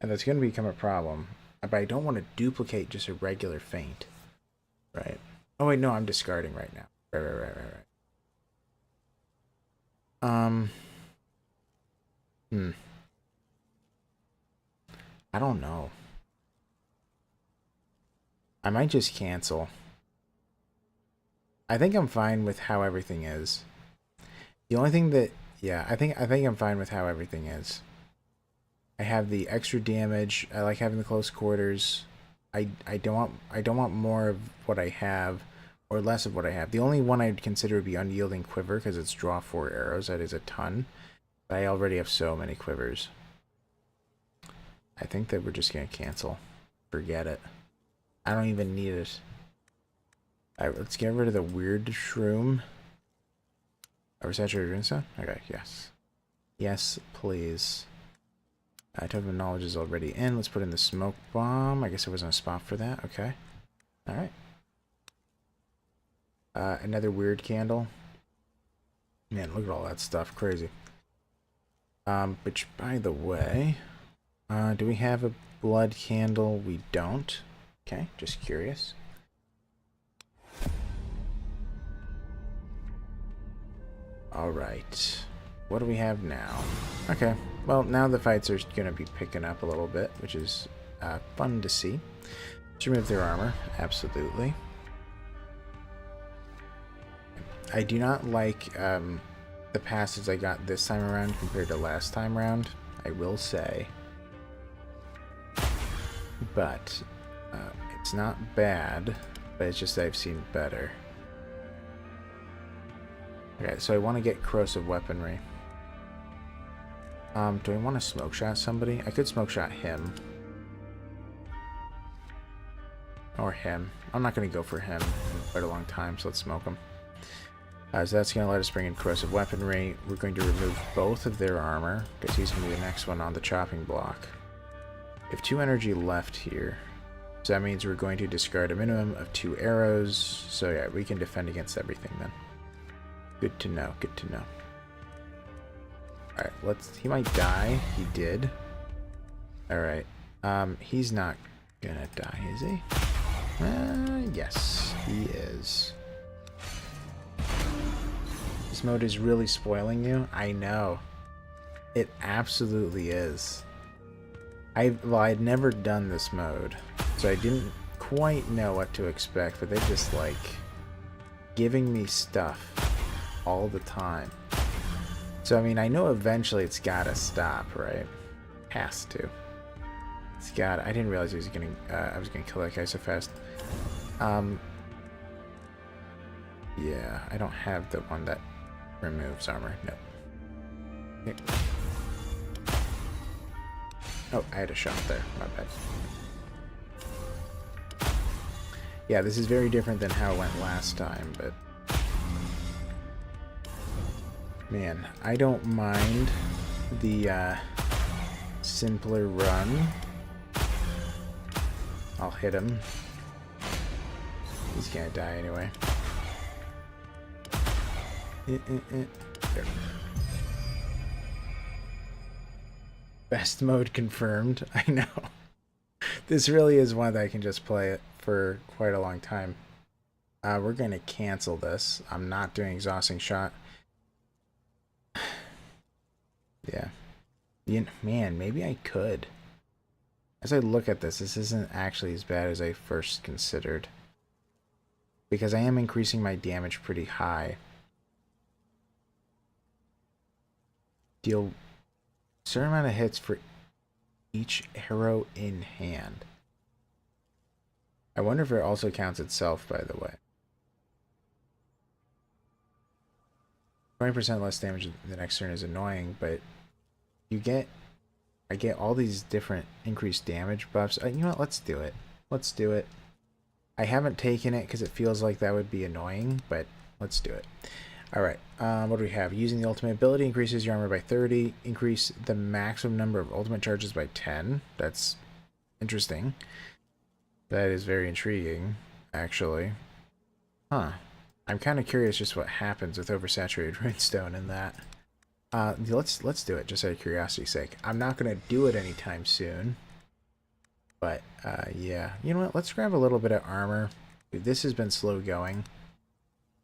And that's going to become a problem. But I don't want to duplicate just a regular feint. Right. Oh, wait, no, I'm discarding right now. Right. I don't know. I might just cancel. I think I'm fine with how everything is. The only thing that, yeah, I think I'm fine with how everything is. I have the extra damage. I like having the close quarters. I don't want more of what I have or less of what I have. The only one I'd consider would be Unyielding Quiver because it's draw 4 arrows. That is a ton. But I already have so many quivers. I think that we're just going to cancel. Forget it. I don't even need it. Alright, let's get rid of the weird shroom. Oversaturated runestone? Okay, yes. Yes, please. Token of Knowledge is already in. Let's put in the smoke bomb. I guess there wasn't a spot for that. Okay. Alright. Another weird candle. Man, look at all that stuff. Crazy. Which, by the way... do we have a blood candle? We don't. Okay, just curious. Alright. What do we have now? Okay, well, now the fights are going to be picking up a little bit, which is fun to see. Let's remove their armor. Absolutely. I do not like the passes I got this time around compared to last time around, I will say. But it's not bad, but it's just that I've seen better. Okay, so I want to get corrosive weaponry. Do I want to smoke shot somebody? I could smoke shot him. Or him. I'm not going to go for him in quite a long time, so let's smoke him. So that's going to let us bring in corrosive weaponry. We're going to remove both of their armor, because he's going to be the next one on the chopping block. We have 2 energy left here. So that means we're going to discard a minimum of 2 arrows. So yeah, we can defend against everything then. Good to know, good to know. Alright, he might die. He did. Alright. He's not gonna die, is he? Yes, he is. This mode is really spoiling you. I know. It absolutely is. Well, I'd never done this mode, so I didn't quite know what to expect, but they're just like giving me stuff all the time. So I mean, I know eventually it's gotta stop, right? Has to. It's gotta. I didn't realize I was gonna kill that guy so fast. Yeah, I don't have the one that removes armor. No. Okay. Oh, I had a shot there. My bad. Yeah, this is very different than how it went last time, but... Man, I don't mind the simpler run. I'll hit him. He's gonna die anyway. There. Best mode confirmed. I know. This really is one that I can just play it for quite a long time. We're going to cancel this. I'm not doing exhausting shot. Yeah. Man, maybe I could. As I look at this isn't actually as bad as I first considered. Because I am increasing my damage pretty high. Deal a certain amount of hits for each arrow in hand. I wonder if it also counts itself, by the way. 20% less damage the next turn is annoying, but I get all these different increased damage buffs. You know what? Let's do it. Let's do it. I haven't taken it because it feels like that would be annoying, but let's do it. Alright, what do we have? Using the ultimate ability increases your armor by 30. Increase the maximum number of ultimate charges by 10. That's interesting. That is very intriguing, actually. Huh. I'm kind of curious just what happens with oversaturated runestone in that. Let's do it, just out of curiosity's sake. I'm not going to do it anytime soon. But, yeah. You know what? Let's grab a little bit of armor. Dude, this has been slow going.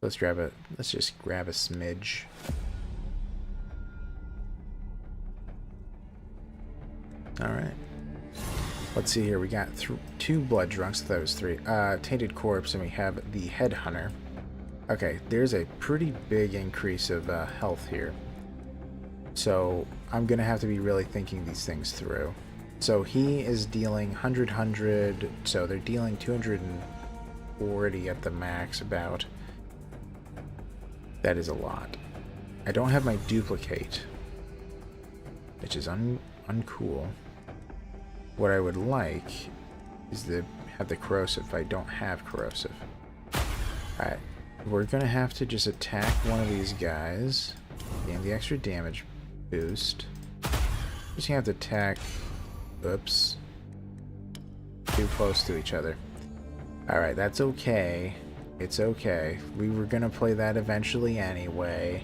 Let's just grab a smidge. Alright. Let's see here. We got 2 blood drunks. I thought it was 3. Tainted corpse, and we have the headhunter. Okay, there's a pretty big increase of health here. So I'm going to have to be really thinking these things through. So he is dealing 100, so they're dealing 240 at the max about. That is a lot. I don't have my duplicate, which is uncool. What I would like is to have the corrosive. I don't have corrosive. Alright, we're going to have to just attack one of these guys. Gain the extra damage boost. Just gonna have to attack. Oops. Too close to each other. Alright, that's okay. It's okay. We were gonna play that eventually anyway.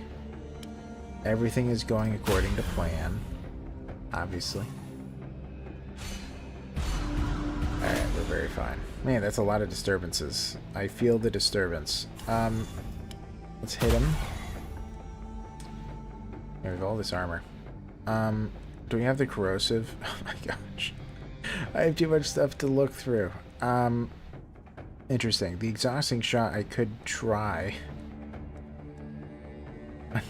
Everything is going according to plan. Obviously. Alright, we're very fine. Man, that's a lot of disturbances. I feel the disturbance. Let's hit him. We have all this armor. Do we have the corrosive? Oh my gosh. I have too much stuff to look through. Interesting. The exhausting shot I could try. Oh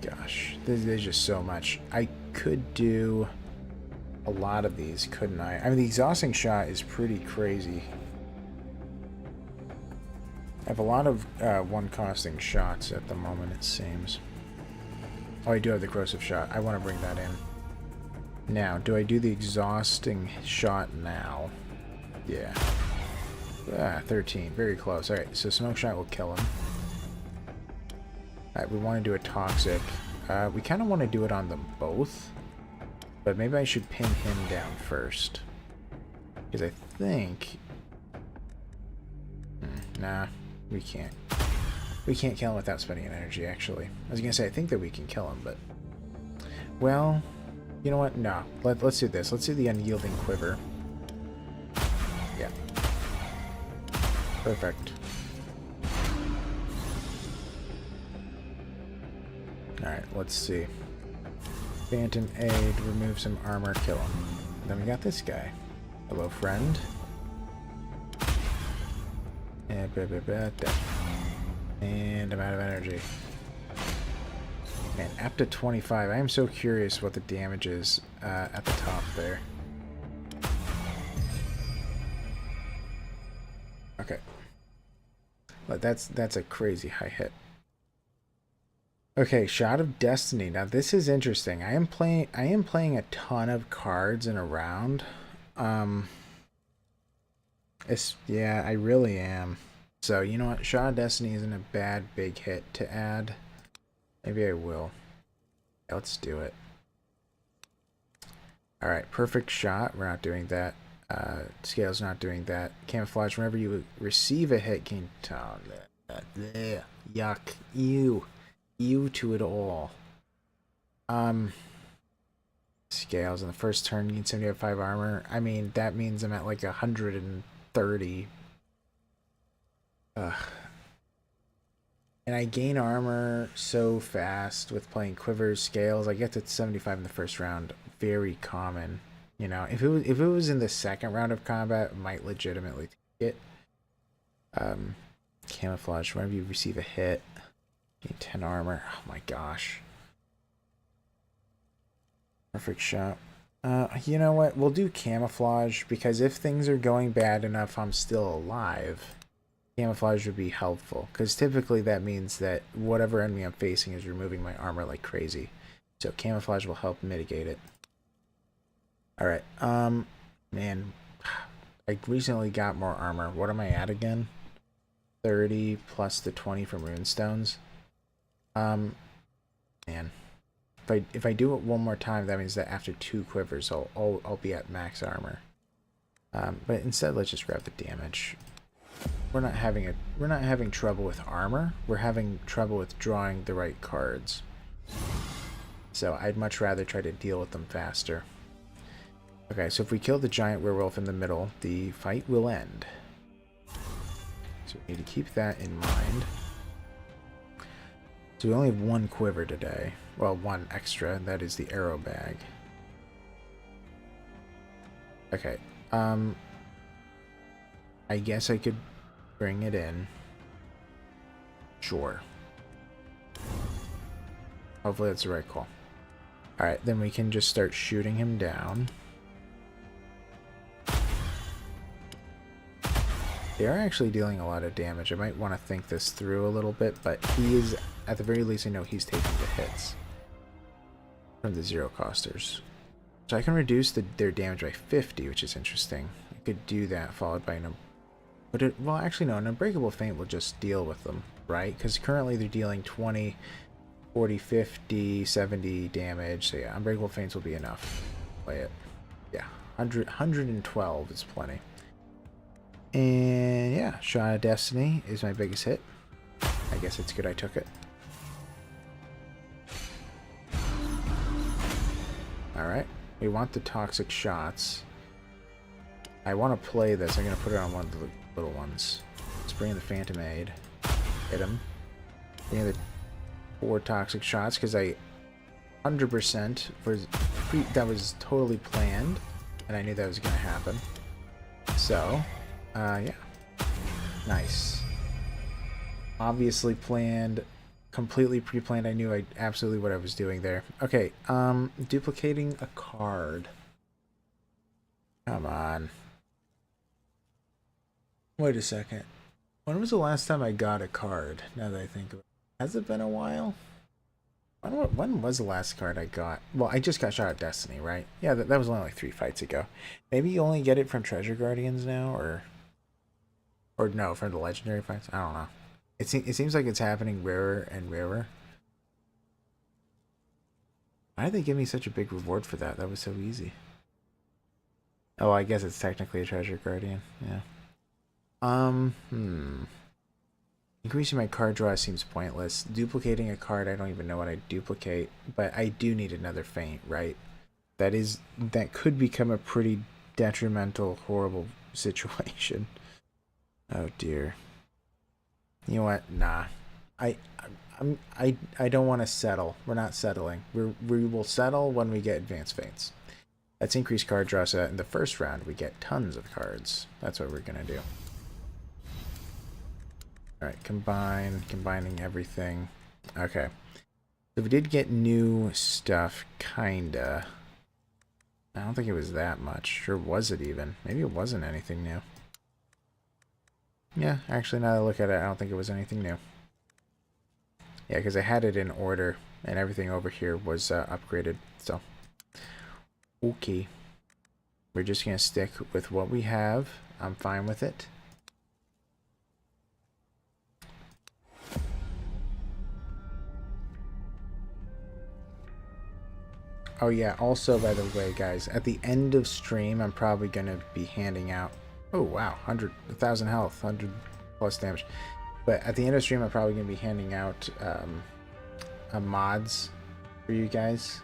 gosh. There's just so much. I could do a lot of these, couldn't I? I mean, the exhausting shot is pretty crazy. I have a lot of one-costing shots at the moment, it seems. Oh, I do have the corrosive shot. I want to bring that in. Now, do I do the exhausting shot now? Yeah. 13. Very close. Alright, so smoke shot will kill him. Alright, we want to do a toxic. We kind of want to do it on them both. But maybe I should pin him down first. Because I think... nah, we can't. We can't kill him without spending an energy, actually. I was going to say, I think that we can kill him, but... Well, you know what? No. Let's do this. Let's do the unyielding quiver. Yeah. Perfect. Alright, let's see. Phantom aid, remove some armor, kill him. Then we got this guy. Hello, friend. And I'm out of energy. Man, up to 25. I am so curious what the damage is at the top there. Okay. But that's a crazy high hit. Okay, Shot of Destiny. Now this is interesting. I am playing a ton of cards in a round. Yeah, I really am. So, you know what? Shot of Destiny isn't a bad big hit to add. Maybe I will. Yeah, let's do it. Alright, perfect shot. We're not doing that. Scale's not doing that. Camouflage, whenever you receive a hit, can... yuck. Ew. Ew to it all. Scales in the first turn, you need 75 armor. I mean, that means I'm at like 130. Ugh. And I gain armor so fast with playing Quivers, Scales. I get to 75 in the first round. Very common. You know, if it was in the second round of combat, I might legitimately take it. Camouflage, whenever you receive a hit, gain 10 armor. Oh my gosh. Perfect shot. You know what? We'll do Camouflage, because if things are going bad enough, I'm still alive. Camouflage would be helpful, because typically that means that whatever enemy I'm facing is removing my armor like crazy. So Camouflage will help mitigate it. Alright, man, I recently got more armor. What am I at again? 30 plus the 20 from Runestones. Man, if I do it one more time, that means that after 2 quivers, I'll be at max armor. But instead, let's just grab the damage. We're not having trouble with armor. We're having trouble with drawing the right cards. So I'd much rather try to deal with them faster. Okay, so if we kill the giant werewolf in the middle, the fight will end. So we need to keep that in mind. So we only have 1 quiver today. Well, 1 extra, and that is the arrow bag. Okay, I guess I could bring it in. Sure. Hopefully that's the right call. Alright, then we can just start shooting him down. They are actually dealing a lot of damage. I might want to think this through a little bit, but he is, at the very least, I know he's taking the hits from the zero costers. So I can reduce their damage by 50, which is interesting. I could do that, followed by well, actually, no, an Unbreakable Feint will just deal with them, right? Because currently they're dealing 20, 40, 50, 70 damage. So yeah, Unbreakable Feints will be enough. Play it. Yeah, 112 is plenty. And yeah, Shot of Destiny is my biggest hit. I guess it's good I took it. Alright, we want the toxic shots. I want to play this. I'm going to put it on one of the little ones. Let's bring in the Phantom Aid. Hit him. Bring in the 4 toxic shots, because I 100% that was totally planned, and I knew that was going to happen. So, yeah. Nice. Obviously planned. Completely pre-planned. I knew absolutely what I was doing there. Okay, duplicating a card. Come on. Wait a second. When was the last time I got a card? Now that I think of it. Has it been a while? When was the last card I got? Well, I just got Shot at Destiny, right? Yeah, that was only like 3 fights ago. Maybe you only get it from Treasure Guardians now, or no, from the Legendary fights? I don't know. It seems like it's happening rarer and rarer. Why did they give me such a big reward for that? That was so easy. Oh, I guess it's technically a Treasure Guardian. Yeah. Increasing my card draw seems pointless. Duplicating a card, I don't even know what I duplicate, but I do need another feint, right? That could become a pretty detrimental, horrible situation. Oh dear. You know what? Nah. I don't want to settle. We're not settling. We will settle when we get advanced feints. Let's increase card draw so that in the first round we get tons of cards. That's what we're going to do. Alright, combining everything. Okay. So we did get new stuff, kinda. I don't think it was that much. Or was it even? Maybe it wasn't anything new. Yeah, actually, now that I look at it, I don't think it was anything new. Yeah, because I had it in order, and everything over here was upgraded, so. Okay. We're just going to stick with what we have. I'm fine with it. Oh yeah, also by the way, guys, at the end of stream, I'm probably going to be handing out... Oh wow, 1,000 health, 100 plus damage. But at the end of stream, I'm probably going to be handing out mods for you guys.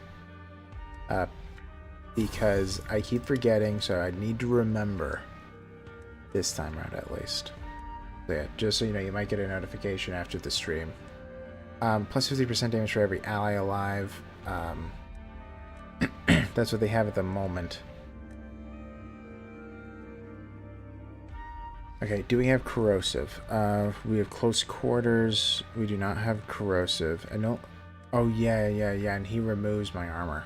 Because I keep forgetting, so I need to remember this time around at least. So yeah, just so you know, you might get a notification after the stream. Plus 50% damage for every ally alive. That's what they have at the moment. Okay, do we have corrosive? We have close quarters. We do not have corrosive. I know. Oh yeah, and he removes my armor.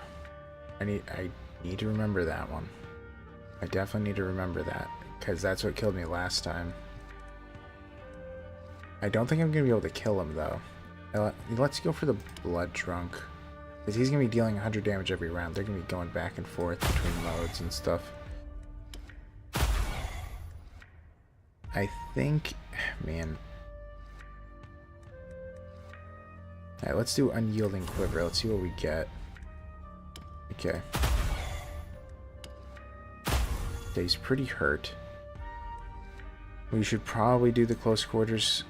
I need to remember that one. I definitely need to remember that, because that's what killed me last time. I don't think I'm gonna be able to kill him though. Let's go for the blood drunk. Because he's going to be dealing 100 damage every round. They're going to be going back and forth between modes and stuff. I think... Man. Alright, let's do Unyielding Quiver. Let's see what we get. Okay. Okay, he's pretty hurt. We should probably do the close quarters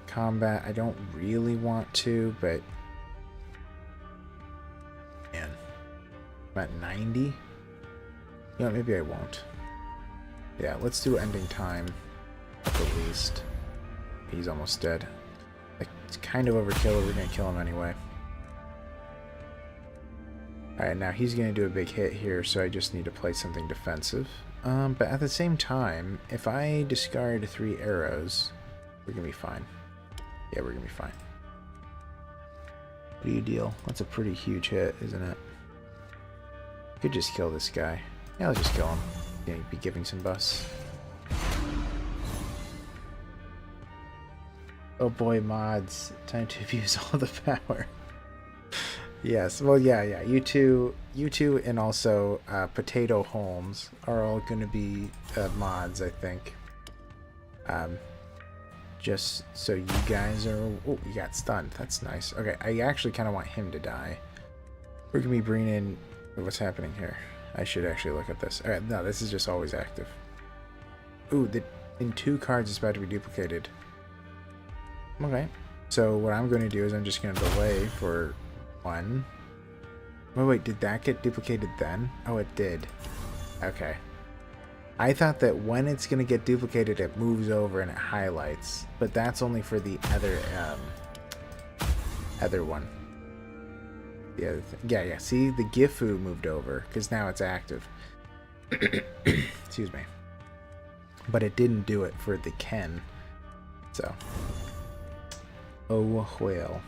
combat. I don't really want to, but... Man. I'm at 90? You know, maybe I won't. Yeah, let's do Ending Time at the least. He's almost dead. Like, it's kind of overkill, but we're going to kill him anyway. Alright, now he's going to do a big hit here, so I just need to play something defensive. But at the same time, if I discard 3 arrows, we're going to be fine. Yeah, we're going to be fine. What do you deal? That's a pretty huge hit, isn't it? Could just kill this guy. Yeah, I'll just kill him. Yeah, be giving some buffs. Oh boy, mods. Time to abuse all the power. Yes, well, yeah. You two and also Potato Holmes are all going to be mods, I think. Just so you guys are... Oh, you got stunned. That's nice. Okay, I actually kind of want him to die. We're going to be bringing in... What's happening here? I should actually look at this. Alright, no, this is just always active. Ooh, in 2 cards it's about to be duplicated. Okay. So what I'm going to do is I'm just going to delay for 1. Wait, did that get duplicated then? Oh, it did. Okay. I thought that when it's going to get duplicated, it moves over and it highlights. But that's only for the other one. The other thing. Yeah. See, the Gifu moved over because now it's active. Excuse me. But it didn't do it for the Ken. So. Oh, well.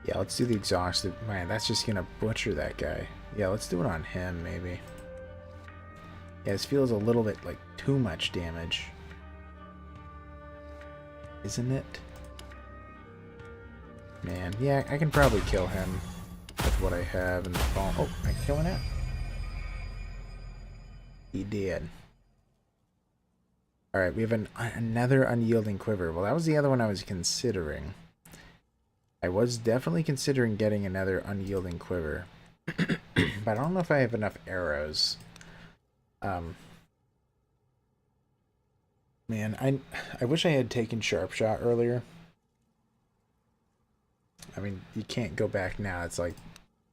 Yeah, let's do the exhausted. Man, that's just going to butcher that guy. Yeah, let's do it on him, maybe. Yeah, this feels a little bit like too much damage. Isn't it? Man, yeah, I can probably kill him with what I have in the ball. Oh, am I killing it? He did. Alright, we have another Unyielding Quiver. Well, that was the other one I was considering. I was definitely considering getting another Unyielding Quiver. But I don't know if I have enough arrows. Man, I wish I had taken Sharp Shot earlier. I mean, you can't go back now. It's like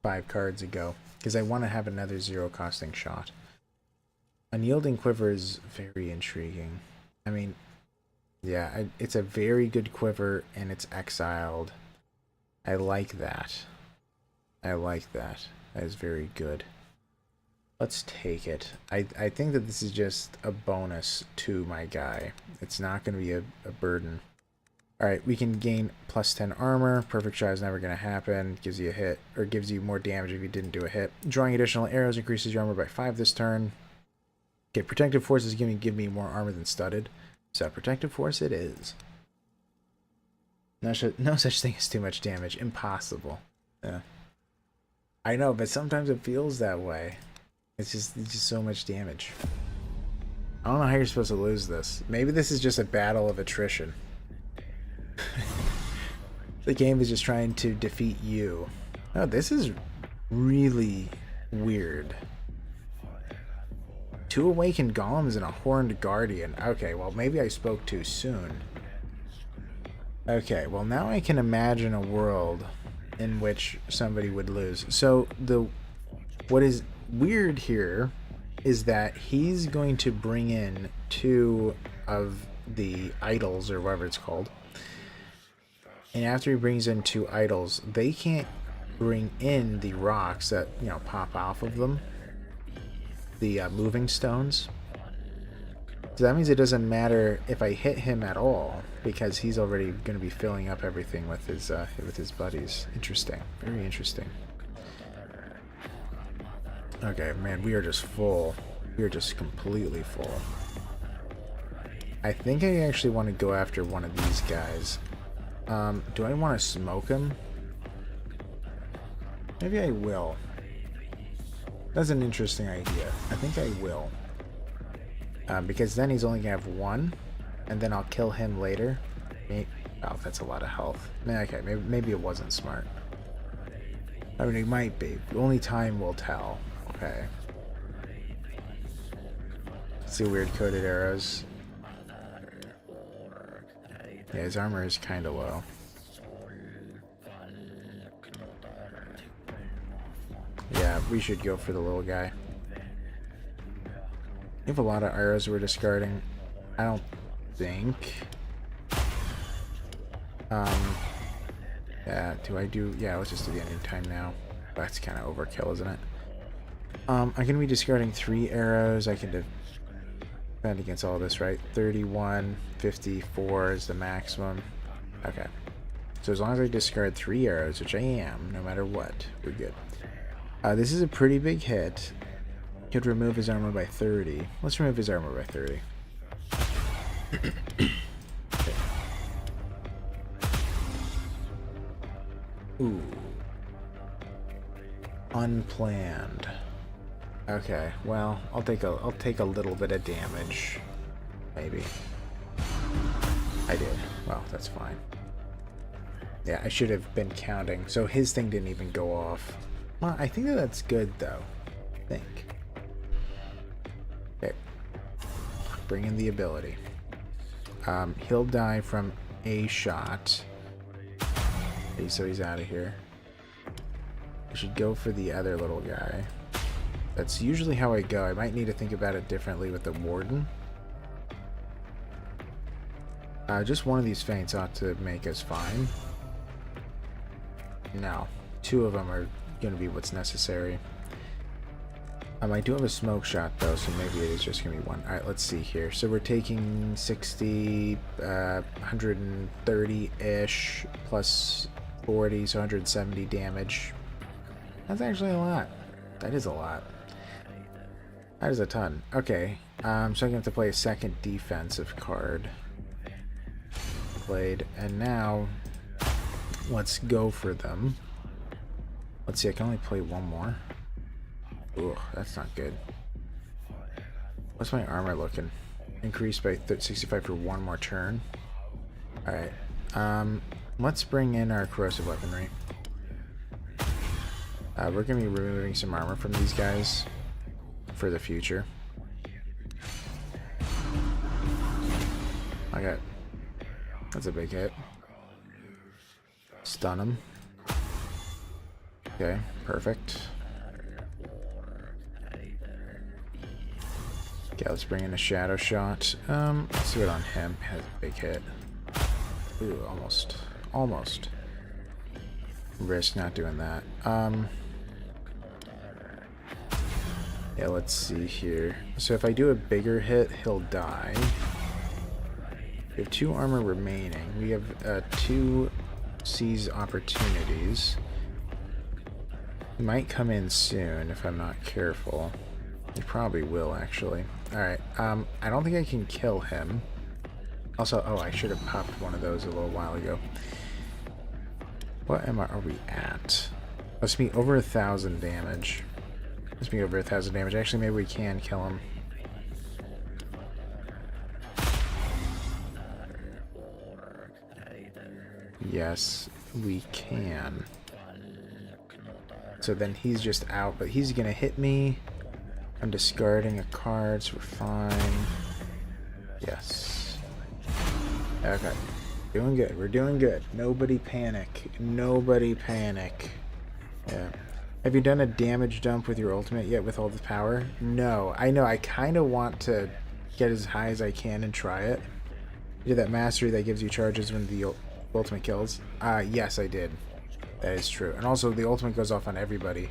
5 cards ago. Because I want to have another 0-costing shot. Unyielding Quiver is very intriguing. I mean, yeah, it's a very good quiver, and it's exiled. I like that. I like that. That is very good. Let's take it. I think that this is just a bonus to my guy. It's not going to be a burden. Alright, we can gain plus 10 armor. Perfect shot is never going to happen. Gives you a hit, or gives you more damage if you didn't do a hit. Drawing additional arrows increases your armor by 5 this turn. Okay, protective force is going to give me more armor than studded. So protective force it is. No such thing as too much damage. Impossible. Yeah. I know, but sometimes it feels that way. It's just so much damage. I don't know how you're supposed to lose this. Maybe this is just a battle of attrition. The game is just trying to defeat you. Oh, this is really weird. 2 awakened golems and a horned guardian. Okay, well maybe I spoke too soon. Okay, well now I can imagine a world in which somebody would lose. So what is weird here is that he's going to bring in 2 of the idols, or whatever it's called. And after he brings in 2 idols, they can't bring in the rocks that, you know, pop off of them. The moving stones. So that means it doesn't matter if I hit him at all, because he's already going to be filling up everything with his buddies. Interesting. Very interesting. Okay, man, we are just full. We are just completely full. I think I actually want to go after one of these guys. Do I want to smoke him? Maybe I will. That's an interesting idea. I think I will. Because then he's only going to have 1, and then I'll kill him later. Oh, that's a lot of health. Okay, maybe it wasn't smart. I mean, it might be. Only time will tell. Okay. Let's see weird coated arrows. Yeah, his armor is kind of low. Yeah, we should go for the little guy. We have a lot of arrows we're discarding. I don't think. Yeah, yeah, let's just do the ending time now. That's kind of overkill, isn't it? I'm going to be discarding 3 arrows. I can defend against all this, right? 31, 54 is the maximum. Okay. So as long as I discard 3 arrows, which I am, no matter what, we're good. This is a pretty big hit. Could remove his armor by 30. Let's remove his armor by 30. Okay. Ooh. Unplanned. Okay, well, I'll take a little bit of damage. Maybe. I did. Well, that's fine. Yeah, I should have been counting. So his thing didn't even go off. Well, I think that's good, though. I think. Okay. Bring in the ability. He'll die from a shot. Okay, so he's out of here. I should go for the other little guy. That's usually how I go. I might need to think about it differently with the warden. Just one of these feints ought to make us fine. No. 2 of them are going to be what's necessary. I do have a smoke shot though, so maybe it is just going to be 1. Alright, let's see here. So we're taking 60, 130-ish, plus 40, so 170 damage. That's actually a lot. That is a lot. That is a ton. Okay, so I'm going to have to play a second defensive card. Played, and now let's go for them. Let's see, I can only play 1 more. Ugh, that's not good. What's my armor looking? Increased by 65 for 1 more turn. Alright, let's bring in our corrosive weaponry. We're going to be removing some armor from these guys for the future. That's a big hit. Stun him. Okay, perfect. Okay, let's bring in a shadow shot. Let's do it on him. Has a big hit. Ooh, almost. Risk not doing that. Yeah, let's see here. So if I do a bigger hit, he'll die. We have 2 armor remaining. We have 2 seize opportunities. He might come in soon if I'm not careful. He probably will, actually. Alright, I don't think I can kill him. Also, oh, I should have popped one of those a little while ago. What are we at? Must be over 1,000 damage. Must be over 1,000 damage. Actually, maybe we can kill him. Yes, we can. So then he's just out, but he's gonna hit me. I'm discarding a card, so we're fine. Yes. Okay. Doing good. We're doing good. Nobody panic. Nobody panic. Yeah. Have you done a damage dump with your ultimate yet with all the power? No. I know. I kind of want to get as high as I can and try it. You did that mastery that gives you charges when the ultimate kills? Yes, I did. That is true. And also, the ultimate goes off on everybody.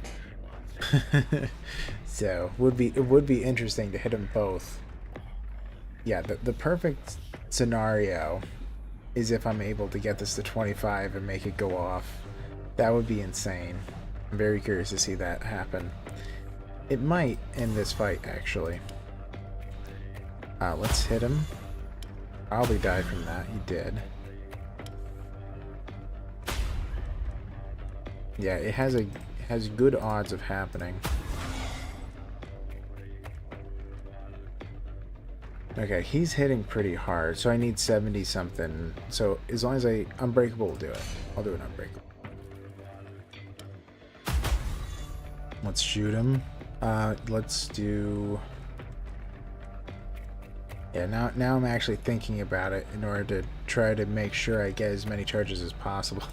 So, it would be interesting to hit them both. Yeah, the perfect scenario is if I'm able to get this to 25 and make it go off. That would be insane. I'm very curious to see that happen. It might in this fight, actually. Let's hit him. Probably died from that. He did. Yeah, it has good odds of happening. Okay, he's hitting pretty hard, so I need 70 something. So as long as Unbreakable will do it. I'll do an Unbreakable. Let's shoot him. Let's do... Yeah, now I'm actually thinking about it in order to try to make sure I get as many charges as possible.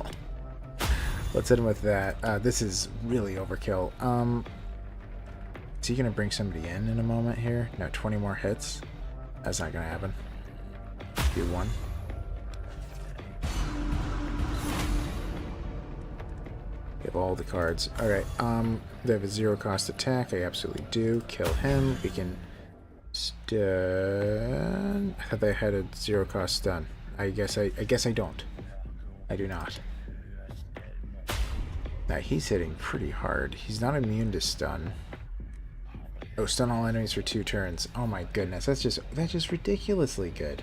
Let's hit him with that. This is really overkill. Is he gonna bring somebody in a moment here? No, 20 more hits. That's not gonna happen. Do one. We have all the cards. Alright, they have a 0 cost attack. I absolutely do. Kill him. We can stun. I thought they had a 0 cost stun. I guess I don't. I do not. Now he's hitting pretty hard. He's not immune to stun. Oh, stun all enemies for 2 turns. Oh my goodness, that's just ridiculously good.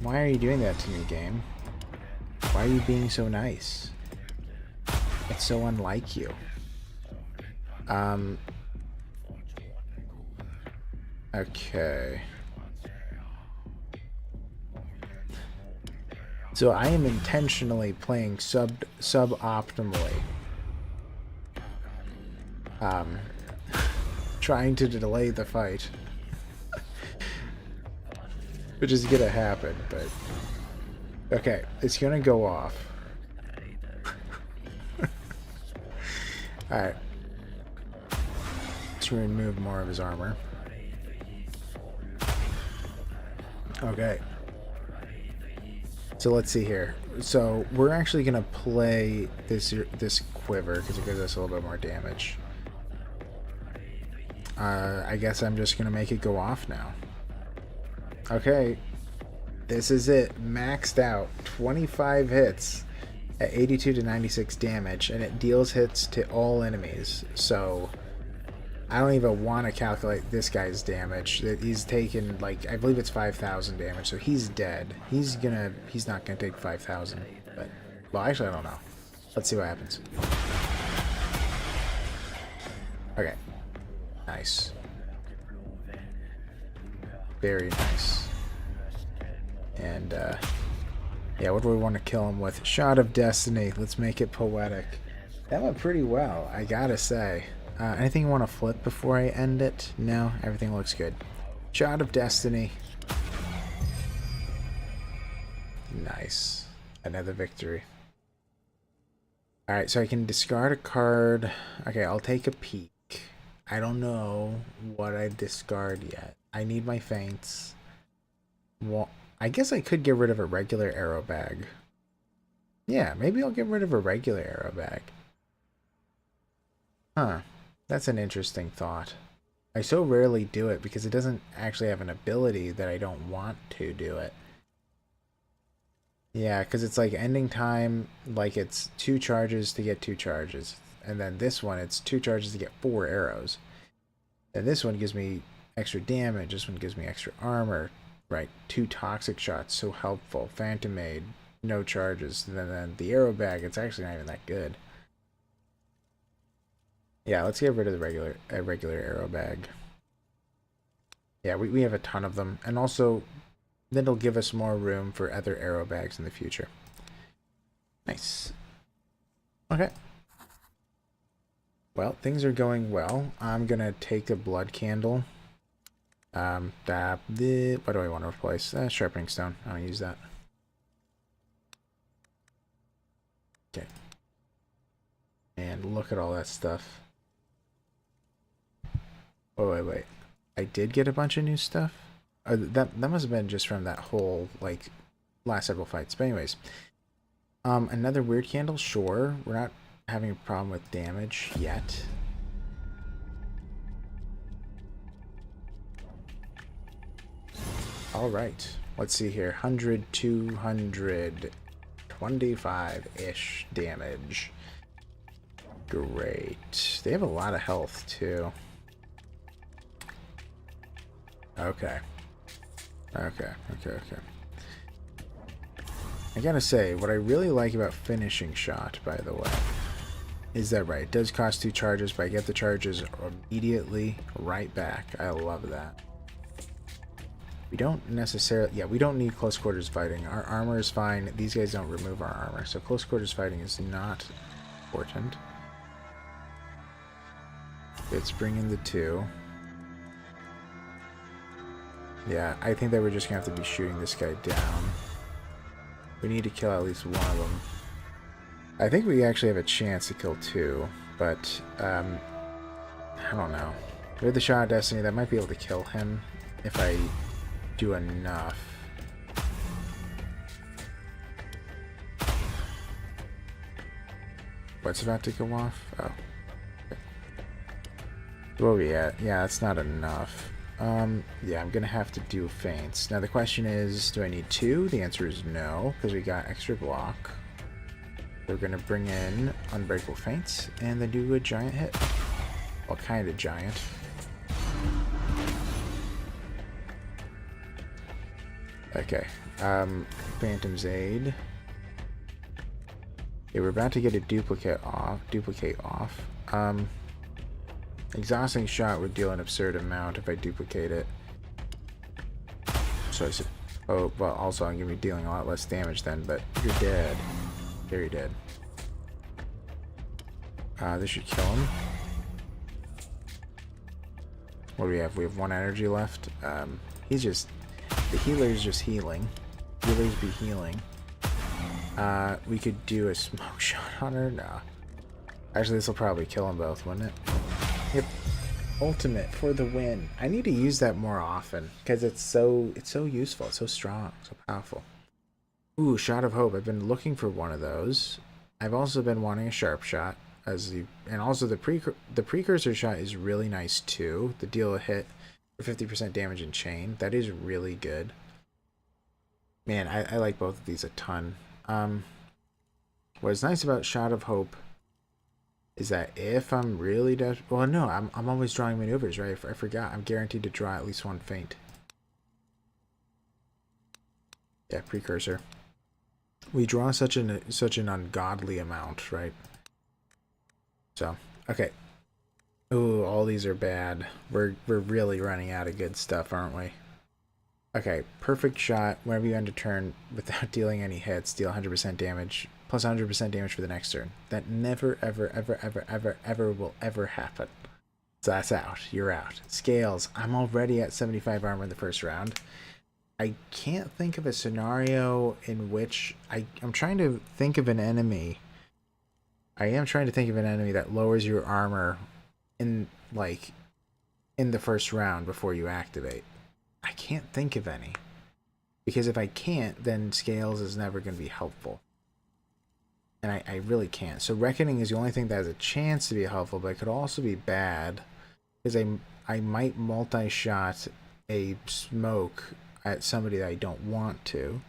Why are you doing that to me, game? Why are you being so nice? It's so unlike you. Okay. So I am intentionally playing suboptimally. Trying to delay the fight. Which is gonna happen, but... Okay, it's gonna go off. Alright. Let's remove more of his armor. Okay. So let's see here. So we're actually gonna play this quiver because it gives us a little bit more damage. I guess I'm just gonna make it go off now. Okay, this is it. Maxed out. 25 hits at 82 to 96 damage, and it deals hits to all enemies. So I don't even want to calculate this guy's damage. He's taken, like, I believe it's 5,000 damage, so he's dead. He's not gonna take 5,000. But, well, actually, I don't know. Let's see what happens. Okay. Nice. Very nice. And, yeah, what do we want to kill him with? Shot of Destiny. Let's make it poetic. That went pretty well, I gotta say. Anything you want to flip before I end it? No, everything looks good. Shot of Destiny. Nice. Another victory. Alright, so I can discard a card. Okay, I'll take a peek. I don't know what I discard yet. I need my feints. Well, I guess I could get rid of a regular arrow bag. Yeah, maybe I'll get rid of a regular arrow bag. Huh. That's an interesting thought. I so rarely do it because it doesn't actually have an ability that I don't want to do it. Yeah, because it's like ending time, like it's 2 charges to get 2 charges. And then this one, it's 2 charges to get 4 arrows. And this one gives me extra damage. This one gives me extra armor. Right, 2 toxic shots, so helpful. Phantom Aid, no charges. And then the arrow bag, it's actually not even that good. Yeah, let's get rid of the regular arrow bag. Yeah, we have a ton of them. And also, then it'll give us more room for other arrow bags in the future. Nice. Okay. Well, things are going well. I'm going to take a blood candle. What do I want to replace? Sharpening stone. I'll use that. Okay. And look at all that stuff. Oh, wait. I did get a bunch of new stuff. That must have been just from that whole, like, last several fights. But anyways. Another weird candle? Sure. We're not having a problem with damage yet. Alright. Let's see here. 100, 200, 25-ish damage. Great. They have a lot of health, too. Okay. Okay. I gotta say, what I really like about finishing shot, by the way, is that right, it does cost 2 charges, but I get the charges immediately right back. I love that. We don't necessarily, yeah, we don't need close quarters fighting. Our armor is fine. These guys don't remove our armor, so close quarters fighting is not important. Let's bring in the 2. Yeah, I think that we're just gonna have to be shooting this guy down. We need to kill at least one of them. I think we actually have a chance to kill 2, but I don't know. With the shot of destiny, that might be able to kill him if I do enough. What's about to go off? Oh. Okay. Where are we at? Yeah, that's not enough. Yeah, I'm gonna have to do feints. Now the question is, do I need 2? The answer is no, because we got extra block. We're gonna bring in unbreakable feints and then do a giant hit. Well, kind of giant. Okay. Phantom's Aid. Okay, we're about to get a duplicate off. Exhausting shot would deal an absurd amount if I duplicate it. So I said, oh, well, also I'm gonna be dealing a lot less damage then, but you're dead. Very dead. This should kill him. What do we have? We have 1 energy left. He's just, the healer's just healing. Healers be healing. We could do a smoke shot on her. No. Actually, this will probably kill them both, wouldn't it? Yep. Ultimate for the win. I need to use that more often because it's so useful. It's so strong, so powerful. Ooh, Shot of Hope. I've been looking for one of those. I've also been wanting a sharp shot, and also the precursor shot is really nice too. The deal a hit for 50% damage in chain. That is really good. Man, I like both of these a ton. What is nice about Shot of Hope is that if I'm really well, no, I'm always drawing maneuvers, right? I forgot. I'm guaranteed to draw at least 1 feint. Yeah, precursor. We draw such an ungodly amount, right? So, okay. Ooh, all these are bad. We're really running out of good stuff, aren't we? Okay, perfect shot. Whenever you end a turn without dealing any hits, deal 100% damage, plus 100% damage for the next turn. That never, ever, ever, ever, ever, ever will ever happen. So that's out. You're out. Scales. I'm already at 75 armor in the first round. I can't think of a scenario in which I'm trying to think of an enemy. I am trying to think of an enemy that lowers your armor in the first round before you activate. I can't think of any. Because if I can't, then Scales is never going to be helpful. And I really can't. So Reckoning is the only thing that has a chance to be helpful, but it could also be bad. Because I might multi-shot a smoke at somebody that I don't want to.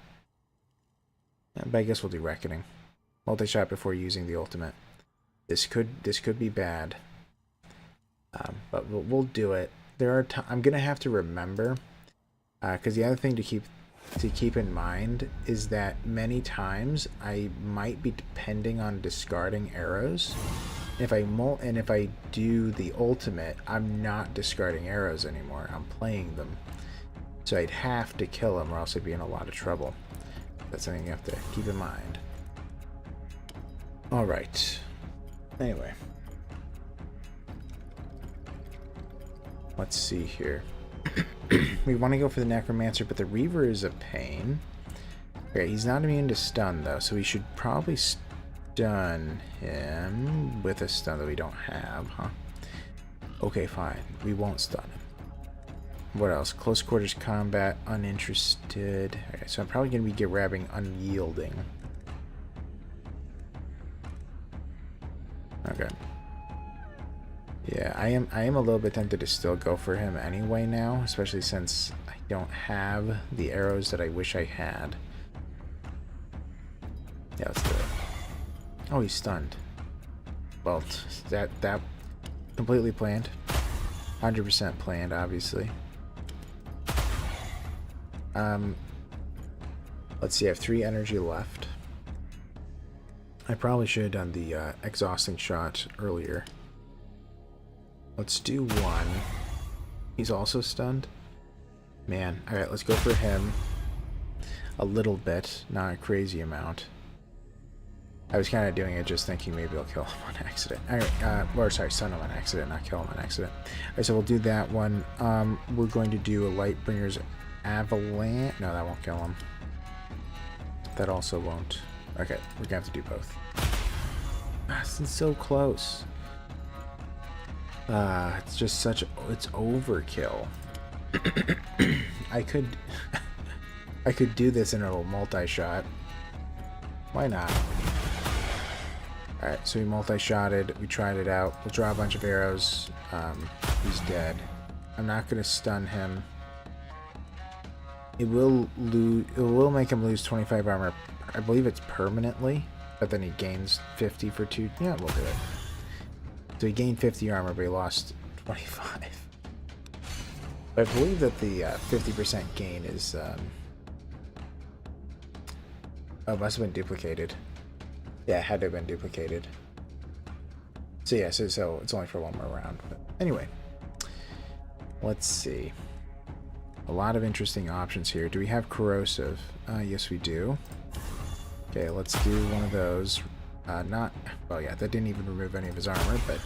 But I guess we'll do Reckoning. Multi-shot before using the ultimate. This could be bad. But we'll do it. I'm gonna have to remember, because the other thing to keep in mind is that many times I might be depending on discarding arrows. If I do the ultimate, I'm not discarding arrows anymore. I'm playing them. So I'd have to kill him or else I'd be in a lot of trouble. That's something you have to keep in mind. Alright. Anyway. Let's see here. We want to go for the Necromancer, but the Reaver is a pain. Okay, he's not immune to stun, though, so we should probably stun him with a stun that we don't have, huh? Okay, fine. We won't stun him. What else? Close quarters combat, uninterested. Okay, so I'm probably going to be grabbing unyielding. Okay. Yeah, I am a little bit tempted to still go for him anyway now, especially since I don't have the arrows that I wish I had. Yeah, let's do it. Oh, he's stunned. Well, that completely planned. 100% planned, obviously. Let's see, I have 3 energy left. I probably should have done the exhausting shot earlier. Let's do 1. He's also stunned. Man, alright, let's go for him. A little bit, not a crazy amount. I was kind of doing it just thinking maybe I'll kill him on accident. Alright, or sorry, stun him on accident, not kill him on accident. Alright, so we'll do that one. We're going to do a Lightbringer's Avalanche. No, that won't kill him. That also won't. Okay, we're gonna have to do both. This is so close. It's just such, it's overkill. I could do this in a multi-shot. Why not? Alright, so we multi-shotted, we tried it out. We'll draw a bunch of arrows. He's dead. I'm not gonna stun him. It will make him lose 25 armor. I believe it's permanently, but then he gains 50 for 2. Yeah, we'll do it. So he gained 50 armor, but he lost 25. But I believe that the 50% gain is... oh, it must have been duplicated. Yeah, it had to have been duplicated. So yeah, so it's only for 1 more round. But anyway, let's see. A lot of interesting options here. Do we have corrosive? Yes, we do. Okay, let's do one of those. Not... well, yeah, that didn't even remove any of his armor, but...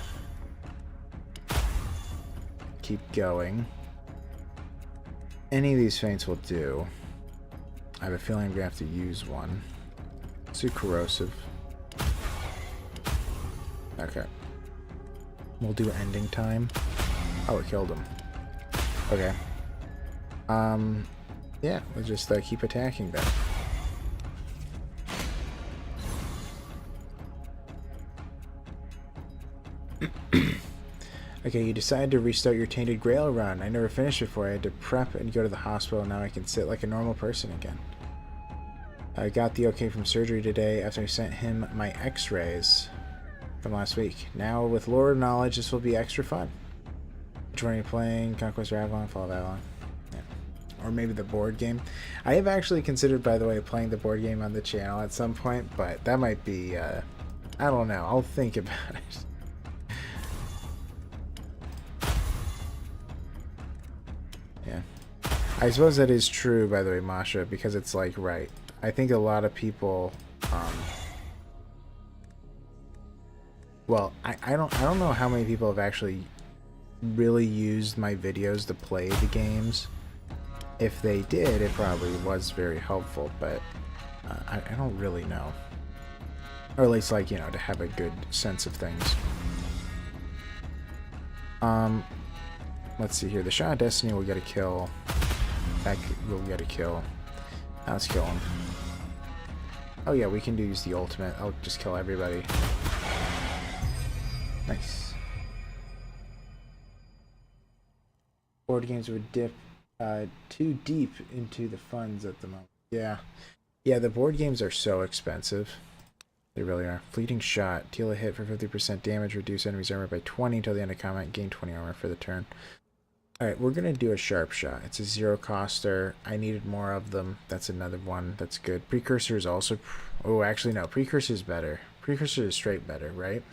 keep going. Any of these feints will do. I have a feeling I'm going to have to use one. Let's do corrosive. Okay. We'll do ending time. Oh, it killed him. Okay. Yeah, we'll just keep attacking them. Okay, you decided to restart your Tainted Grail run. I never finished before. I had to prep and go to the hospital. Now I can sit like a normal person again. I got the okay from surgery today after I sent him my x-rays from last week. Now, with lore knowledge, this will be extra fun. Which one are you playing? Conquest or Avalon? Fall of Avalon? Yeah. Or maybe the board game. I have actually considered, by the way, playing the board game on the channel at some point, but that might be, I don't know. I'll think about it. Yeah. I suppose that is true, by the way, Masha, because it's like, right. I think a lot of people, well, I don't know how many people have actually really used my videos to play the games. If they did, it probably was very helpful, but I don't really know. Or at least, like, you know, to have a good sense of things. Let's see here. The Shot of Destiny we gotta kill. That we'll get a kill. Now let's kill him. Oh yeah, we can use the ultimate. I'll just kill everybody. Nice. board games would dip too deep into the funds at the moment. Yeah. Yeah, the board games are so expensive. They really are. Fleeting Shot. Deal a hit for 50% damage. Reduce enemy's armor by 20 until the end of combat. Gain 20 armor for the turn. Alright, we're going to do a Sharp Shot. It's a 0-coster. I needed more of them. That's another one. That's good. Precursor is also... Oh, actually, no. Precursor is better. Precursor is straight better, right?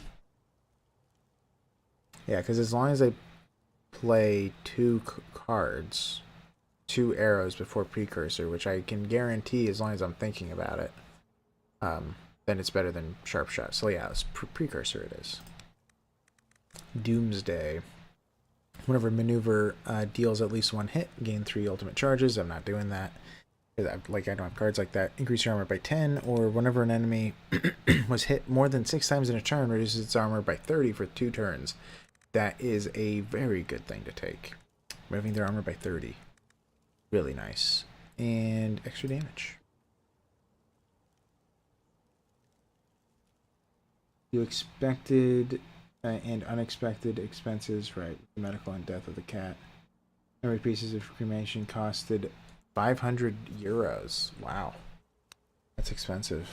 Yeah, because as long as I play 2 cards, 2 arrows before Precursor, which I can guarantee as long as I'm thinking about it, then it's better than Sharp Shot. So yeah, it's Precursor it is. Doomsday. Whenever maneuver deals at least 1 hit, gain 3 ultimate charges. I'm not doing that. I don't have cards like that. Increase your armor by 10, or whenever an enemy was hit more than 6 times in a turn, reduces its armor by 30 for 2 turns. That is a very good thing to take. Moving their armor by 30. Really nice. And extra damage. You expected and unexpected expenses, right? The medical and death of the cat. Every pieces of cremation costed 500 euros. Wow. That's expensive.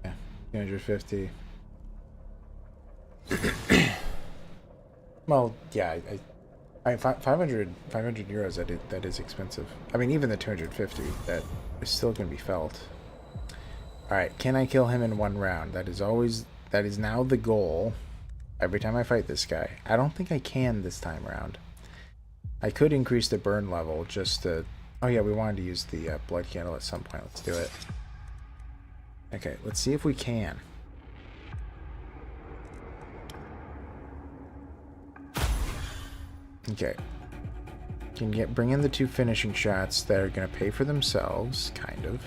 Yeah, 250. Well, yeah, I 500 euros, that is expensive. I mean, even the 250, that is still going to be felt. Alright, can I kill him in 1 round? That is now the goal every time I fight this guy. I don't think I can this time around. I could increase the burn level just to... Oh yeah, we wanted to use the blood candle at some point. Let's do it. Okay, let's see if we can. Okay. Can bring in the 2 finishing shots that are going to pay for themselves, kind of.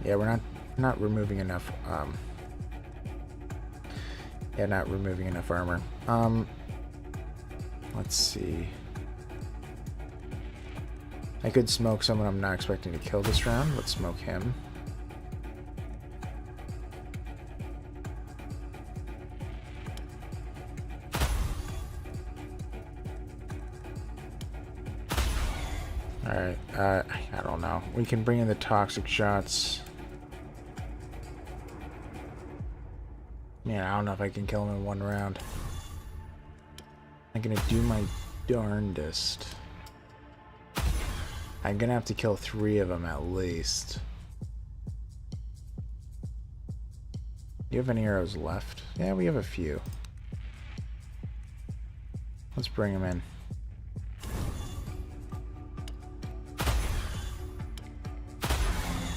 Yeah, we're not removing enough. Yeah, not removing enough armor. Let's see. I could smoke someone I'm not expecting to kill this round. Let's smoke him. Alright, I don't know. We can bring in the toxic shots. Man, I don't know if I can kill him in 1 round. I'm gonna do my darndest. I'm gonna have to kill 3 of them at least. Do you have any arrows left? Yeah, we have a few. Let's bring them in.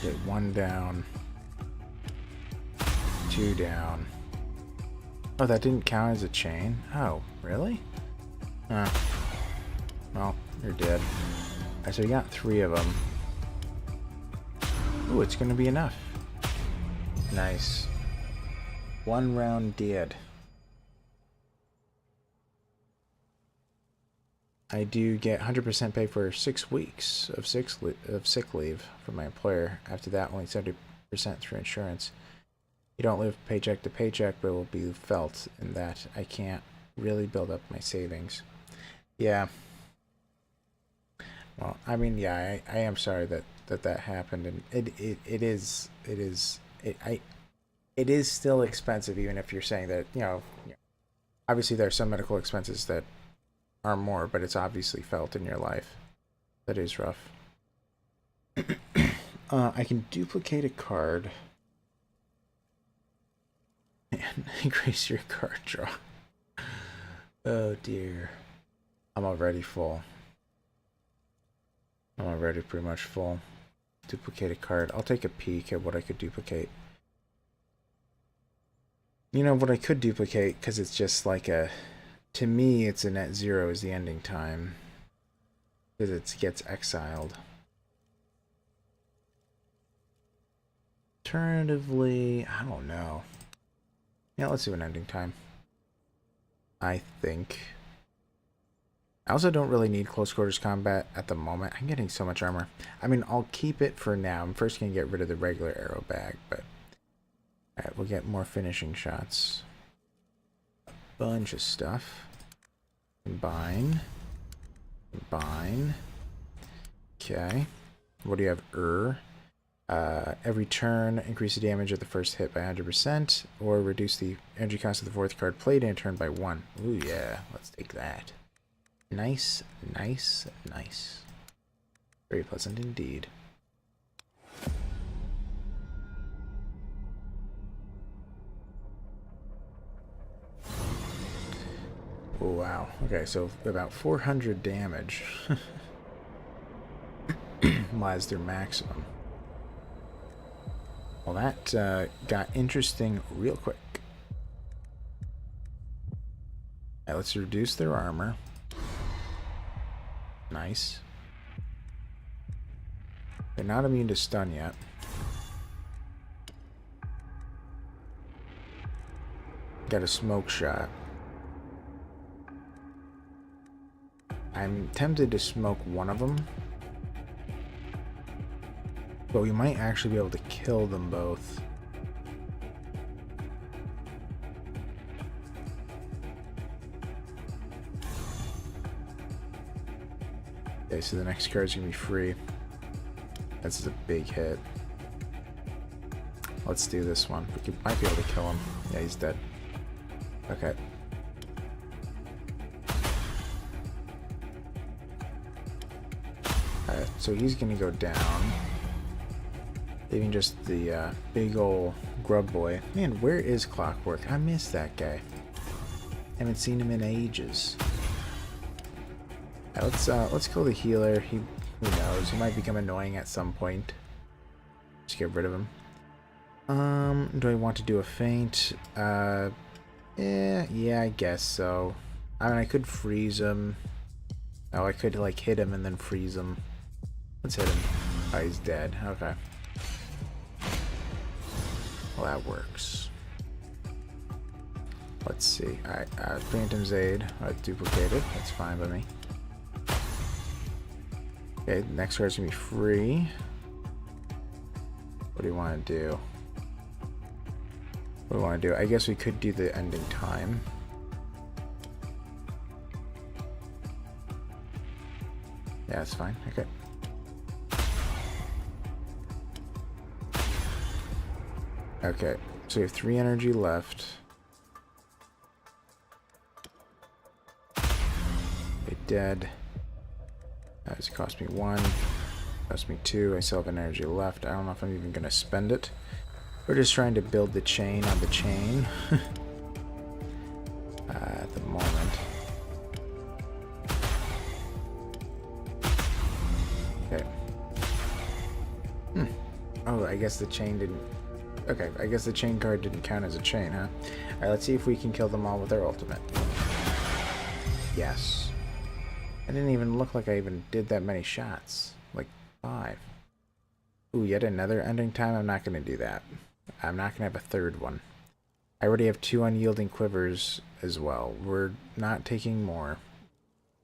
Get 1 down. 2 down. Oh, that didn't count as a chain? Oh, really? Well, you're dead. Alright, so we got 3 of them. Ooh, it's gonna be enough. Nice. 1 round dead. I do get 100% pay for 6 weeks of sick leave from my employer. After that, only 70% through insurance. You don't live paycheck to paycheck, but it will be felt in that I can't really build up my savings. Yeah. Well, I mean, yeah, I am sorry that happened, and it is still expensive, even if you're saying that, obviously there are some medical expenses that are more, but it's obviously felt in your life. That is rough. I can duplicate a card. And increase your card draw. Oh dear. I'm already full. I'm already pretty much full. Duplicate a card. I'll take a peek at what I could duplicate. You know what I could duplicate, because it's just like a... To me, it's a net 0 is the ending time. Because it gets exiled. Alternatively, I don't know. Yeah, let's do an ending time. I think I also don't really need close quarters combat at the moment. I'm getting so much armor. I mean, I'll keep it for now. I'm first going to get rid of the regular arrow bag, but... Alright, we'll get more finishing shots. A bunch of stuff. Combine. Combine. Okay. What do you have? Every turn, increase the damage of the first hit by 100%, or reduce the energy cost of the fourth card played in a turn by 1. Ooh, yeah. Let's take that. Nice, nice, nice. Very pleasant indeed. Oh, wow. Okay, so about 400 damage. Lies their maximum. Well, that got interesting real quick. Alright, let's reduce their armor. Nice. They're not immune to stun yet. Got a smoke shot. I'm tempted to smoke one of them. But we might actually be able to kill them both. Okay, so the next card's gonna be free. That's a big hit. Let's do this one. We might be able to kill him. Yeah, he's dead. Okay. Alright, so he's gonna go down. Leaving just the big ol' grub boy. Man, where is Clockwork? I miss that guy. Haven't seen him in ages. Right, let's kill the healer. Who knows? He might become annoying at some point. Just get rid of him. Do I want to do a feint? Yeah, I guess so. I mean, I could freeze him. Oh, I could like hit him and then freeze him. Let's hit him. Oh, he's dead. Okay. Well, that works. Let's see. Alright, Phantom's Aid. Duplicated. That's fine by me. Okay, the next card's gonna be free. What do you want to do? What do we want to do? I guess we could do the ending time. Yeah, that's fine. Okay. Okay, so we have 3 energy left. Okay, dead. That's cost me 1. Cost me 2. I still have an energy left. I don't know if I'm even going to spend it. We're just trying to build the chain on the chain. At the moment. Okay. Oh, I guess the chain didn't... Okay, I guess the chain card didn't count as a chain, huh? Alright, let's see if we can kill them all with our ultimate. Yes. I didn't even look like I even did that many shots. Like 5. Ooh, yet another ending time? I'm not going to do that. I'm not going to have a third one. I already have 2 unyielding quivers as well. We're not taking more.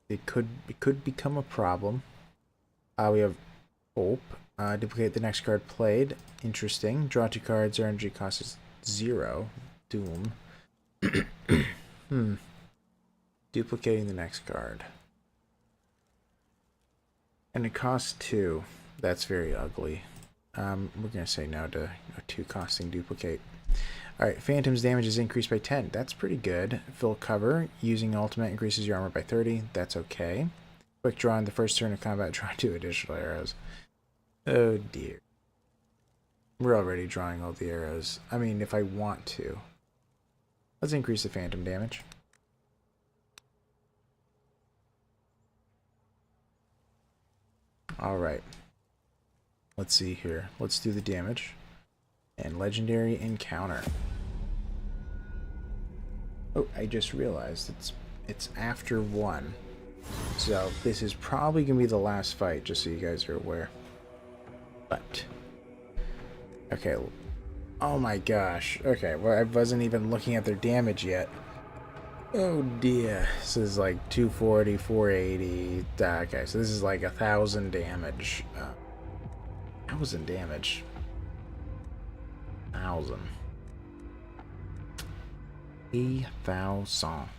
It could become a problem. We have Hope. Duplicate the next card played. Interesting. Draw 2 cards. Our energy cost is 0. Doom. Duplicating the next card. And it costs 2. That's very ugly. We're going to say no to a 2 costing duplicate. Alright, Phantom's damage is increased by 10. That's pretty good. Full cover. Using ultimate increases your armor by 30. That's okay. Quick draw on the first turn of combat. Draw 2 additional arrows. Oh dear. We're already drawing all the arrows. I mean, if I want to. Let's increase the Phantom damage. Alright. Let's see here. Let's do the damage. And legendary encounter. Oh, I just realized it's after 1. So this is probably going to be the last fight, just so you guys are aware. But okay. Oh my gosh. Okay, well, I wasn't even looking at their damage yet. Oh dear. This is like 240, 480. Okay, so this is like 1,000 damage. 1,000 damage. 1,000. 1,000.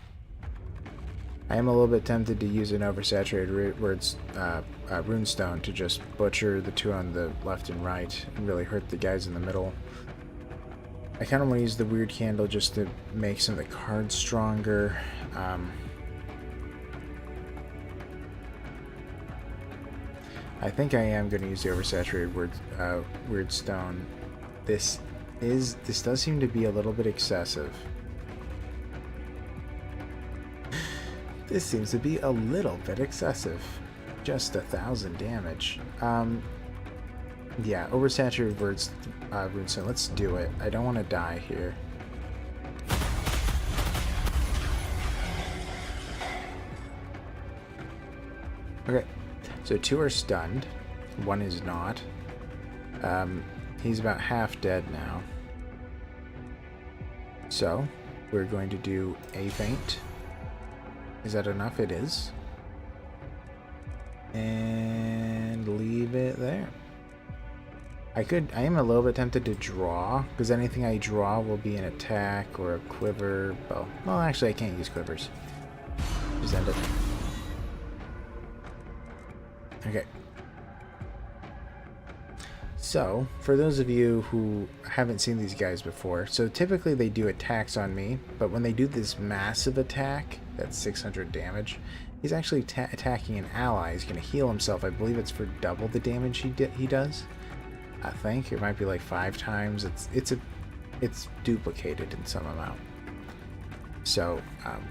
I am a little bit tempted to use an oversaturated runestone to just butcher the two on the left and right and really hurt the guys in the middle. I kind of want to use the weird candle just to make some of the cards stronger. I think I am going to use the oversaturated weird stone. This does seem to be a little bit excessive. This seems to be a little bit excessive. Just 1,000 damage. Yeah, oversaturated runestone. Let's do it. I don't want to die here. Okay, so 2 are stunned. 1 is not. He's about half dead now. So, we're going to do a feint. Is that enough? It is. And leave it there. I am a little bit tempted to draw, because anything I draw will be an attack or a quiver. Well, actually I can't use quivers. Just end it. Okay. So, for those of you who haven't seen these guys before, so typically they do attacks on me, but when they do this massive attack, that's 600 damage, he's actually attacking an ally. He's going to heal himself. I believe it's for double the damage he does. I think it might be like 5 times. It's duplicated in some amount. So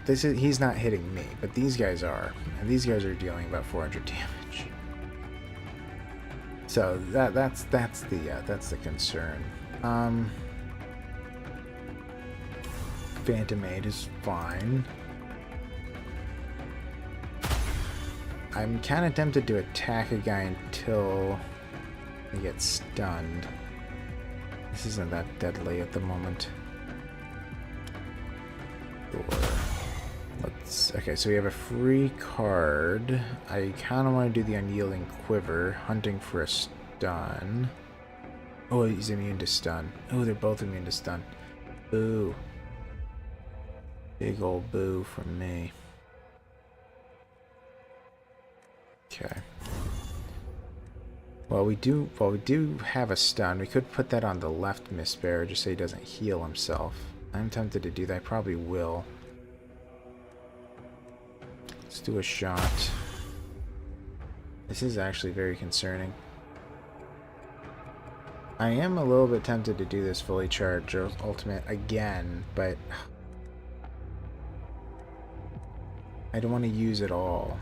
he's not hitting me, but these guys are, and these guys are dealing about 400 damage. So that's the concern. Phantom Aid is fine. I'm kind of tempted to attack a guy until he gets stunned. This isn't that deadly at the moment. Okay, so we have a free card. I kind of want to do the Unyielding Quiver, hunting for a stun. Oh, he's immune to stun. Oh, they're both immune to stun. Boo. Big old boo from me. Okay. Well, we do have a stun. We could put that on the left Mistbearer just so he doesn't heal himself. I'm tempted to do that. I probably will. Let's do a shot. This is actually very concerning. I am a little bit tempted to do this fully charged ultimate again, but I don't want to use it all.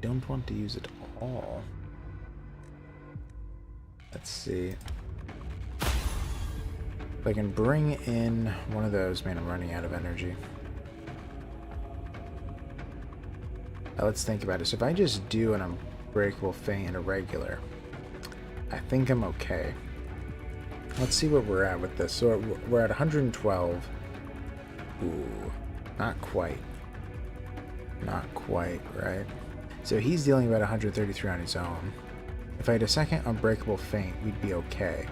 Don't want to use it all. Let's see. If I can bring in one of those, man, I'm running out of energy. Now let's think about it. So if I just do an Unbreakable Feint and a regular, I think I'm okay. Let's see what we're at with this. So we're at 112. Ooh, not quite. Not quite, right? So he's dealing about 133 on his own. If I had a second Unbreakable Feint, we'd be okay.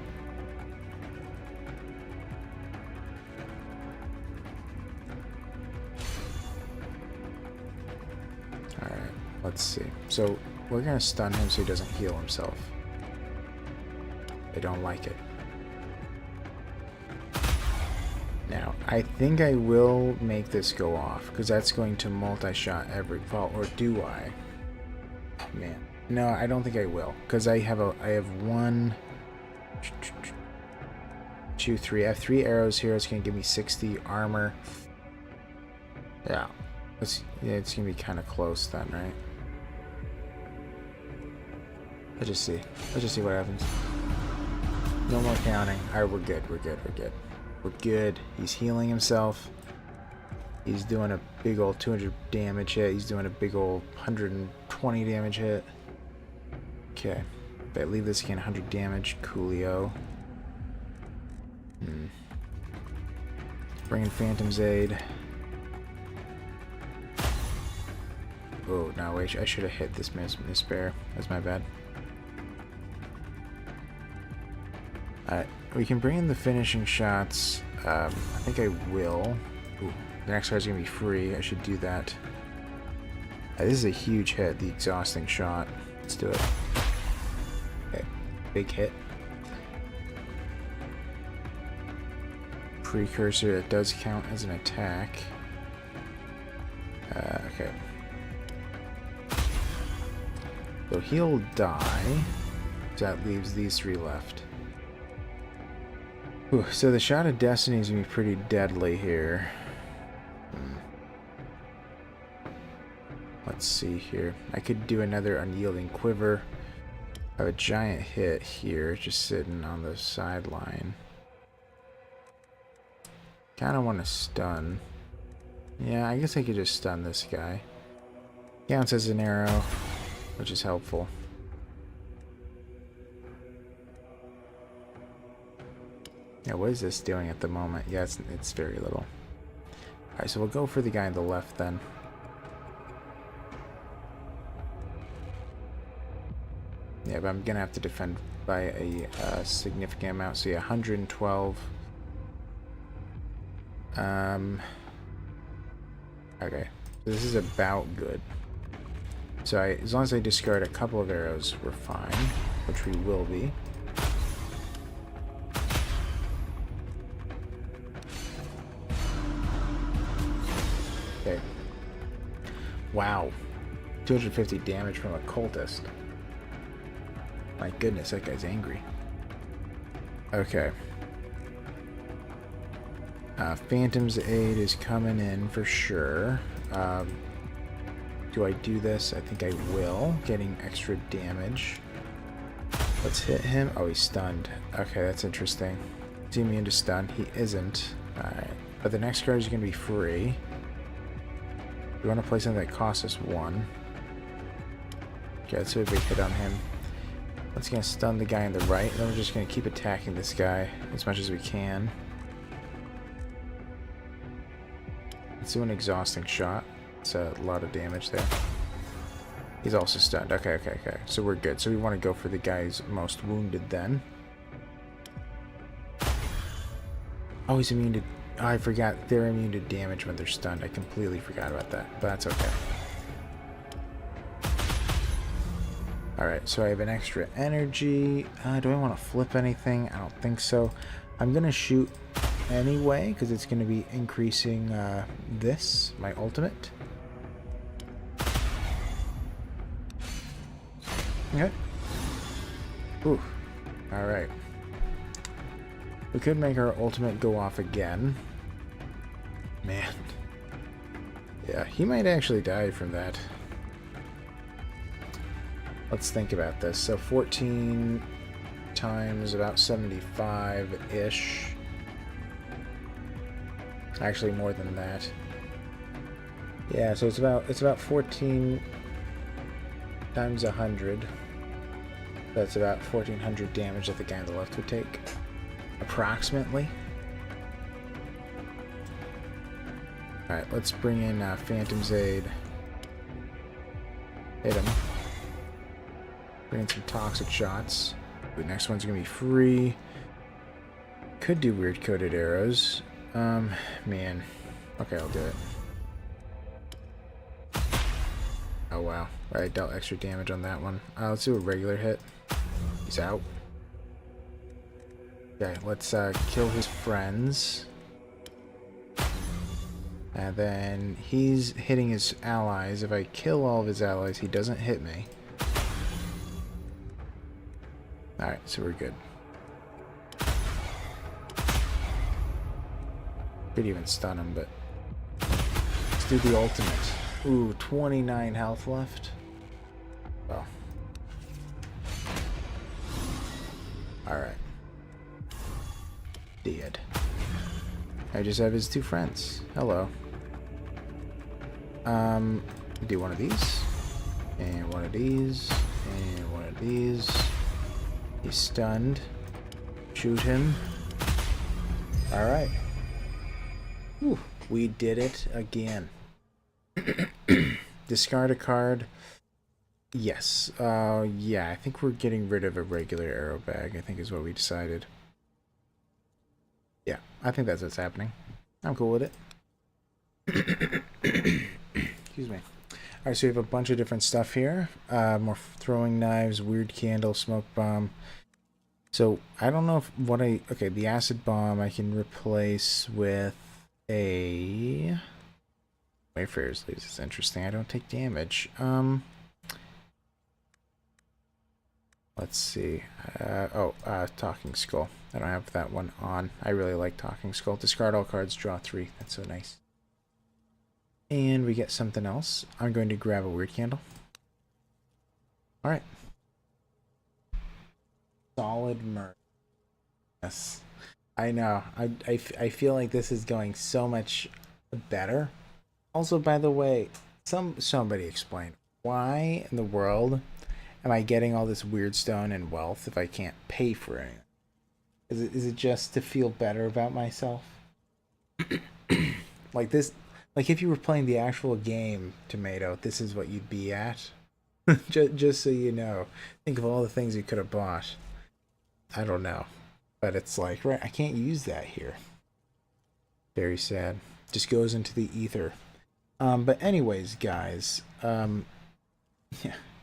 Alright, let's see. So we're going to stun him so he doesn't heal himself. I don't like it. Now, I think I will make this go off, because that's going to multi-shot every fall, or do I? Oh, man. No, I don't think I will, because I have 1, 2, 3. I have 3 arrows here. It's going to give me 60 armor. Yeah. It's going to be kind of close then, right? Let's just see. Let's just see what happens. No more counting. Alright, we're good. We're good. We're good. We're good. He's healing himself. He's doing a big old 200 damage hit. He's doing a big old 120 damage hit. Okay. If I leave this again, 100 damage. Coolio. Bringing Phantom's Aid. Oh, no, wait. I should have hit this miss bear. That's my bad. Alright. We can bring in the finishing shots. I think I will. Ooh, the next card's going to be free. I should do that. This is a huge hit. The exhausting shot. Let's do it. Okay. Big hit. Precursor. That does count as an attack. Okay. So he'll die. That leaves these three left. Ooh, so the shot of destiny is going to be pretty deadly here. Let's see here. I could do another unyielding quiver. I have a giant hit here, just sitting on the sideline. Kind of want to stun. Yeah, I guess I could just stun this guy. Counts as an arrow, which is helpful. Yeah, what is this doing at the moment? Yeah, it's very little. Alright, so we'll go for the guy on the left then. Yeah, but I'm gonna have to defend by a significant amount. So yeah, 112. Okay, so this is about good. So as long as I discard a couple of arrows, we're fine, which we will be. Okay. Wow. 250 damage from a cultist. My goodness, that guy's angry. Okay. Phantom's Aid is coming in for sure. Do I do this? I think I will. Getting extra damage. Let's hit him. Oh, he's stunned. Okay, that's interesting. Is he immune to stun? He isn't. Alright. But the next card is going to be free. We want to play something that costs us 1. Okay, let's do a big hit on him. Let's gonna stun the guy on the right, and then we're just gonna keep attacking this guy as much as we can. Let's do an exhausting shot. It's a lot of damage there. He's also stunned. Okay. So we're good. So we want to go for the guy who's most wounded then. Oh, he's immune to... Oh, I forgot. They're immune to damage when they're stunned. I completely forgot about that. But that's okay. Alright, so I have an extra energy. Do I want to flip anything? I don't think so. I'm going to shoot anyway, because it's going to be increasing this, my ultimate. Okay. Ooh. Alright. We could make our ultimate go off again. Man. Yeah, he might actually die from that. Let's think about this. So 14 times about 75-ish. Actually more than that. Yeah, so it's about 14 times 100. That's about 1400 damage that the guy on the left would take. Approximately. Alright, let's bring in Phantom's Aid. Hit him. Bring in some toxic shots. The next one's gonna be free. Could do weird coated arrows. Man. Okay, I'll do it. Oh wow. I dealt extra damage on that one. Let's do a regular hit. He's out. Okay, let's kill his friends. And then he's hitting his allies. If I kill all of his allies, he doesn't hit me. Alright, so we're good. Could even stun him, but... Let's do the ultimate. Ooh, 29 health left. Oh. Alright. Dead. I just have his two friends. Hello. Do one of these. And one of these. And one of these. He's stunned. Shoot him. Alright. We did it again. Discard a card. Yes. Yeah, I think we're getting rid of a regular arrow bag, I think is what we decided. Yeah, I think that's what's happening. I'm cool with it. Excuse me. Alright, so we have a bunch of different stuff here. More throwing knives, weird candle, smoke bomb. So, I don't know if what I... Okay, the acid bomb I can replace with a... Wayfarer's Leaves is interesting. I don't take damage. Let's see. Talking Skull. I don't have that one on. I really like Talking Skull. Discard all cards, draw 3. That's so nice. And we get something else. I'm going to grab a weird candle. Alright. Solid murder. Yes. I know. I feel like this is going so much better. Also, by the way, somebody explain. Why in the world am I getting all this weird stone and wealth if I can't pay for it? Is it just to feel better about myself? Like this, like if you were playing the actual game, Tomato, this is what you'd be at. just so you know. Think of all the things you could have bought. I don't know. But it's like, right, I can't use that here. Very sad. Just goes into the ether. But anyways, guys, yeah,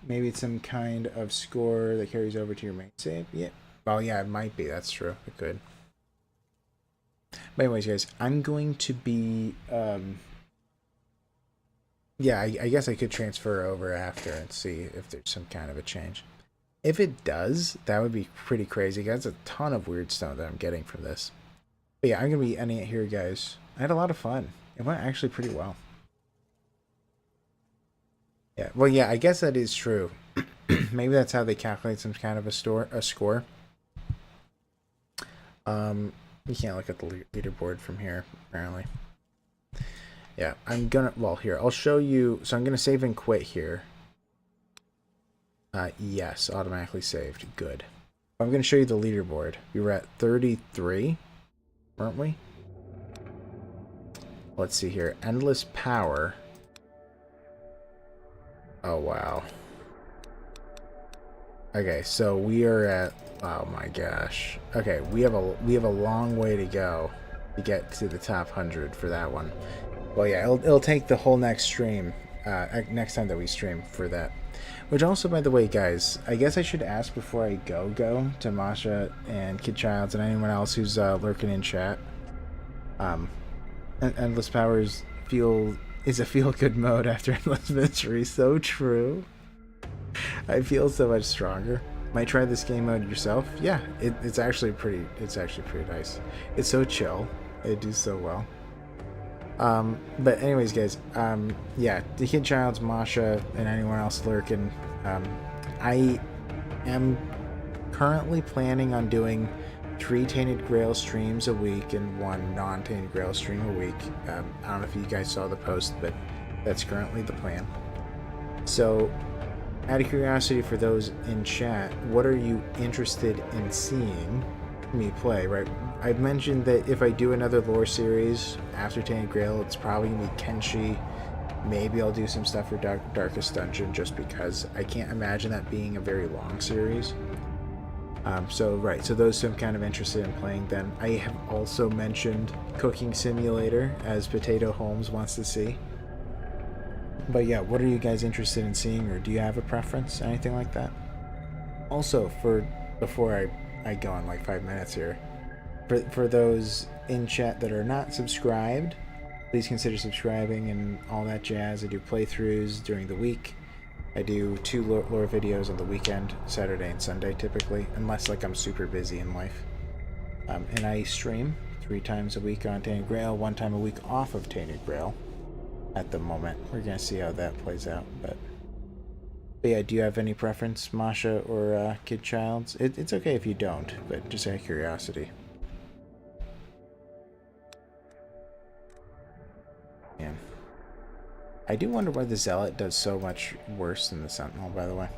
maybe it's some kind of score that carries over to your main save. Yeah. Well, yeah, it might be. That's true. It could. But anyways, guys, I'm going to be, yeah, I guess I could transfer over after and see if there's some kind of a change. If it does, that would be pretty crazy. That's a ton of weird stuff that I'm getting from this. But yeah, I'm going to be ending it here, guys. I had a lot of fun. It went actually pretty well. Yeah, well, yeah, I guess that is true. Maybe that's how they calculate some kind of a score. You can't look at the leaderboard from here, apparently. Yeah, I'm gonna, well, here, I'll show you. So I'm gonna save and quit here. Yes, automatically saved. Good. I'm gonna show you the leaderboard. We were at 33, weren't we? Let's see here. Endless Power. Oh, wow. Okay, so we are at, oh my gosh. Okay, we have a long way to go to get to the top 100 for that one. Well, yeah, it'll take the whole next stream, next time that we stream for that. Which also, by the way, guys, I guess I should ask before I go to Masha and Kid Childs and anyone else who's lurking in chat. Endless Powers is a feel-good mode after Endless Mystery. So true. I feel so much stronger. Might try this game mode yourself. Yeah, it's actually pretty nice. It's so chill. It do so well. But anyways, guys, yeah, the Kid Childs, Masha, and anyone else lurking, I am currently planning on doing 3 Tainted Grail streams a week and 1 non-Tainted Grail stream a week. I don't know if you guys saw the post, but that's currently the plan. So, out of curiosity for those in chat, what are you interested in seeing me play, right? I've mentioned that if I do another lore series after Tainted Grail, it's probably going to be Kenshi. Maybe I'll do some stuff for Darkest Dungeon, just because I can't imagine that being a very long series. So those who I'm kind of interested in playing then. I have also mentioned Cooking Simulator, as Potato Holmes wants to see. But yeah, what are you guys interested in seeing, or do you have a preference, anything like that? Also, before I go on like 5 minutes here, for those in chat that are not subscribed, please consider subscribing and all that jazz. I do playthroughs during the week. I do 2 lore videos on the weekend, Saturday and Sunday typically, unless like I'm super busy in life. And I stream 3 times a week on Tainted Grail, 1 time a week off of Tainted Grail. At the moment, we're gonna see how that plays out. But yeah, do you have any preference, Masha or Kid Childs? It's okay if you don't, but just out of curiosity. Man. I do wonder why the Zealot does so much worse than the Sentinel, by the way.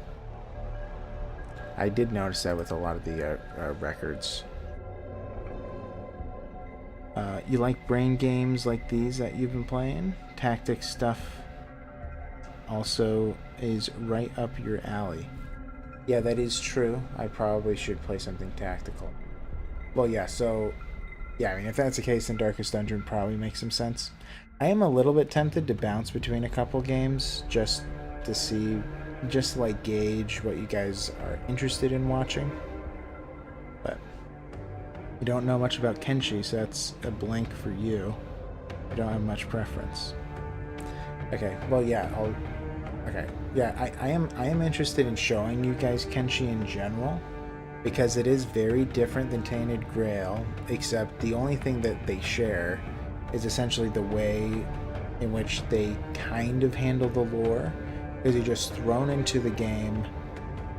I did notice that with a lot of the records. You like brain games like these that you've been playing? Tactics stuff? also is right up your alley. Yeah, that is true. I probably should play something tactical. Well, yeah, so... Yeah, I mean, if that's the case, then Darkest Dungeon probably makes some sense. I am a little bit tempted to bounce between a couple games just to see, just to, like, gauge what you guys are interested in watching. But you don't know much about Kenshi, so that's a blank for you. I don't have much preference. Okay, well, yeah, okay, yeah, I am interested in showing you guys Kenshi in general, because it is very different than Tainted Grail, except the only thing that they share is essentially the way in which they kind of handle the lore. Because you're just thrown into the game.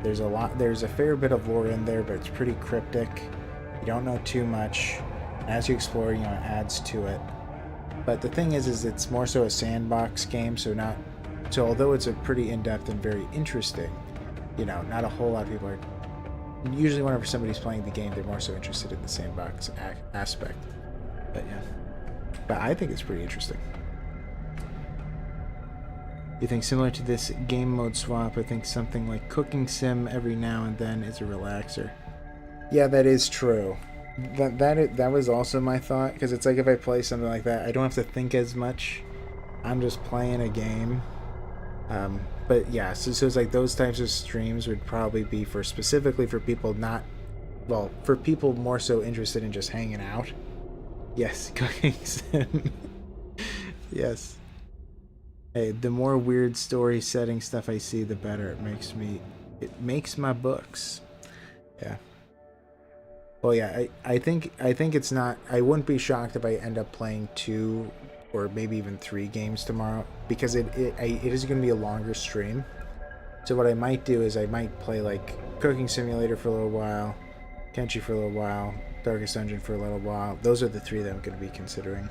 There's a fair bit of lore in there, but it's pretty cryptic. You don't know too much. As you explore, it adds to it. But the thing is it's more so a sandbox game, so although it's a pretty in-depth and very interesting, not a whole lot of people are. Usually whenever somebody's playing the game, they're more so interested in the sandbox aspect. But yeah. But I think it's pretty interesting. You think similar to this game mode swap, I think something like Cooking Sim every now and then is a relaxer. Yeah, that is true. That was also my thought, because it's like if I play something like that, I don't have to think as much. I'm just playing a game. But yeah, so it's like those types of streams would probably be specifically for people for people more so interested in just hanging out. Yes, Cooking Sim. Yes. Hey, the more weird story setting stuff I see, the better. It makes my books. Yeah. Well, yeah, I think it's not. I wouldn't be shocked if I end up playing 2 or maybe even 3 games tomorrow, because it is going to be a longer stream. So what I might do is I might play like Cooking Simulator for a little while, Kenshi for a little while, Darkest Dungeon for a little while. Those are the 3 that I'm going to be considering,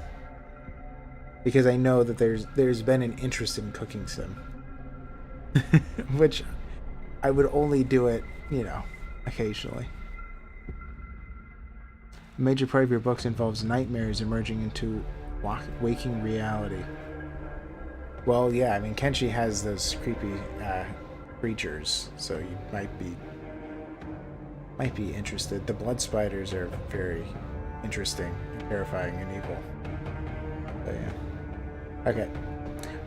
because I know that there's been an interest in Cooking Sim, which I would only do it, occasionally. A major part of your books involves nightmares emerging into waking reality. Well, yeah, I mean, Kenshi has those creepy creatures, so you might be interested. The blood spiders are very interesting, terrifying, and evil. But yeah. Okay.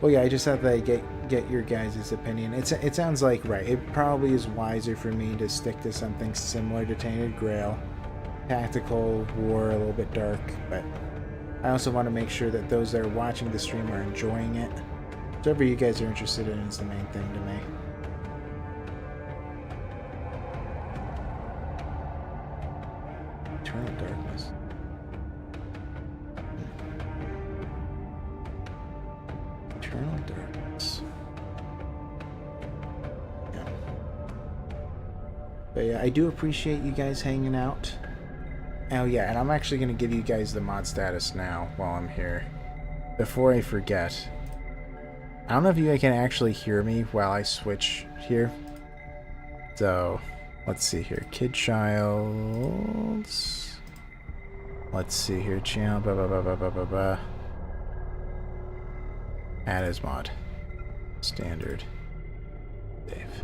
Well, yeah, I just thought that I'd get your guys' opinion. It sounds like, right, it probably is wiser for me to stick to something similar to Tainted Grail. Tactical, war, a little bit dark, but I also want to make sure that those that are watching the stream are enjoying it. Whatever you guys are interested in is the main thing to me. Eternal Darkness. Eternal Darkness. Yeah. But yeah, I do appreciate you guys hanging out. Oh yeah, and I'm actually going to give you guys the mod status now while I'm here. Before I forget. I don't know if you can actually hear me while I switch here. So, let's see here. Kid Childs. Let's see here. Channel. Add as mod. Standard. Save.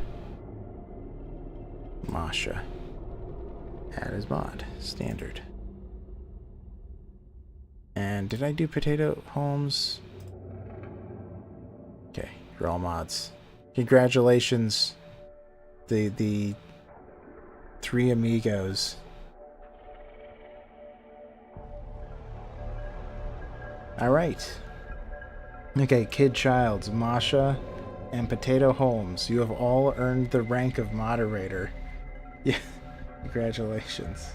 Masha. Add as mod. Standard. And did I do Potato Holmes? Okay, you're all mods. Congratulations, the 3 amigos. All right. Okay, Kid Childs, Masha, and Potato Holmes. You have all earned the rank of moderator. Yeah, congratulations.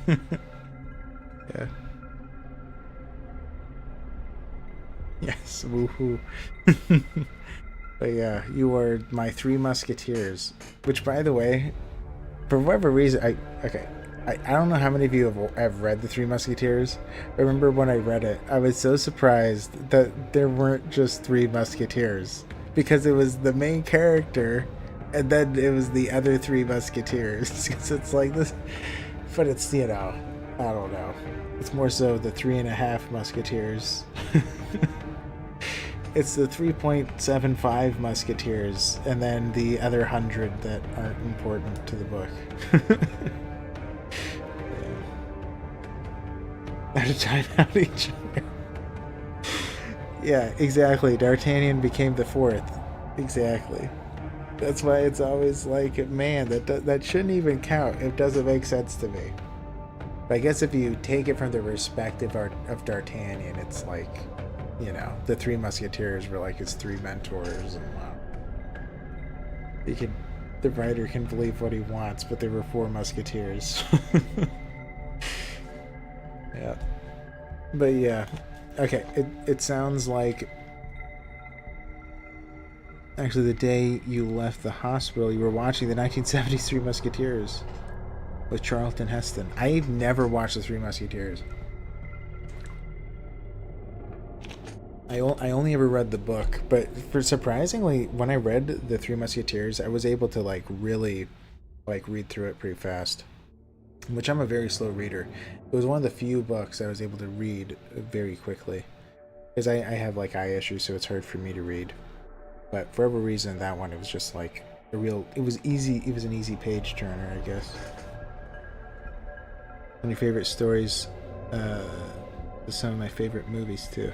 Yeah. Yes, woohoo. But yeah, you are my 3 musketeers. Which, by the way, for whatever reason, I don't know how many of you have read the 3 Musketeers. I remember when I read it, I was so surprised that there weren't just 3 Musketeers, because it was the main character, and then it was the other 3 Musketeers. Because it's like this, but it's, I don't know. It's more so the 3.5 Musketeers. It's the 3.75 musketeers, and then the other 100 that aren't important to the book. At a time out each other. Yeah, exactly. D'Artagnan became the fourth. Exactly. That's why it's always like, man, that shouldn't even count. It doesn't make sense to me. But I guess if you take it from the perspective of D'Artagnan, it's like, you know, the three musketeers were like his three mentors, and the writer can believe what he wants, but there were four musketeers. Yeah. But yeah. Okay, it sounds like actually the day you left the hospital you were watching the 1973 Musketeers with Charlton Heston. I've never watched the Three Musketeers. I only ever read the book, but for surprisingly, when I read the Three Musketeers, I was able to like really like read through it pretty fast, which I'm a very slow reader. It was one of the few books I was able to read very quickly because I have like eye issues, so it's hard for me to read. But for whatever reason, that one, it was just like a real, it was easy, it was an easy page turner, I guess. One of your favorite stories, some of my favorite movies too.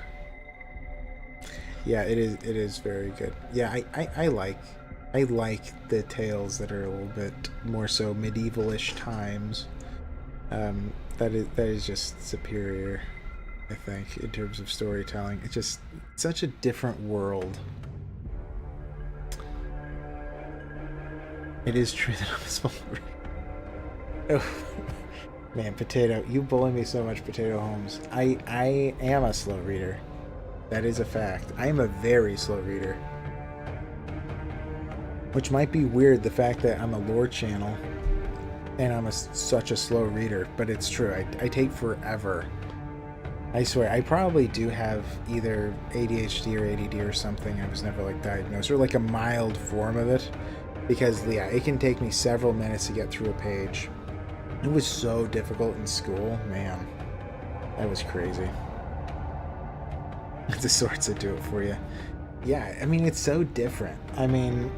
Yeah, it is very good. Yeah, I like the tales that are a little bit more so medieval-ish times. That is just superior, I think, in terms of storytelling. It's just such a different world. It is true that I'm a small reader. Oh, man, Potato, you bully me so much, Potato Holmes. I am a slow reader. That is a fact. I am a very slow reader. Which might be weird, the fact that I'm a lore channel and I'm such a slow reader, but it's true. I take forever. I swear, I probably do have either ADHD or ADD or something. I was never like diagnosed, or like a mild form of it. Because, yeah, it can take me several minutes to get through a page. It was so difficult in school. Man, that was crazy. The sorts that do it for you. Yeah, I mean, it's so different. I mean,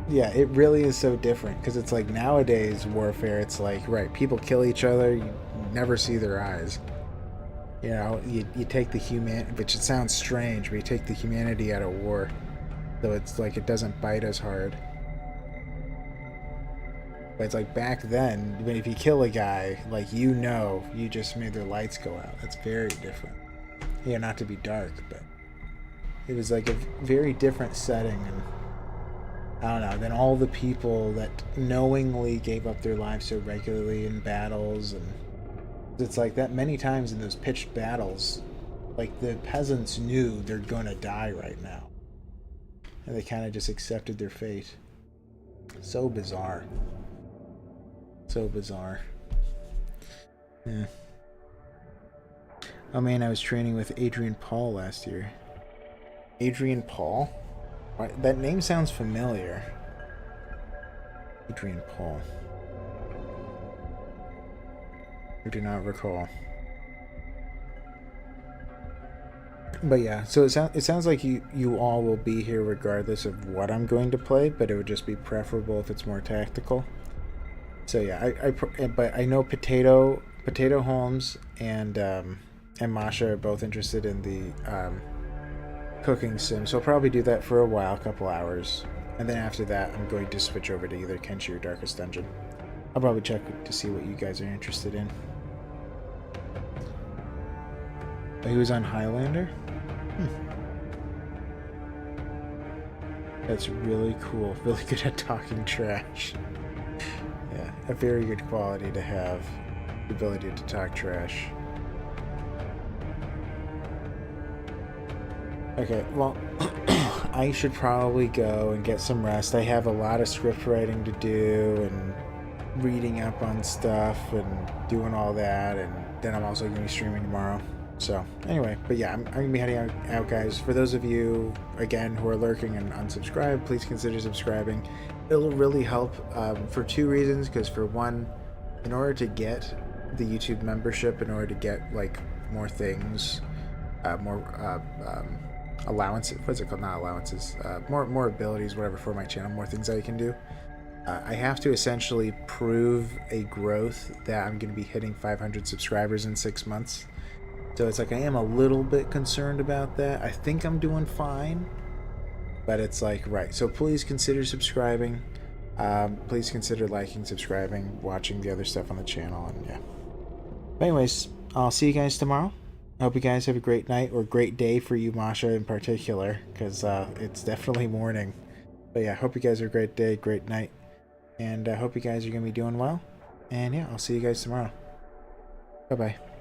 yeah, it really is so different. Because it's like nowadays warfare, it's like, right, people kill each other. You never see their eyes. You know, you take the which it sounds strange, but you take the humanity out of war. So it's like it doesn't bite as hard. But it's like back then, if you kill a guy, like, you know, you just made their lights go out. That's very different. Yeah, not to be dark, but it was like a very different setting, and I don't know, than all the people that knowingly gave up their lives so regularly in battles. And it's like that many times in those pitched battles, like the peasants knew they're gonna die right now, and they kind of just accepted their fate. So bizarre. So bizarre. Yeah. Oh man, I was training with Adrian Paul last year. Adrian Paul? That name sounds familiar. Adrian Paul. I do not recall. But yeah, so it sounds like you all will be here regardless of what I'm going to play, but it would just be preferable if it's more tactical. So yeah, but I know Potato Holmes and Masha are both interested in the cooking sim, so I'll probably do that for a while, a couple hours, and then after that I'm going to switch over to either Kenshi or Darkest Dungeon. I'll probably check to see what you guys are interested in. Oh, he was on Highlander? That's really cool. Really good at talking trash. Yeah, a very good quality to have, the ability to talk trash. Okay, well, I should probably go and get some rest. I have a lot of script writing to do and reading up on stuff and doing all that, and then I'm also going to be streaming tomorrow. So, anyway, but yeah, I'm going to be heading out, guys. For those of you, again, who are lurking and unsubscribed, please consider subscribing. It'll really help for two reasons, because for one, in order to get the YouTube membership, in order to get, like, more things, more allowance. What's it called? Not allowances. More abilities, whatever, for my channel. More things I can do. I have to essentially prove a growth that I'm going to be hitting 500 subscribers in 6 months. So it's like I am a little bit concerned about that. I think I'm doing fine, but it's like, right. So please consider subscribing. Please consider liking, subscribing, watching the other stuff on the channel, and yeah. But anyways, I'll see you guys tomorrow. I hope you guys have a great night, or great day for you, Masha, in particular, because it's definitely morning. But yeah, I hope you guys have a great day, great night, and I hope you guys are going to be doing well. And yeah, I'll see you guys tomorrow. Bye-bye.